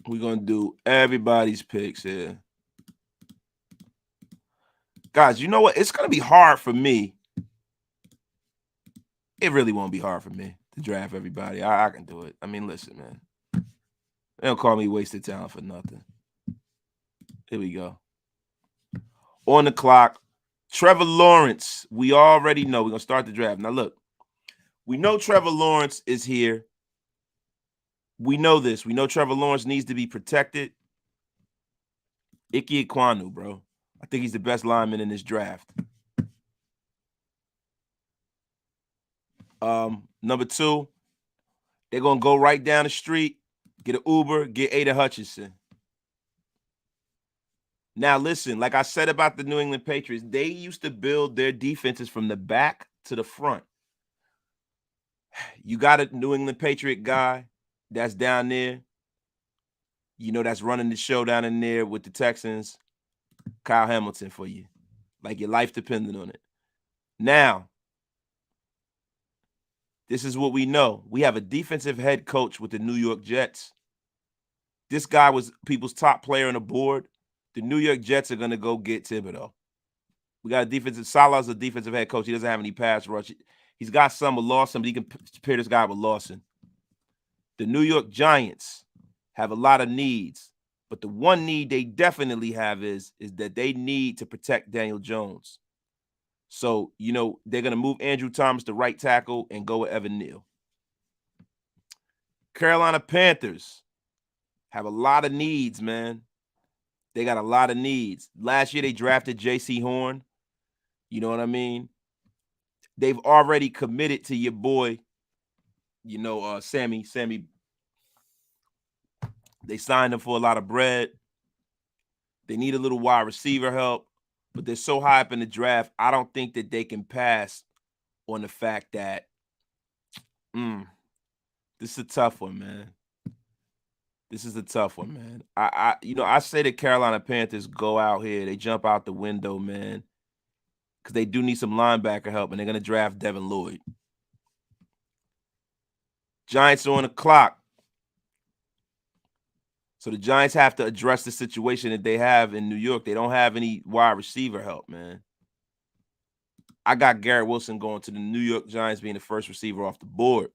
We're gonna do everybody's picks here. Guys, you know what? It's gonna be hard for me. It really won't be hard for me to draft everybody. I can do it. I mean, listen, man. They don't call me wasted talent for nothing. Here we go. On the clock, Trevor Lawrence. We already know. We're gonna start the draft. Now, look, we know Trevor Lawrence is here. We know this. We know Trevor Lawrence needs to be protected. Ike Ekwonu, bro. I think he's the best lineman in this draft. Number 2, they're going to go right down the street, get an Uber, get Ada Hutchinson. Now, listen, like I said about the New England Patriots, they used to build their defenses from the back to the front. You got a New England Patriot guy that's down there, that's running the show down in there with the Texans, Kyle Hamilton for you. Like your life depended on it. Now, this is what we know. We have a defensive head coach with the New York Jets. This guy was people's top player on the board. The New York Jets are going to go get Thibodeau. We got a defensive, Salah's a defensive head coach. He doesn't have any pass rush. He's got some with Lawson, but he can pair this guy with Lawson. The New York Giants have a lot of needs, but the one need they definitely have is that they need to protect Daniel Jones. So, they're going to move Andrew Thomas to right tackle and go with Evan Neal. Carolina Panthers have a lot of needs, man. They got a lot of needs. Last year, they drafted J.C. Horn. You know what I mean? They've already committed to your boy, Sammy. They signed him for a lot of bread. They need a little wide receiver help, but they're so high up in the draft, I don't think that they can pass on the fact that this is a tough one, man. This is a tough one, man. I say the Carolina Panthers go out here. They jump out the window, man, because they do need some linebacker help, and they're going to draft Devin Lloyd. Giants are on the clock. So the Giants have to address the situation that they have in New York. They don't have any wide receiver help, man. I got Garrett Wilson going to the New York Giants being the first receiver off the board.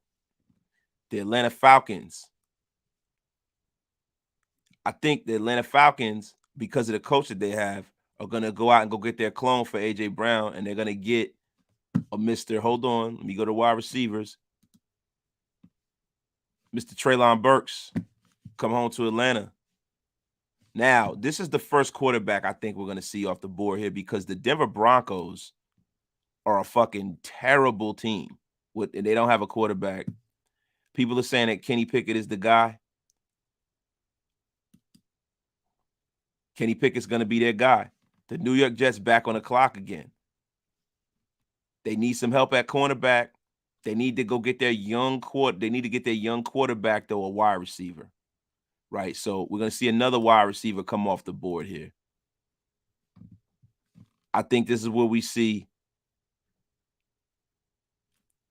The Atlanta Falcons. I think the Atlanta Falcons, because of the coach that they have, are going to go out and go get their clone for A.J. Brown, and they're going to get a Mr. Hold on. Let me go to wide receivers. Mr. Treylon Burks come home to Atlanta. Now, this is the first quarterback I think we're going to see off the board here because the Denver Broncos are a fucking terrible team. And they don't have a quarterback. People are saying that Kenny Pickett is the guy. Kenny Pickett's going to be their guy. The New York Jets back on the clock again. They need some help at cornerback. They need to go get their They need to get their young quarterback, though, a wide receiver. Right? So we're going to see another wide receiver come off the board here. I think this is where we see.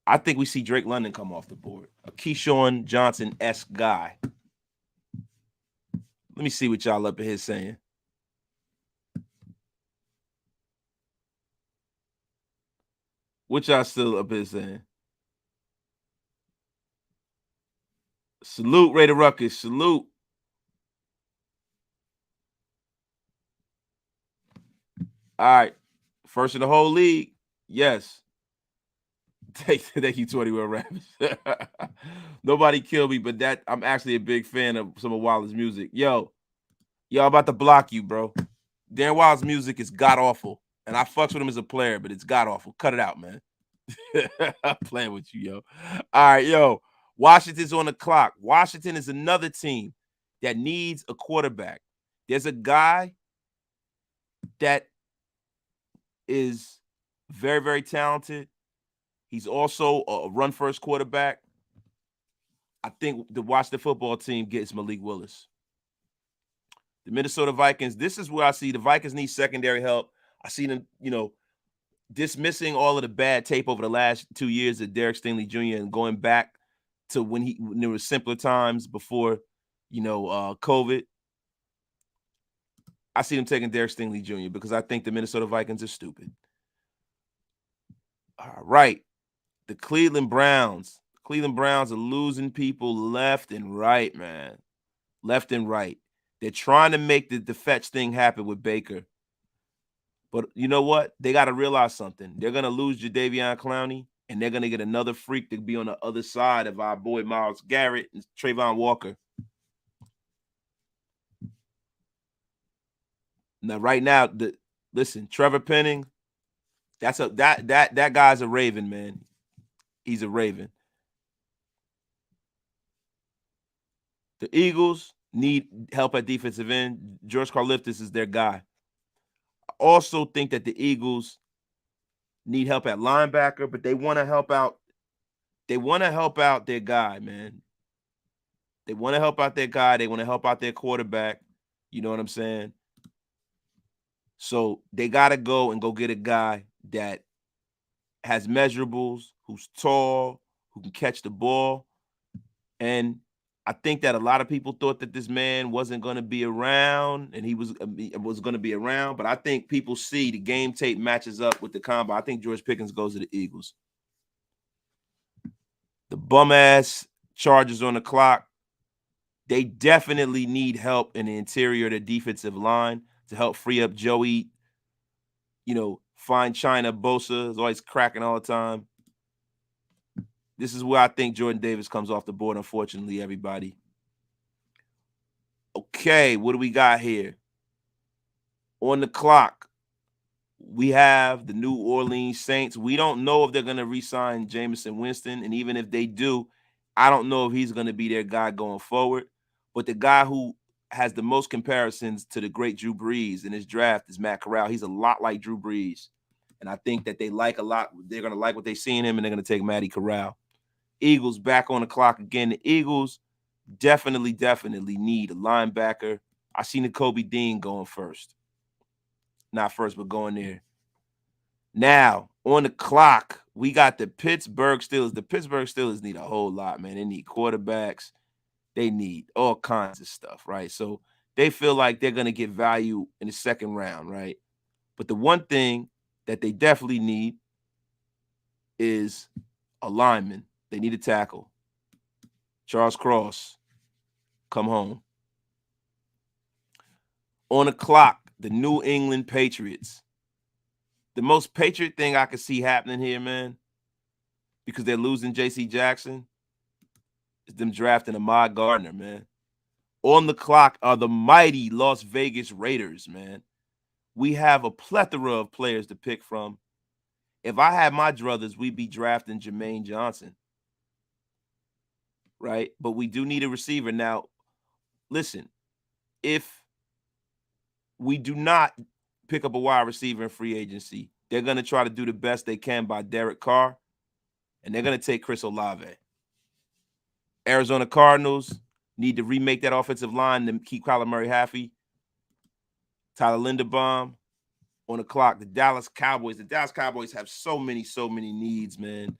I think we see Drake London come off the board. A Keyshawn Johnson-esque guy. Let me see what y'all up in here saying. What y'all still up here saying? Salute, Raider Ruckus. Salute. All right. First in the whole league. Yes. Thank you, 21 Rabbits. Nobody killed me, but I'm actually a big fan of some of Wilder's music. Yo, I'm about to block you, bro. Darren Wilder's music is god-awful. And I fucks with him as a player, but it's god-awful. Cut it out, man. I'm playing with you, yo. All right, yo. Washington's on the clock. Washington is another team that needs a quarterback. There's a guy that is very, very talented. He's also a run-first quarterback. I think the Washington football team gets Malik Willis. The Minnesota Vikings, this is where I see the Vikings need secondary help. I see them, dismissing all of the bad tape over the last 2 years of Derek Stingley Jr. and going back to when there were simpler times before, COVID. I see them taking Derek Stingley Jr. because I think the Minnesota Vikings are stupid. All right. The Cleveland Browns. Cleveland Browns are losing people left and right, man. Left and right. They're trying to make the fetch thing happen with Baker. But you know what? They got to realize something. They're going to lose Jadeveon Clowney, and they're going to get another freak to be on the other side of our boy Myles Garrett and Trayvon Walker. Now, right now, listen, Trevor Penning, that guy's a Raven, man. He's a Raven. The Eagles need help at defensive end. George Karlaftis is their guy. I also think that the Eagles need help at linebacker, but they want to help out. They want to help out their guy, man. They want to help out their guy. They want to help out their quarterback. You know what I'm saying? So they got to go get a guy that has measurables, who's tall, who can catch the ball. And I think that a lot of people thought that this man wasn't going to be around, and he was going to be around. But I think people see the game tape matches up with the combo. I think George Pickens goes to the Eagles. The bum-ass Chargers on the clock. They definitely need help in the interior of the defensive line to help free up Joey. You know, find China. Bosa is always cracking all the time. This is where I think Jordan Davis comes off the board, unfortunately, everybody. Okay, what do we got here? On the clock, we have the New Orleans Saints. We don't know if they're going to re-sign Jameson Winston, and even if they do, I don't know if he's going to be their guy going forward. But the guy who has the most comparisons to the great Drew Brees in his draft is Matt Corral. He's a lot like Drew Brees, and I think that they like a lot. They're going to like what they see in him, and they're going to take Matty Corral. Eagles back on the clock again. The Eagles definitely need a linebacker. I see Nakobe Dean going first. Not first, but going there. Now, on the clock, we got the Pittsburgh Steelers. The Pittsburgh Steelers need a whole lot, man. They need quarterbacks. They need all kinds of stuff, right? So they feel like they're going to get value in the second round, right? But the one thing that they definitely need is a lineman. They need a tackle. Charles Cross, come home. On the clock, the New England Patriots. The most Patriot thing I could see happening here, man, because they're losing J.C. Jackson, is them drafting Ahmad Gardner, man. On the clock are the mighty Las Vegas Raiders, man. We have a plethora of players to pick from. If I had my druthers, we'd be drafting Jermaine Johnson, right? But we do need a receiver. Now, listen, if we do not pick up a wide receiver in free agency, they're going to try to do the best they can by Derek Carr, and they're going to take Chris Olave. Arizona Cardinals need to remake that offensive line to keep Kyler Murray happy. Tyler Linderbaum on the clock. The Dallas Cowboys have so many needs, man.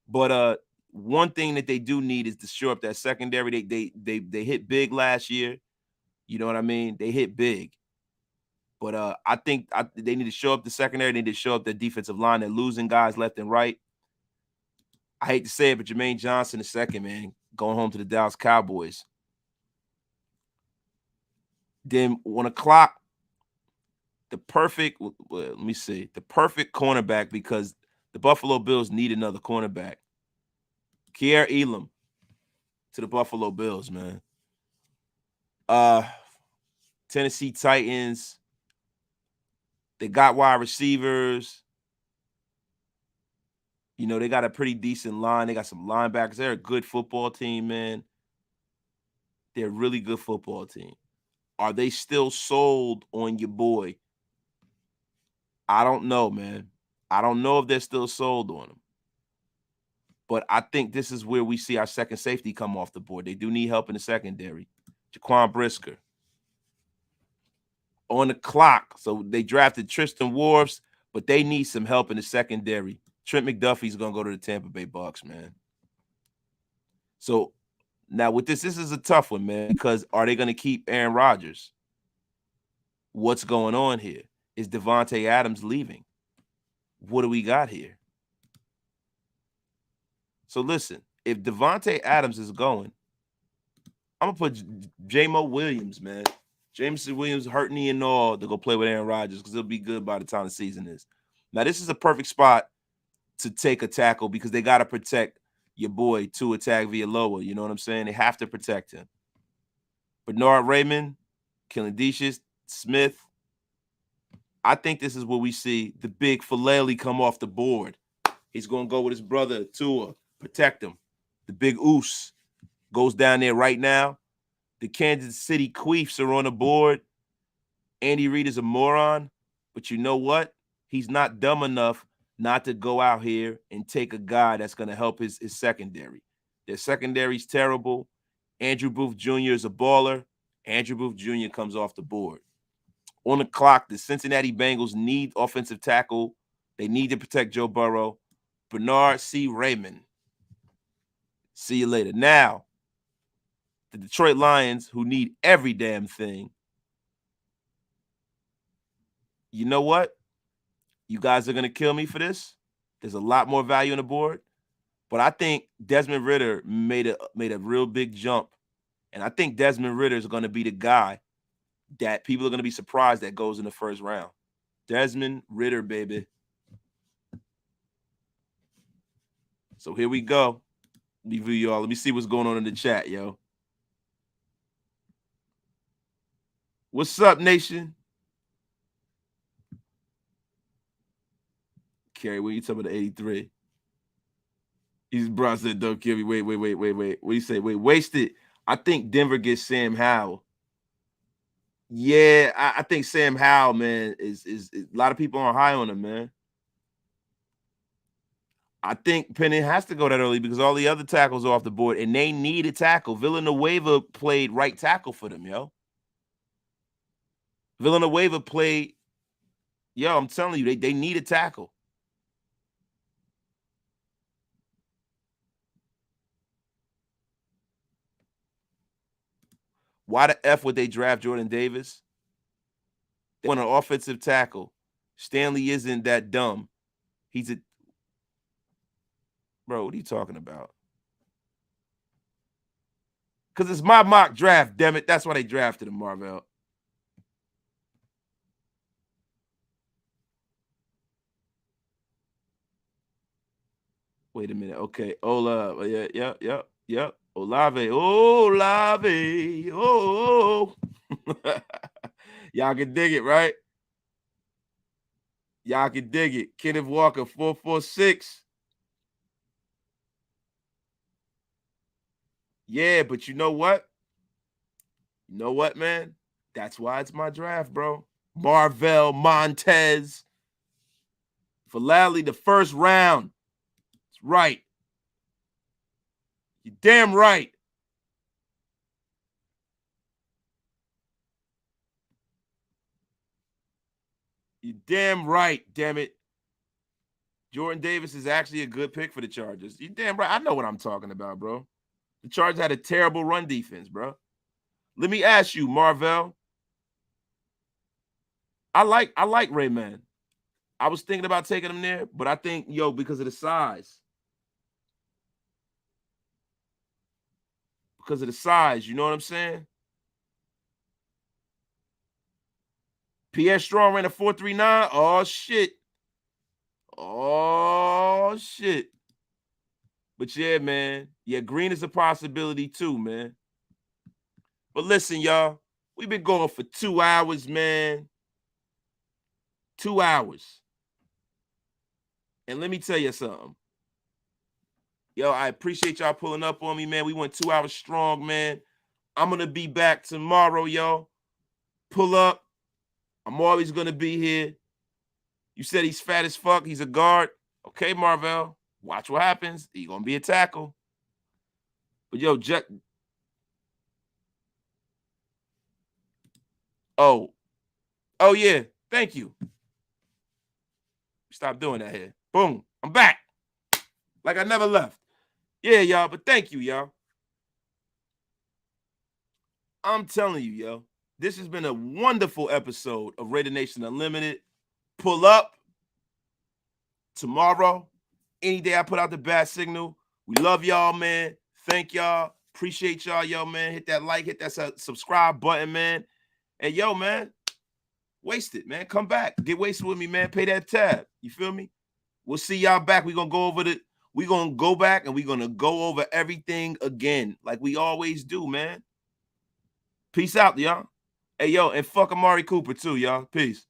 But one thing that they do need is to shore up that secondary. They hit big last year. You know what I mean? They hit big. But I think they need to show up the secondary. They need to show up the defensive line. They're losing guys left and right. I hate to say it, but Jermaine Johnson the second, man, going home to the Dallas Cowboys. Then on the clock, the perfect cornerback, because the Buffalo Bills need another cornerback. Kyer Elam to the Buffalo Bills, man. Tennessee Titans. They got wide receivers. You know, they got a pretty decent line. They got some linebackers. They're a good football team, man. They're a really good football team. Are they still sold on your boy? I don't know, man. I don't know if they're still sold on him. But I think this is where we see our second safety come off the board. They do need help in the secondary. Jaquan Brisker. On the clock. So they drafted Tristan Wirfs, but they need some help in the secondary. Trent McDuffie's going to go to the Tampa Bay Bucks, man. So now with this is a tough one, man, because are they going to keep Aaron Rodgers? What's going on here? Is Devonte Adams leaving? What do we got here? So listen, if Devonte Adams is going, I'm going to put J-Mo Williams, man. Jameson Williams hurt knee and all to go play with Aaron Rodgers because he'll be good by the time the season is. Now, this is a perfect spot to take a tackle because they got to protect your boy Tua Tagovailoa. You know what I'm saying? They have to protect him. Bernhard Raimann, Kennedy Smith. I think this is where we see the big Faalele come off the board. He's going to go with his brother Tua. Protect him. The big Oos goes down there right now. The Kansas City Queefs are on the board. Andy Reid is a moron, but you know what? He's not dumb enough not to go out here and take a guy that's going to help his secondary. Their secondary's terrible. Andrew Booth Jr. is a baller. Andrew Booth Jr. comes off the board. On the clock, the Cincinnati Bengals need offensive tackle. They need to protect Joe Burrow. Bernhard Raimann. See you later. Now, the Detroit Lions, who need every damn thing. You know what? You guys are going to kill me for this. There's a lot more value on the board. But I think Desmond Ridder made a real big jump. And I think Desmond Ridder is going to be the guy that people are going to be surprised that goes in the first round. Desmond Ridder, baby. So here we go. Review y'all. Let me see what's going on in the chat, yo. What's up, nation? Kerry, what you talking about the 83? He's bro said, don't kill me. Wait. What do you say? Wait, waste it. I think Denver gets Sam Howell. Yeah, I think Sam Howell, man, is a lot of people aren't high on him, man. I think Penning has to go that early because all the other tackles are off the board, and they need a tackle. Villanueva played right tackle for them, yo. Villanueva played, yo, I'm telling you, they need a tackle. Why the F would they draft Jordan Davis? They want an offensive tackle. Stanley isn't that dumb. He's a... Bro, what are you talking about? Because it's my mock draft, damn it. That's why they drafted him, Marvell. Wait a minute. Okay. Olave. Yeah. Olave. Olave. Oh. Y'all can dig it, right? Y'all can dig it. Kenneth Walker, 446. Yeah, but you know what? You know what, man? That's why it's my draft, bro. Marvell Montez. Faalele, the first round. That's right. You're damn right. You're damn right, damn it. Jordan Davis is actually a good pick for the Chargers. You're damn right. I know what I'm talking about, bro. The Chargers had a terrible run defense, bro. Let me ask you, Marvell. I like Raimann. I was thinking about taking him there, but I think, because of the size. Because of the size, you know what I'm saying? Pierre Strong ran a 4.39. Oh, shit. Oh, shit. But yeah, man. Yeah, Green is a possibility too, man. But listen, y'all. We've been going for 2 hours, man. 2 hours. And let me tell you something. Yo, I appreciate y'all pulling up on me, man. We went 2 hours strong, man. I'm going to be back tomorrow, y'all. Pull up. I'm always going to be here. You said he's fat as fuck. He's a guard. Okay, Marvell. Watch what happens. He's going to be a tackle. But, yo, Oh, yeah. Thank you. Stop doing that here. Boom. I'm back. Like I never left. Yeah, y'all. But thank you, y'all. I'm telling you, yo. This has been a wonderful episode of Raider Nation Unlimited. Pull up tomorrow. Any day I put out the bat signal. We love y'all, man. Thank y'all. Appreciate y'all, yo, man. Hit that like, hit that subscribe button, man. And, yo, man, waste it, man. Come back. Get wasted with me, man. Pay that tab. You feel me? We'll see y'all back. We're going to go back and we're going to go over everything again like we always do, man. Peace out, y'all. Hey, yo, and fuck Amari Cooper, too, y'all. Peace.